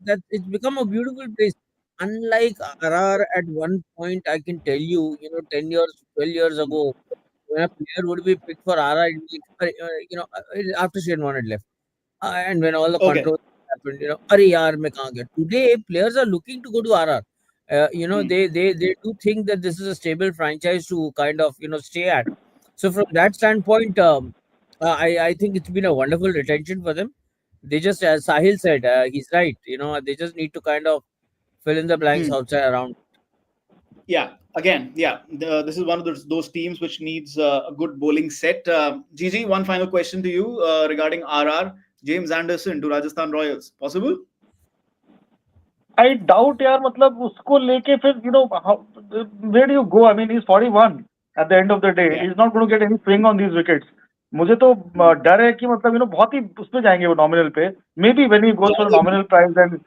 [SPEAKER 3] that it's become a beautiful place. unlike RR at one point, I can tell you, 10 years, 12 years ago, when a player would be picked for RR, it'd be like, after Shane Warne had left. And when all the
[SPEAKER 1] Okay.
[SPEAKER 3] controversy happened, Arey yaar, मैं कहाँ गया? Today, players are looking to go to RR.
[SPEAKER 1] Hmm.
[SPEAKER 3] They do think that this is a stable franchise to kind of, stay at. So from that standpoint, I think it's been a wonderful retention for them. They just, as Sahil said, he's right. They just need to kind of fill in the blanks
[SPEAKER 1] Hmm.
[SPEAKER 3] outside around.
[SPEAKER 1] Yeah. Again, yeah. This is one of those teams which needs a good bowling set. Gigi, one final question to you regarding RR. James Anderson to Rajasthan Royals. Possible?
[SPEAKER 5] I doubt यार मतलब उसको लेके फिर where do you go? I mean he's 41 at the end of the day.
[SPEAKER 1] Yeah.
[SPEAKER 5] He's not going to get any swing on these wickets. मुझे तो
[SPEAKER 1] Hmm.
[SPEAKER 5] डर है कि मतलब बहुत ही उस पे जाएंगे वो नॉमिनल पे. Maybe when he goes for a
[SPEAKER 1] Yeah.
[SPEAKER 5] nominal price then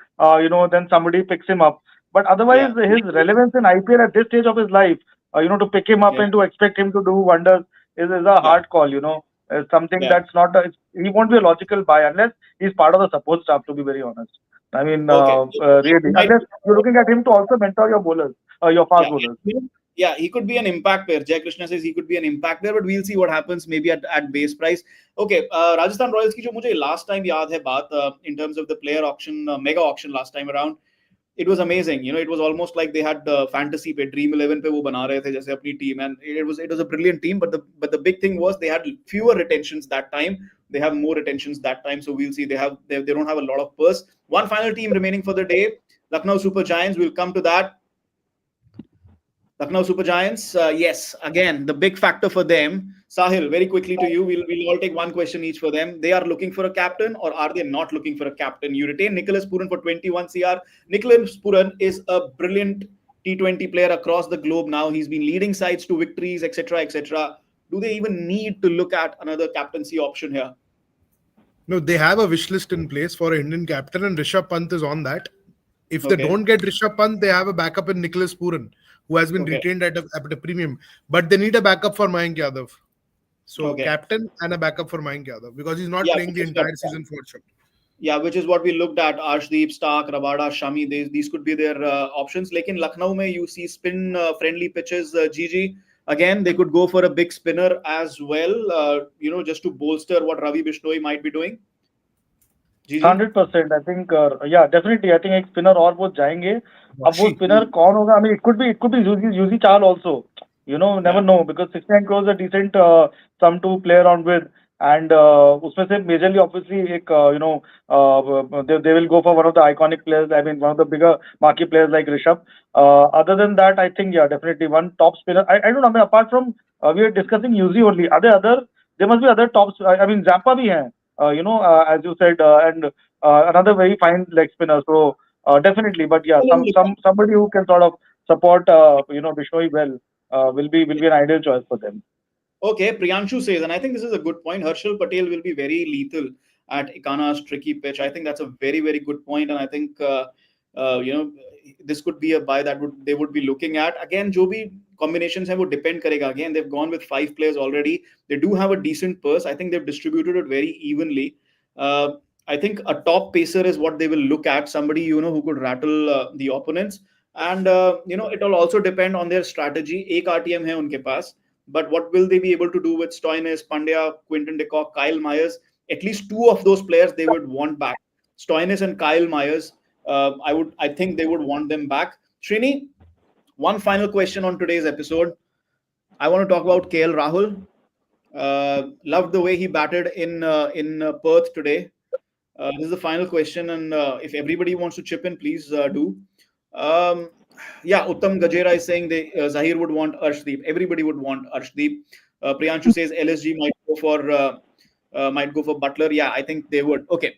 [SPEAKER 5] then somebody picks him up. But otherwise
[SPEAKER 1] Yeah.
[SPEAKER 5] his relevance in IPL at this stage of his life, to pick him up
[SPEAKER 1] Yeah.
[SPEAKER 5] and to expect him to do wonders is a
[SPEAKER 1] Yeah.
[SPEAKER 5] hard call. Something
[SPEAKER 1] Yeah.
[SPEAKER 5] that's not he won't be a logical buy unless he's part of the support staff. To be very honest. I mean,
[SPEAKER 1] Okay.
[SPEAKER 5] really,
[SPEAKER 1] Might
[SPEAKER 5] unless you're looking at him to also mentor your bowlers, your fast
[SPEAKER 1] Yeah,
[SPEAKER 5] bowlers.
[SPEAKER 1] yeah, he could be an impact player. Jay Krishna says he could be an impact player, but we'll see what happens maybe at base price. Okay, Rajasthan Royals की जो मुझे last time याद है बात in terms of the player auction, mega auction last time around, it was amazing. It was almost like they had fantasy पे Dream 11 पे वो बना रहे थे जैसे अपनी team, and it was a brilliant team. But the big thing was they had fewer retentions that time. They have more retentions that time, so we'll see. They don't have a lot of purse. One final team remaining for the day, Lucknow Super Giants. We'll come to that. Lucknow Super Giants, yes, again, the big factor for them. Sahil, very quickly to you, we'll all take one question each for them. They are looking for a captain, or are they not looking for a captain? You retain Nicholas Puran for 21 CR. Nicholas Puran is a brilliant T20 player across the globe now. He's been leading sides to victories, etc., etc. Do they even need to look at another captaincy option here?
[SPEAKER 4] No, they have a wish list in place for an Indian captain, and Rishabh Pant is on that. If they
[SPEAKER 1] Okay,
[SPEAKER 4] don't get Rishabh Pant, they have a backup in Nicholas Puran, who has been
[SPEAKER 1] okay,
[SPEAKER 4] retained at a premium. But they need a backup for Mayank Yadav. So
[SPEAKER 1] okay.
[SPEAKER 4] captain and a backup for Mayank Yadav because he's not
[SPEAKER 1] Yeah,
[SPEAKER 4] playing the entire season for sure.
[SPEAKER 1] yeah, which is what we looked at. Arshdeep, Stark, Rabada, Shami. These could be their options. Like in Lucknow, mein you see spin friendly pitches. GG again, they could go for a big spinner as well. Just to bolster what Ravi Bishnoi might be doing. GG.
[SPEAKER 5] 100%. I think, yeah, definitely. I think एक spinner और वो जाएंगे. अब वो
[SPEAKER 4] Washi.
[SPEAKER 5] spinner कौन होगा? I mean, it could be Yuzi Chahal also. Never
[SPEAKER 1] Yeah,
[SPEAKER 5] know because 69 crores is a decent sum to play around with. And उसमें से majorly obviously एक they will go for one of the iconic players. I mean, one of the bigger marquee players like Rishabh. Other than that, I think yeah, definitely one top spinner. I don't know. I mean, apart from we are discussing Yuzi only. Are there other? There must be other tops. I mean, Zampa भी हैं. As you said, and another very fine leg spinner. So definitely, but yeah, somebody who can sort of support Bishnoi well will be an ideal choice for them.
[SPEAKER 1] Okay, Priyanshu says, and I think this is a good point. Harshal Patel will be very lethal at Ikana's tricky pitch. I think that's a very, very good point, and I think uh, you know this could be a buy that they would be looking at. Again, जो भी combinations हैं वो depend करेगा. Again, they've gone with 5 players already. They do have a decent purse. I think they've distributed it very evenly. Uh, I think a top pacer is what they will look at. Somebody who could rattle the opponents, and it will also depend on their strategy. एक RTM है उनके पास. But what will they be able to do with Stoinis, Pandya, Quinton de Kock, Kyle Myers? At least two of those players they would want back. Stoinis and Kyle Myers. I think they would want them back. Srini, one final question on today's episode. I want to talk about KL Rahul. Loved the way he batted in Perth today. This is the final question, and if everybody wants to chip in, please do. Um, yeah, Uttam Gajera is saying Zahir would want Arshdeep. Everybody would want Arshdeep. Priyanshu says LSG might go for Butler. Yeah, I think they would. Okay.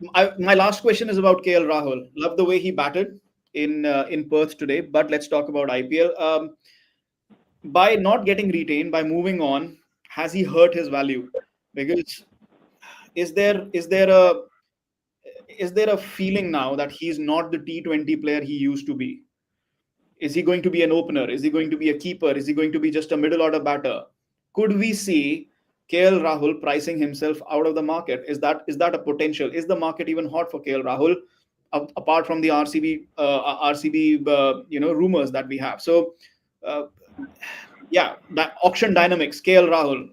[SPEAKER 1] My last question is about KL Rahul. Love the way he batted in Perth today. But let's talk about IPL. By not getting retained, by moving on, has he hurt his value? Because is there is there a is there a feeling now that he's not the T20 player he used to be? Is he going to be an opener? Is he going to be a keeper? Is he going to be just a middle order batter? Could we see KL Rahul pricing himself out of the market? Is that a potential? Is the market even hot for KL Rahul? apart from the RCB rumors that we have. So uh, yeah, that auction dynamics. KL Rahul.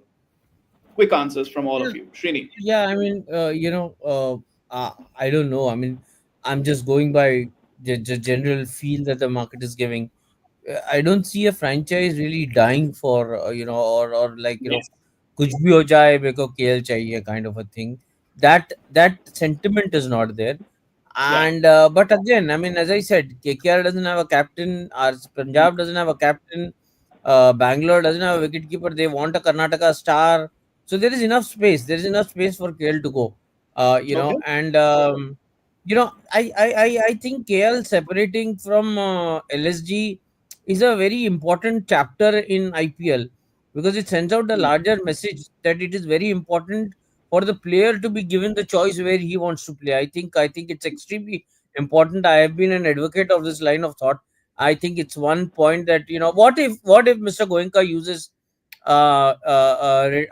[SPEAKER 1] Quick answers from all
[SPEAKER 3] Yeah,
[SPEAKER 1] of you. Srini.
[SPEAKER 3] yeah. I mean, I don't know. I mean, I'm just going by the general feel that the market is giving. I don't see a franchise really dying for or like
[SPEAKER 1] Yes.
[SPEAKER 3] कुछ भी हो जाए मेरे को KL चाहिए kind of a thing. That sentiment is not there.
[SPEAKER 1] Yeah.
[SPEAKER 3] And but again, I mean, as I said, KKR doesn't have a captain. Our Punjab doesn't have a captain. Bangalore doesn't have a wicket keeper. They want a Karnataka star. So there is enough space. There is enough space for KL to go.
[SPEAKER 1] Okay.
[SPEAKER 3] And I think KL separating from LSG is a very important chapter in IPL because it sends out a
[SPEAKER 1] Hmm.
[SPEAKER 3] larger message that it is very important for the player to be given the choice where he wants to play. I think it's extremely important. I have been an advocate of this line of thought. I think it's one point that what if Mr. Goenka uses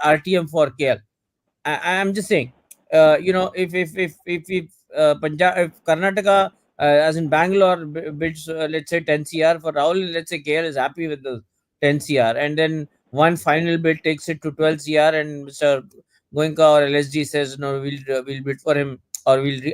[SPEAKER 3] RTM for KL? I'm just saying, if Punjab, if Karnataka, as in Bangalore, bids let's say 10 CR for Rahul, and let's say KL is happy with the 10 CR, and then one final bid takes it to 12 CR, and Mr. Goenka or LSG says no, we'll bid for him or use the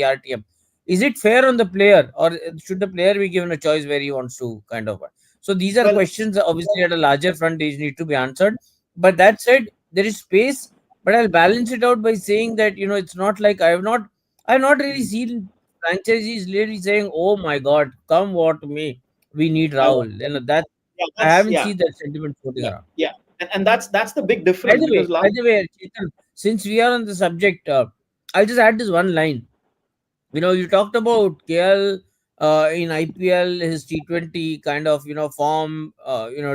[SPEAKER 3] RTM. Is it fair on the player, or should the player be given a choice where he wants to kind of? So these are
[SPEAKER 1] Well,
[SPEAKER 3] questions obviously at a larger front they need to be answered. But that said, there is space, but I'll balance it out by saying that it's not like I've not really
[SPEAKER 1] hmm,
[SPEAKER 3] seen franchisees really saying, "Oh my God, come what may, we need
[SPEAKER 1] I
[SPEAKER 3] Rahul." That
[SPEAKER 1] yeah,
[SPEAKER 3] I
[SPEAKER 1] that's
[SPEAKER 3] haven't
[SPEAKER 1] yeah,
[SPEAKER 3] seen that sentiment floating
[SPEAKER 1] yeah,
[SPEAKER 3] around.
[SPEAKER 1] yeah, and that's the big
[SPEAKER 3] By
[SPEAKER 1] difference
[SPEAKER 3] the way,
[SPEAKER 1] because last.
[SPEAKER 3] by the way, Chetan, since we are on the subject, I'll just add this one line. You talked about KL in IPL, his T20 kind of form,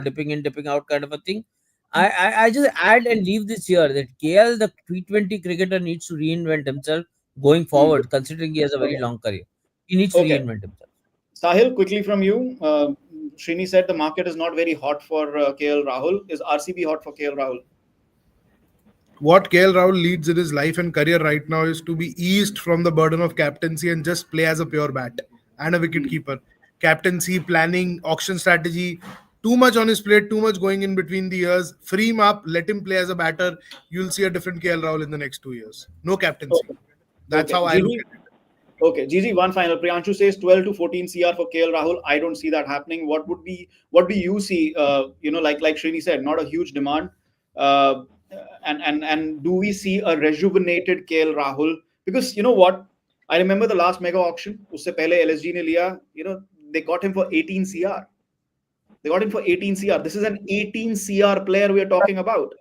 [SPEAKER 3] dipping in, dipping out kind of a thing. I just add and leave this here that KL, the T20 cricketer, needs to reinvent himself going
[SPEAKER 1] Hmm,
[SPEAKER 3] forward, considering he has a very
[SPEAKER 1] okay,
[SPEAKER 3] long career. He needs to
[SPEAKER 1] okay.
[SPEAKER 3] reinvent himself.
[SPEAKER 1] Sahil, quickly from you. Srini said the market is not very hot for KL Rahul. Is RCB hot for KL Rahul?
[SPEAKER 4] What KL Rahul leads in his life and career right now is to be eased from the burden of captaincy and just play as a pure bat and a wicket
[SPEAKER 1] Hmm.
[SPEAKER 4] keeper. Captaincy, planning, auction strategy, too much on his plate, too much going in between the years. Free him up, let him play as a batter. You'll see a different KL Rahul in the next 2 years. No captaincy.
[SPEAKER 1] Okay,
[SPEAKER 4] That's
[SPEAKER 1] okay.
[SPEAKER 4] how I look
[SPEAKER 1] Gigi,
[SPEAKER 4] at it.
[SPEAKER 1] okay. Gigi, one final. Priyanshu says 12 to 14 CR for KL Rahul. I don't see that happening. What do you see? Like Srini said, not a huge demand. Uh, and do we see a rejuvenated KL Rahul? Because you know what? I remember the last mega auction. उससे पहले LSG ने लिया. They got him for 18 CR. They got him for 18 CR. This is an 18 CR player we are talking about.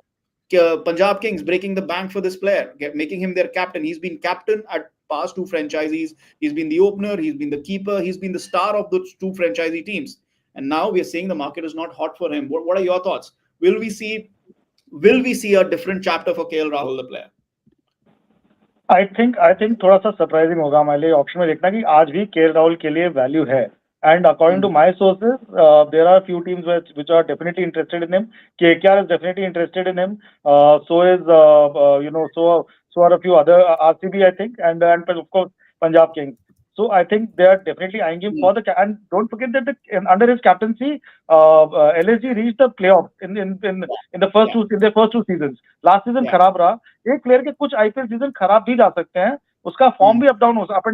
[SPEAKER 1] Punjab Kings breaking the bank for this player, making him their captain. He's been captain at past two franchisees. He's been the opener. He's been the keeper. He's been the star of those two franchisee teams. And now we are saying the market is not hot for him. What are your thoughts? Will we see? Will we see a different chapter for KL Rahul, the player?
[SPEAKER 5] I think थोड़ा सा surprising होगा हमारे लिए option में देखना कि आज भी केएल राहुल के लिए वैल्यू है and according to
[SPEAKER 1] Hmm.
[SPEAKER 5] My sources there are few teams which are definitely interested in him. KKR is definitely interested in him. So is so are a few other RCB I think and of course Punjab Kings. So I think they are definitely eyeing him
[SPEAKER 1] Hmm.
[SPEAKER 5] for and don't forget that under his captaincy, LSG reached the playoffs
[SPEAKER 1] Yeah.
[SPEAKER 5] in the first
[SPEAKER 1] Yeah.
[SPEAKER 5] two in their first two seasons. Last season
[SPEAKER 1] Yeah.
[SPEAKER 5] खराब रहा एक player के कुछ IPL season खराब भी जा सकते हैं उसका फॉर्म
[SPEAKER 1] Hmm.
[SPEAKER 5] भी अप एंड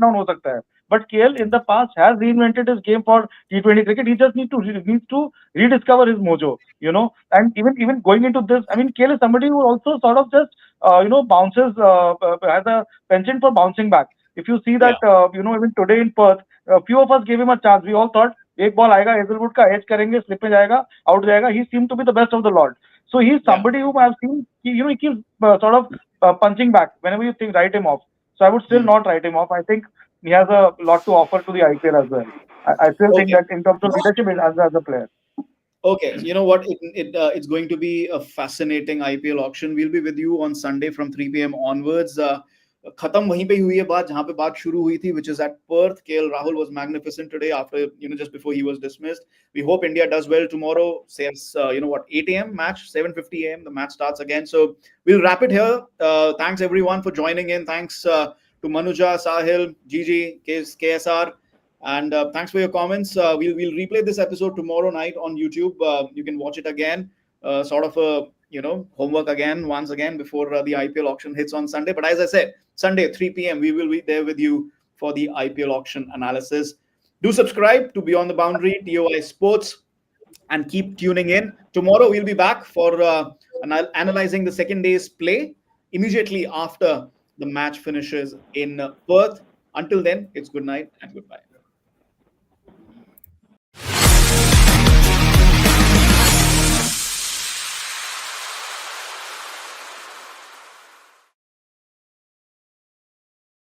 [SPEAKER 5] डाउन हो सकता है but KL in the past has reinvented his game for टी20 cricket. He just needs to rediscover his mojo, and even going into this, I mean, KL is somebody who also sort of just bounces, has a penchant for bouncing back. If you see
[SPEAKER 1] Yeah.
[SPEAKER 5] that, even today in Perth, a few of us gave him a chance. We all thought एक ball आएगा Hazlewood का edge करेंगे slip में जाएगा out जाएगा ही seem to be the best of the lot so he's
[SPEAKER 1] Yeah.
[SPEAKER 5] somebody whom I've seen he keeps sort of punching back whenever you think write him off. So I would still
[SPEAKER 1] Hmm.
[SPEAKER 5] not write him off. I think he has a lot to offer to the IPL as well. I still think
[SPEAKER 1] Okay.
[SPEAKER 5] that in terms of leadership as a player.
[SPEAKER 1] Okay, you know what? It's going to be a fascinating IPL auction. We'll be with you on Sunday from 3 p.m. onwards. खत्म वहीं पे हुई है बात जहां पे बात शुरू हुई थी, which is at Perth. KL Rahul was magnificent today after just before he was dismissed. We hope India does well tomorrow. Says 8 a.m. match, 7:50 a.m. the match starts again. So we'll wrap it here. Thanks everyone for joining in. Thanks to Manuja, Sahil, Gigi, KSR. And thanks for your comments. We'll replay this episode tomorrow night on YouTube. You can watch it again, sort of a homework again once again before the IPL auction hits on Sunday. But as I said, Sunday 3 p.m. we will be there with you for the IPL auction analysis. Do subscribe to Beyond the Boundary, TOI Sports, and keep tuning in. Tomorrow we'll be back for analyzing the second day's play immediately after the match finishes in Perth. Until then, it's good night and goodbye.